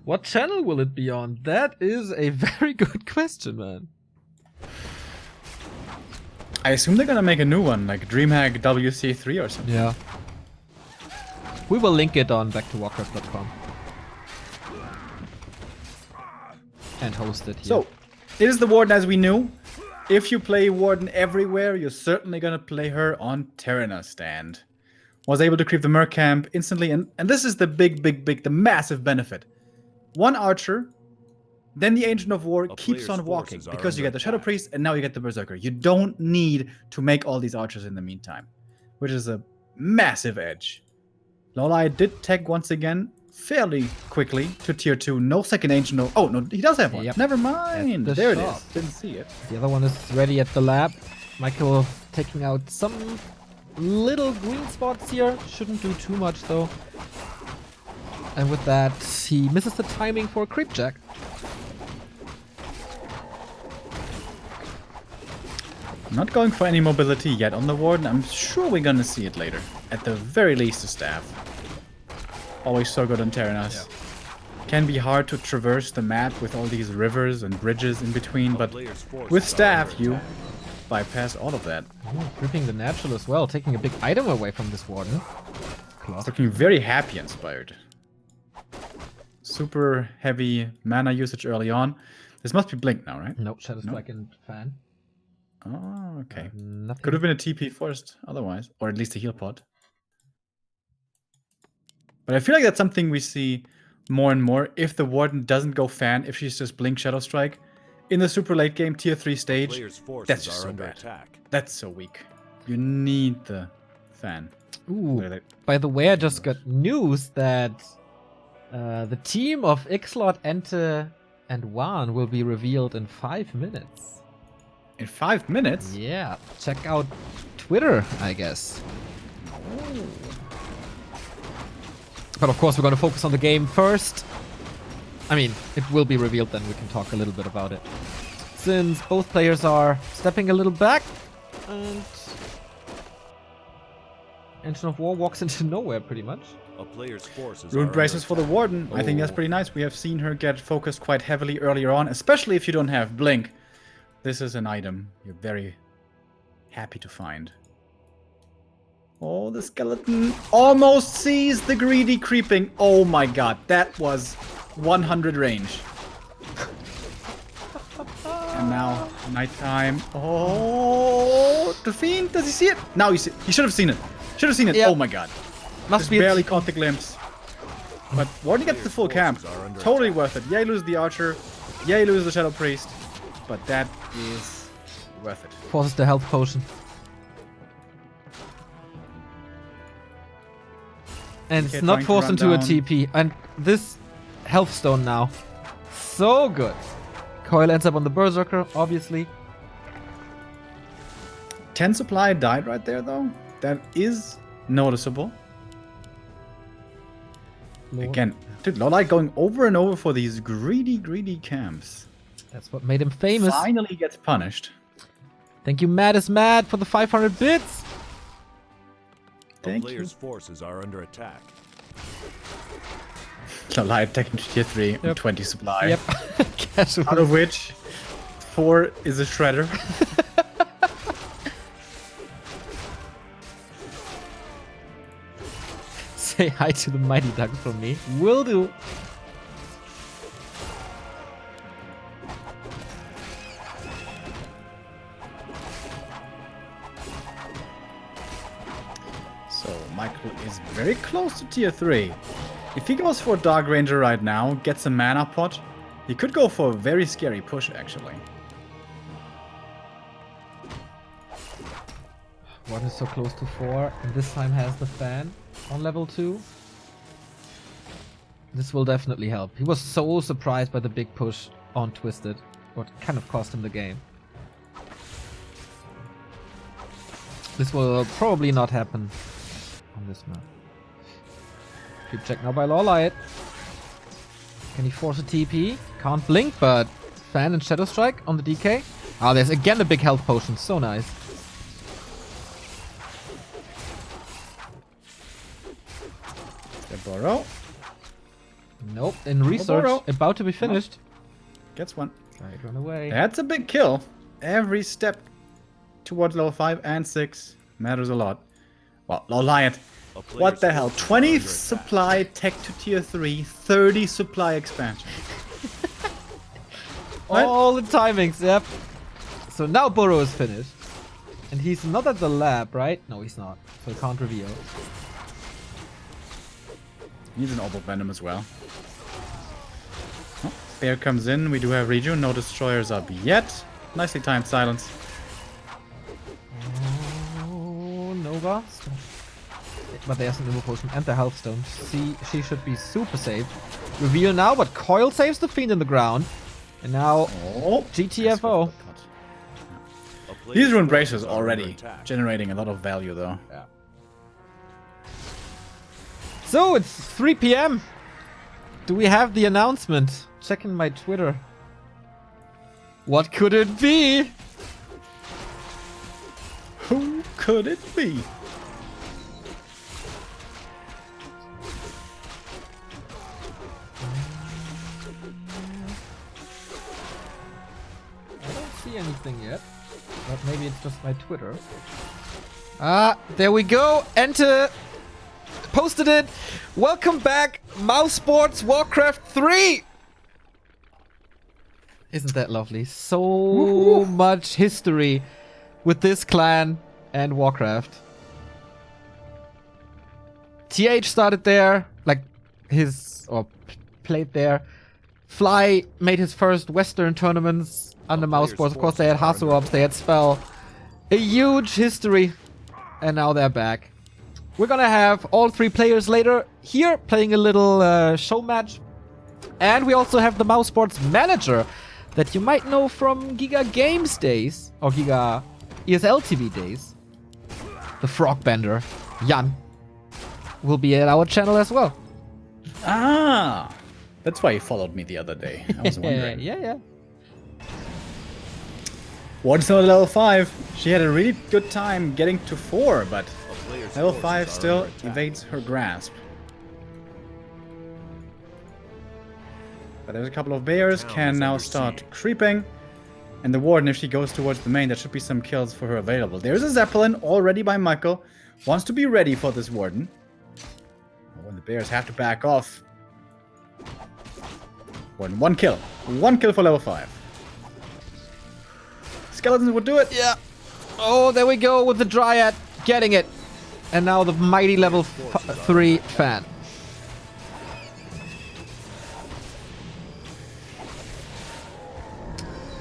What channel will it be on? That is a very good question, man.
I assume they're gonna make a new one, like DreamHack WC3 or something.
Yeah. We will link it on backtowarcraft.com. And host it here.
So, it is the Warden as we knew. If you play Warden everywhere, you're certainly gonna play her on Terenas Stand. Was able to creep the Merc camp instantly, and this is the the massive benefit. One archer, then the Ancient of War keeps on walking, because you get the Shadow Priest, and now you get the Berserker. You don't need to make all these archers in the meantime, which is a massive edge. LawLiet did tech once again, fairly quickly, to tier 2. No second Ancient of... Oh, no, he does have one.
Yep.
Never mind.
The
There it
shop.
is. Didn't see it.
The other one is ready at the lab. Michael taking out some little green spots here. Shouldn't do too much, though. And with that, he misses the timing for a creep jack.
Not going for any mobility yet on the Warden. I'm sure we're gonna see it later. At the very least, a staff. Always so good on Terenas.
Yeah.
Can be hard to traverse the map with all these rivers and bridges in between, but with staff, you bypass all of that.
Gripping the natural as well, taking a big item away from this Warden. Cloth.
Looking very happy inspired. Super heavy mana usage early on. This must be Blink now, right?
No, Shadow
No.
Strike and Fan.
Oh, okay.
Nothing.
Could have been a TP first, otherwise. Or at least a heal pod. But I feel like that's something we see more and more. If the Warden doesn't go Fan, if she's just Blink Shadow Strike, in the super late game tier 3 stage,
Player's forces
that's just
are
so
under
bad.
attack.
That's so weak. You need the Fan.
Ooh, by the way, I just got news that the team of Ixlot, Ente, and Wan will be revealed in 5 minutes.
In 5 minutes?
Yeah, check out Twitter, I guess. But of course, we're going to focus on the game first. I mean, it will be revealed, then we can talk a little bit about it. Since both players are stepping a little back, and Ancient of War walks into nowhere, pretty much.
A player's forces
Rune
are
braces for
under
the Warden. I think that's pretty nice. We have seen her get focused quite heavily earlier on, especially if you don't have Blink. This is an item you're very happy to find. Oh, the skeleton almost sees the greedy creeping. Oh my god, that was 100 range. And now, nighttime. Oh, the Fiend, does he see it? Now he should have seen it. Should have seen it.
Yeah.
Oh my god.
Must
Just
be
barely caught the glimpse. But Warden gets the full camp. Totally worth it. Yay, lose the Archer. Yay, lose the Shadow Priest. But that is worth it.
Forces the health potion. And it's
Okay,
not
trying to
forced
run
into a
down.
TP. And this health stone now. So good. Coil ends up on the Berserker, obviously.
10 supply died right there, though. That is noticeable. Again, dude, LawLiet going over and over for these greedy camps.
That's what made him famous.
Finally gets punished.
Thank you, Mad is Mad, for the 500 bits.
A
Thank you.
player's forces are under attack.
LawLiet taking to tier 3
Yep.
and 20 supply.
Yep. Casual.
Out of which 4 is a shredder.
Say hi to the Mighty Ducks from me. Will do.
So Michael is very close to tier 3. If he goes for Dark Ranger right now, gets a mana pot, he could go for a very scary push actually.
One is so close to 4, and this time has the fan on level 2. This will definitely help. He was so surprised by the big push on Twisted, what kind of cost him the game. This will probably not happen on this map. Keep check now by LawLiet. Can he force a TP? Can't blink, but fan and Shadow Strike on the DK. Ah, there's again a big health potion. So nice.
The Burrow.
Nope, in research,
Burrow.
about to be finished.
Gets one.
Right, run away.
That's a big kill. Every step towards level 5 and 6 matters a lot. Well, LawLiet.
A player's
What the hell?
forces are
20
under attack.
supply tech to tier 3, 30 supply expansion. What?
All the timings, yep. So now Burrow is finished. And he's not at the lab, right? No, he's not. So he can't reveal.
Needs an Orb of Venom as well. Oh, Bear comes in. We do have Reju. No destroyers up yet. Nicely timed silence.
Oh, Nova. But there's an Nova Potion and the Health Stone. She should be super safe. Reveal now, but Coil saves the Fiend in the ground. And now
Oh,
GTFO.
A player's
These rune
forces
braces
are under
already
attack.
generating a lot of value though.
Yeah. So it's 3 PM. Do we have the announcement? Checking my Twitter. What could it be?
Who could it be?
I don't see anything yet. But maybe it's just my Twitter. Ah, there we go. Enter. Posted it. Welcome back, Mouse Sports Warcraft 3. Isn't that lovely? So much history with this clan and Warcraft. TH started there, like played there. Fly made his first Western tournaments under Mouse Sports. Of course, they had Hasuops, they had Spell. A huge history. And now they're back. We're gonna have all 3 players later here playing a little show match. And we also have the Mouse Sports manager that you might know from Giga Games days, or Giga ESL TV days. The Frog Bender, Jan, will be at our channel as well.
Ah, that's why he followed me the other day. I was wondering.
Yeah.
What's not level 5? She had a really good time getting to 4, but
A player's
level
forces
5
are
still
under attack.
evades her grasp. But there's a couple of bears,
Town
can
is
now
under
start
siege.
creeping. And the Warden, if she goes towards the main, there should be some kills for her available. There's a Zeppelin already by Michael. Wants to be ready for this Warden. When the bears have to back off. Warden, 1 kill. 1 kill for level 5. Skeletons would do it.
Yeah. Oh, there we go with the Dryad getting it. And now the mighty level 3 fan.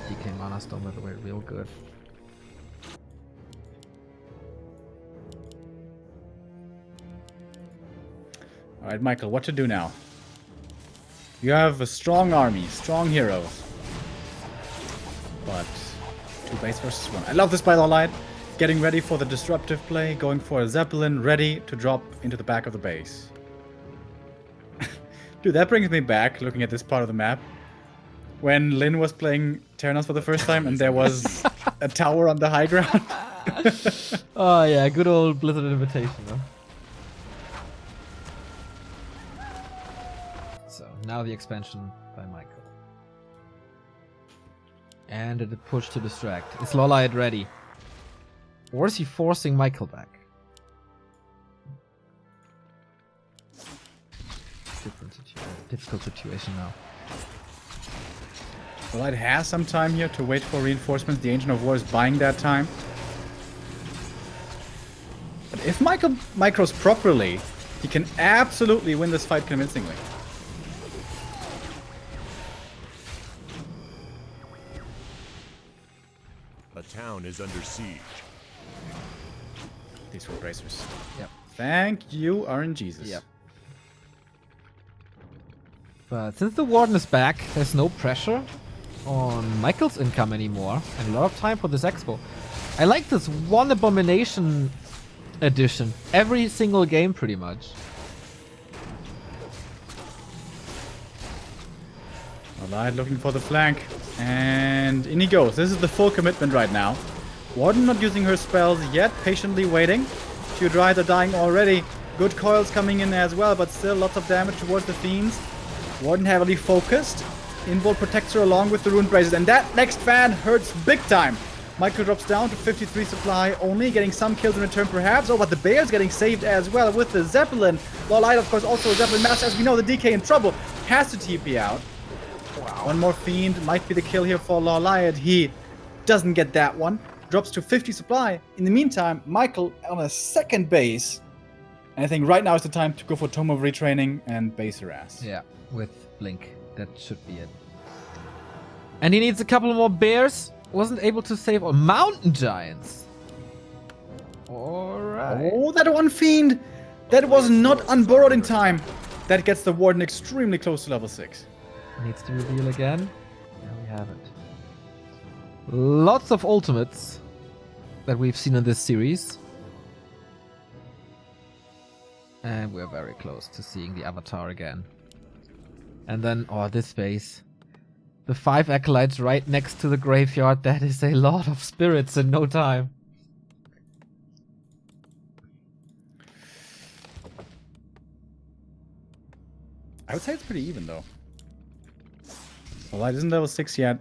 DK Mana Stone, by the way, real good.
Alright, Michael, what to do now? You have a strong army, strong heroes. But 2 base versus 1. I love this by LawLiet. Getting ready for the disruptive play, going for a Zeppelin, ready to drop into the back of the base. Dude, that brings me back, looking at this part of the map. When Lynn was playing Terenas for the first time and there was a tower on the high ground.
Oh yeah, good old Blizzard invitation, though. So, now the expansion by Michael. And a push to distract. Is LawLiet ready? Or is he forcing Michael back? difficult situation now.
LawLiet has some time here to wait for reinforcements. The Ancient of War is buying that time. But if Michael micros properly, he can absolutely win this fight convincingly.
A town is under siege.
These were bracers.
Yep.
Thank you, RNGesus.
Yep. But since the Warden is back, there's no pressure on Michael's income anymore, and a lot of time for this expo. I like this one Abomination edition. Every single game, pretty much.
LawLiet looking for the flank. And in he goes. This is the full commitment right now. Warden not using her spells yet, patiently waiting. Few Dryades are dying already. Good coils coming in as well, but still lots of damage towards the Fiends. Warden heavily focused. Involt protects her along with the Rune Braces, and that next fan hurts big time. Michael drops down to 53 supply only, getting some kills in return perhaps. Oh, but the Bear's getting saved as well with the Zeppelin. LawLiet, of course, also a Zeppelin master. As we know, the DK in trouble. Has to TP out. Wow. One more Fiend might be the kill here for LawLiet. He doesn't get that one. Drops to 50 supply. In the meantime, Michael on a second base. And I think right now is the time to go for Tome of Retraining and base her ass.
Yeah, with Blink. That should be it. And he needs a couple more bears. Wasn't able to save all mountain giants. Alright.
Oh, that one Fiend! That was not unborrowed in time. That gets the Warden extremely close to level 6.
Needs to reveal again. There we have it. Lots of ultimates that we've seen in this series. And we're very close to seeing the Avatar again. And then, oh, this base. The 5 Acolytes right next to the graveyard. That is a lot of spirits in no time.
I would say it's pretty even, though. LawLiet isn't level 6 yet.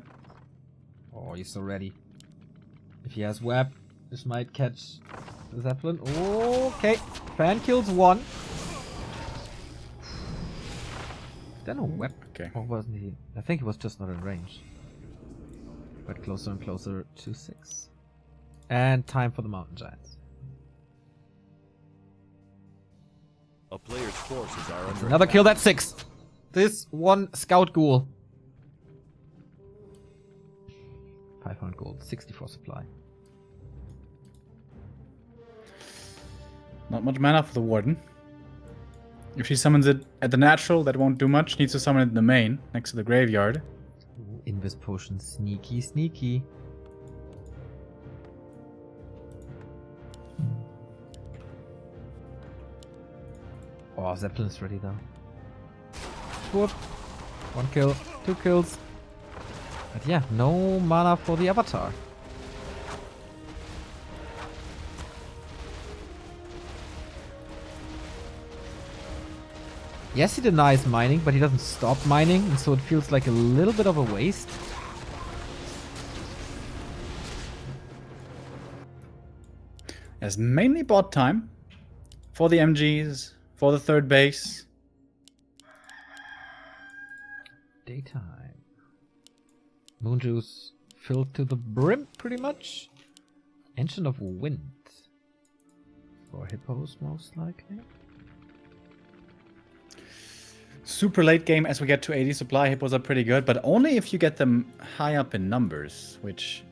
Oh, he's so ready. If he has web, this might catch the Zeppelin. Okay, fan kills 1. Then a web.
Okay.
Or wasn't he? I think he was just not in range. But closer and closer to 6. And time for the Mountain Giants.
A player's forces are under
Another
attack.
kill, that's 6. This one Scout Ghoul. 500 gold, 64 supply.
Not much mana for the Warden. If she summons it at the natural, that won't do much. Needs to summon it in the main, next to the graveyard.
Ooh, Invis Potion, sneaky, sneaky. Oh, Zeppelin's ready though. Whoop. 1 kill, 2 kills. But yeah, no mana for the Avatar. Yes, he denies mining, but he doesn't stop mining, and so it feels like a little bit of a waste.
As mainly bot time for the MGs, for the third base.
Daytime. Moon Juice filled to the brim, pretty much. Engine of Wind. For Hippos, most likely.
Super late game as we get to 80 supply. Hippos are pretty good, but only if you get them high up in numbers, which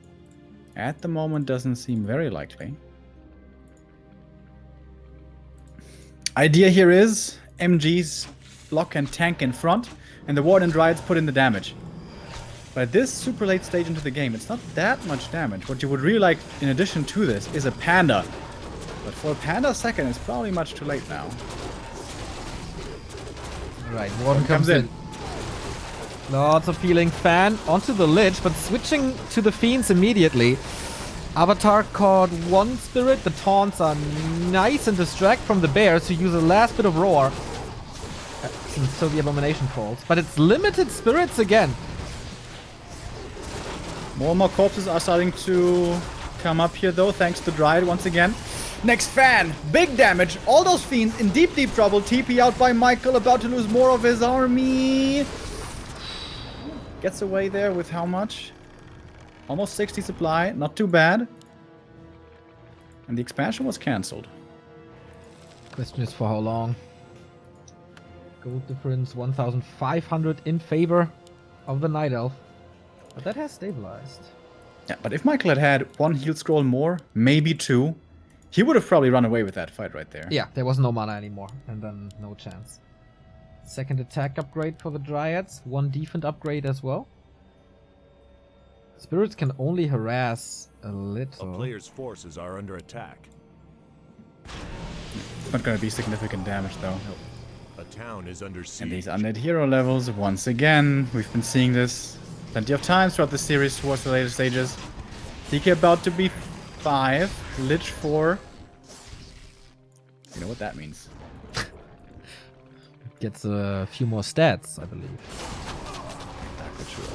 at the moment doesn't seem very likely. Idea here is MGs block and tank in front, and the Warden Dryads put in the damage. But at this super late stage into the game, it's not that much damage. What you would really like in addition to this is a Panda. But for a Panda second, it's probably much too late now.
Right, Warden comes in. Lots of healing. Fan onto the Lich, but switching to the Fiends immediately. Avatar caught 1 spirit. The taunts are nice and distract from the bears who use a last bit of roar. So the Abomination falls. But it's limited spirits again.
More and more corpses are starting to come up here though, thanks to Dryad once again. Next fan, big damage. All those fiends in deep, deep trouble. TP out by Michael, about to lose more of his army. Gets away there with how much? Almost 60 supply, not too bad. And the expansion was cancelled.
Question is for how long? Gold difference 1,500 in favor of the Night Elf. But that has stabilized.
Yeah, but if Michael had had one heal scroll more, maybe two, he would have probably run away with that fight right there.
Yeah, there was no mana anymore, and then no chance. Second attack upgrade for the Dryads, one defense upgrade as well. Spirits can only harass a little.
A player's forces are under attack.
It's not going to be significant damage though.
A town is under siege.
And these undead hero levels, once again, we've been seeing this plenty of times throughout the series towards the later stages. DK about to be 5, Lich 4. You know what that means.
Gets a few more stats, I believe.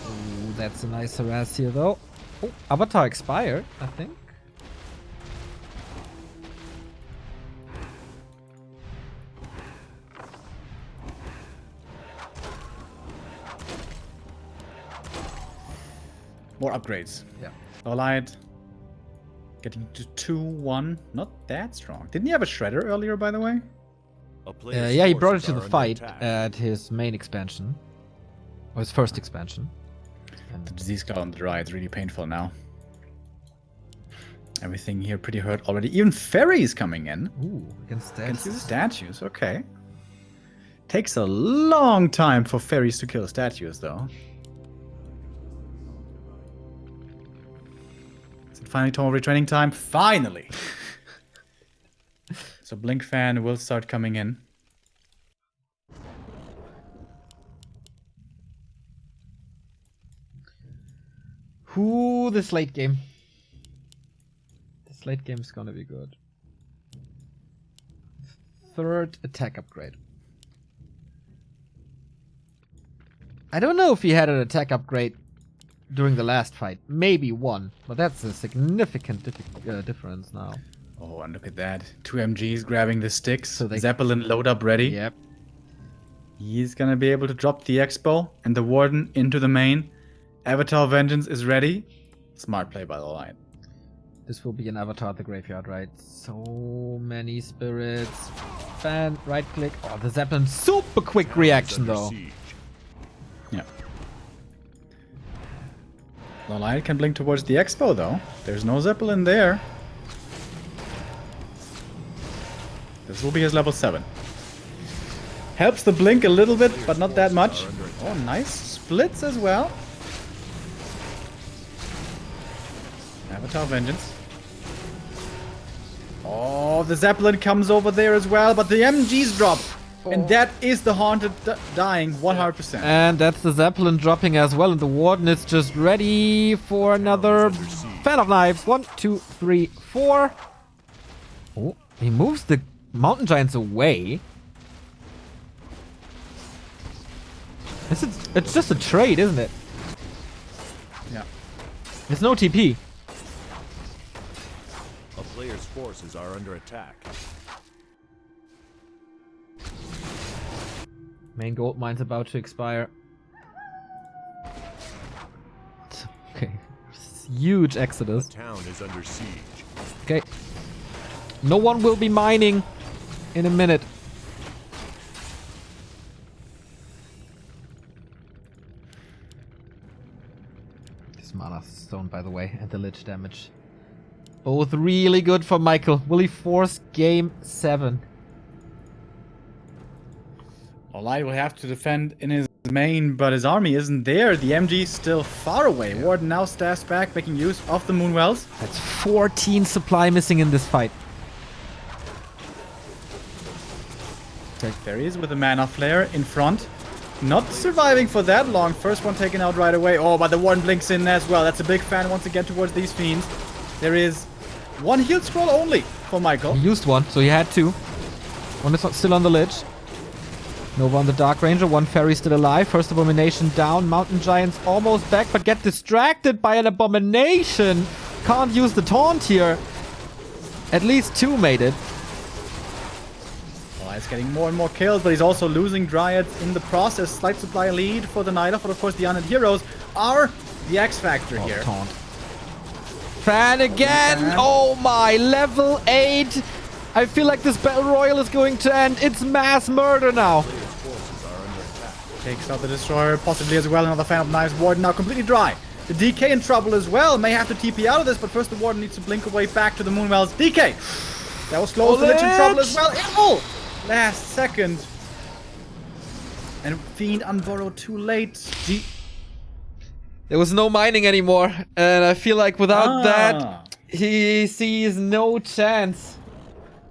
Ooh, that's a nice harass here though. Oh, Avatar expired, I think.
More upgrades.
Yeah.
LawLiet getting to 2-1. Not that strong. Didn't he have a Shredder earlier, by the way?
A player's
Yeah, he brought it
forces
to
are
the
under
fight
attack.
at his main expansion. Or his first expansion.
The disease cloud on the right is really painful now. Everything here pretty hurt already. Even fairies coming in.
Ooh, against that.
Against these statues, okay. Takes a long time for fairies to kill statues, though. Is it finally total retraining time? Finally! So Blink Fan will start coming in.
Ooh, this late game. This late game is gonna be good. Third attack upgrade. I don't know if he had an attack upgrade during the last fight. Maybe one, but that's a significant difference now.
Oh, and look at that. 2 MGs grabbing the sticks.
So they-
Zeppelin load up ready.
Yep.
He's gonna be able to drop the Expo and the Warden into the main. Avatar Vengeance is ready. Smart play by the line.
This will be an Avatar at the graveyard, right? So many spirits. Fan, right click. Oh, the Zeppelin. Super quick reaction,
Under
though.
siege.
Yeah. LawLiet can blink towards the Expo, though. There's no Zeppelin there. This will be his level 7. Helps the blink a little bit, but not that much. Oh, nice splits as well. Avatar Vengeance. Oh, the Zeppelin comes over there as well, but the MGs drop. And that is the Haunted dying 100%.
And that's the Zeppelin dropping as well. And the Warden is just ready for another Fan of Knives. 1, 2, 3, 4. Oh, he moves the Mountain Giants away. It's just a trade, isn't it?
Yeah.
There's no TP.
A player's forces are under attack.
Main gold mine's about to expire. Okay. Huge exodus.
The town is under siege.
Okay. No one will be mining in a minute. This mana stone, by the way, and the lich damage. Both really good for Michael. Will he force game 7?
LawLiet will have to defend in his main, but his army isn't there. The MG is still far away. Warden now staffs back, making use of the Moonwells.
That's 14 supply missing in this fight.
There he is with a mana flare in front. Not surviving for that long. First one taken out right away. Oh, but the Warden blinks in as well. That's a big fan once again towards these fiends. There is one heal scroll only for Michael.
He used one, so he had 2. One is still on the lich. Nova on the Dark Ranger, one fairy still alive. First Abomination down. Mountain Giants almost back, but get distracted by an Abomination. Can't use the taunt here. At least 2 made it.
Well, he's getting more and more kills, but he's also losing Dryads in the process. Slight supply lead for the Night Elf, but of course the Undead Heroes are the X factor here.
Taunt. Fan again! Oh my, level 8! I feel like this Battle Royale is going to end. It's mass murder now.
Takes out the Destroyer, possibly as well. Another Fan of Knives. Warden now completely dry. The DK in trouble as well. May have to TP out of this, but first the Warden needs to blink away back to the Moonwells. DK! That was close. The Lich in trouble as well. Oh! Last second. And Fiend unburrowed too late.
There was no mining anymore, and I feel like without that, he sees no chance.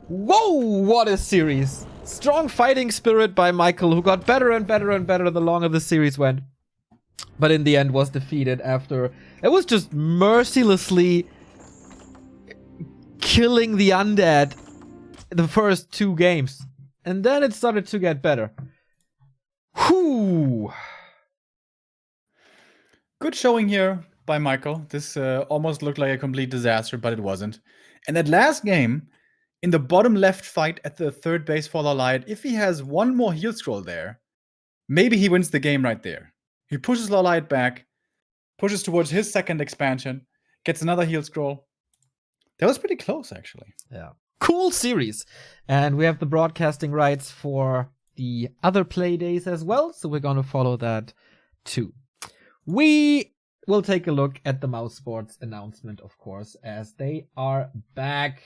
Whoa, what a series. Strong fighting spirit by Michael, who got better and better and better the longer the series went. But in the end was defeated after it was just mercilessly killing the undead the first 2 games. And then it started to get better. Whew.
Good showing here by Michael. This almost looked like a complete disaster, but it wasn't. And that last game, in the bottom left fight at the 3rd base for LawLiet, if he has one more heal scroll there, maybe he wins the game right there. He pushes LawLiet back, pushes towards his 2nd expansion, gets another heal scroll. That was pretty close, actually.
Yeah. Cool series. And we have the broadcasting rights for the other play days as well, so we're going to follow that too. We will take a look at the Mouse Sports announcement, of course, as they are back.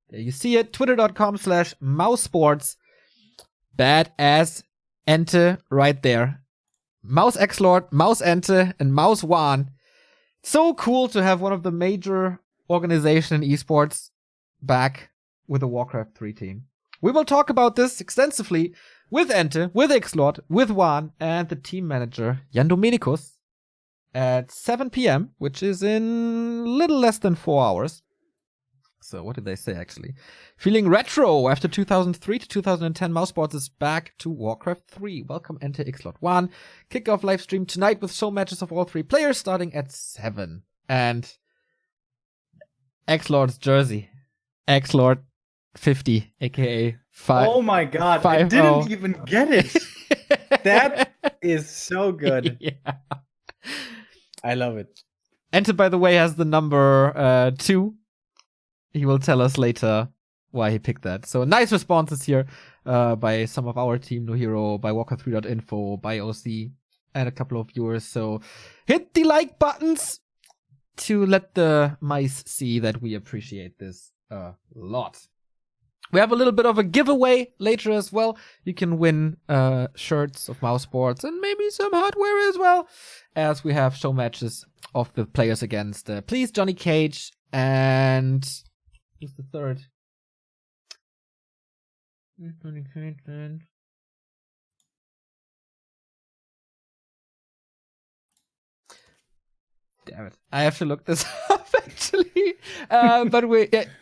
There you see it, twitter.com/mousesports. Badass Ente right there. Mouse X-Lord, Mouse Ente, and Mouse Wan. So cool to have one of the major organizations in esports back with the Warcraft 3 team. We will talk about this extensively with Ente, with X-Lord, with Wan, and the team manager, Jan Dominikus, at 7 p.m., which is in little less than 4 hours. So what did they say, actually? Feeling retro after 2003 to 2010, Mousesports is back to Warcraft 3. Welcome, Ente, X-Lord 1. Kickoff live stream tonight with show matches of all 3 players starting at 7. And X-Lord's jersey. X-Lord 50, aka 5.
Oh my god, I didn't even get it. That is so good.
Yeah.
I love it.
Ente, by the way, has the number 2. He will tell us later why he picked that. So nice responses here by some of our team, No Hero, by Walker3.info, by OC, and a couple of viewers. So hit the like buttons to let the mice see that we appreciate this a lot. We have a little bit of a giveaway later as well. You can win shirts of Mouse Sports and maybe some hardware as well, as we have show matches of the players against Please Johnny Cage and who's the third? Damn it. I have to look this up, actually. But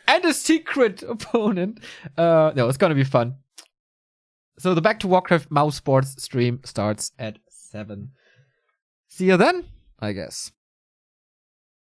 and a secret opponent. No, it's going to be fun. So the Back to Warcraft Mouse Sports stream starts at 7. See you then, I guess.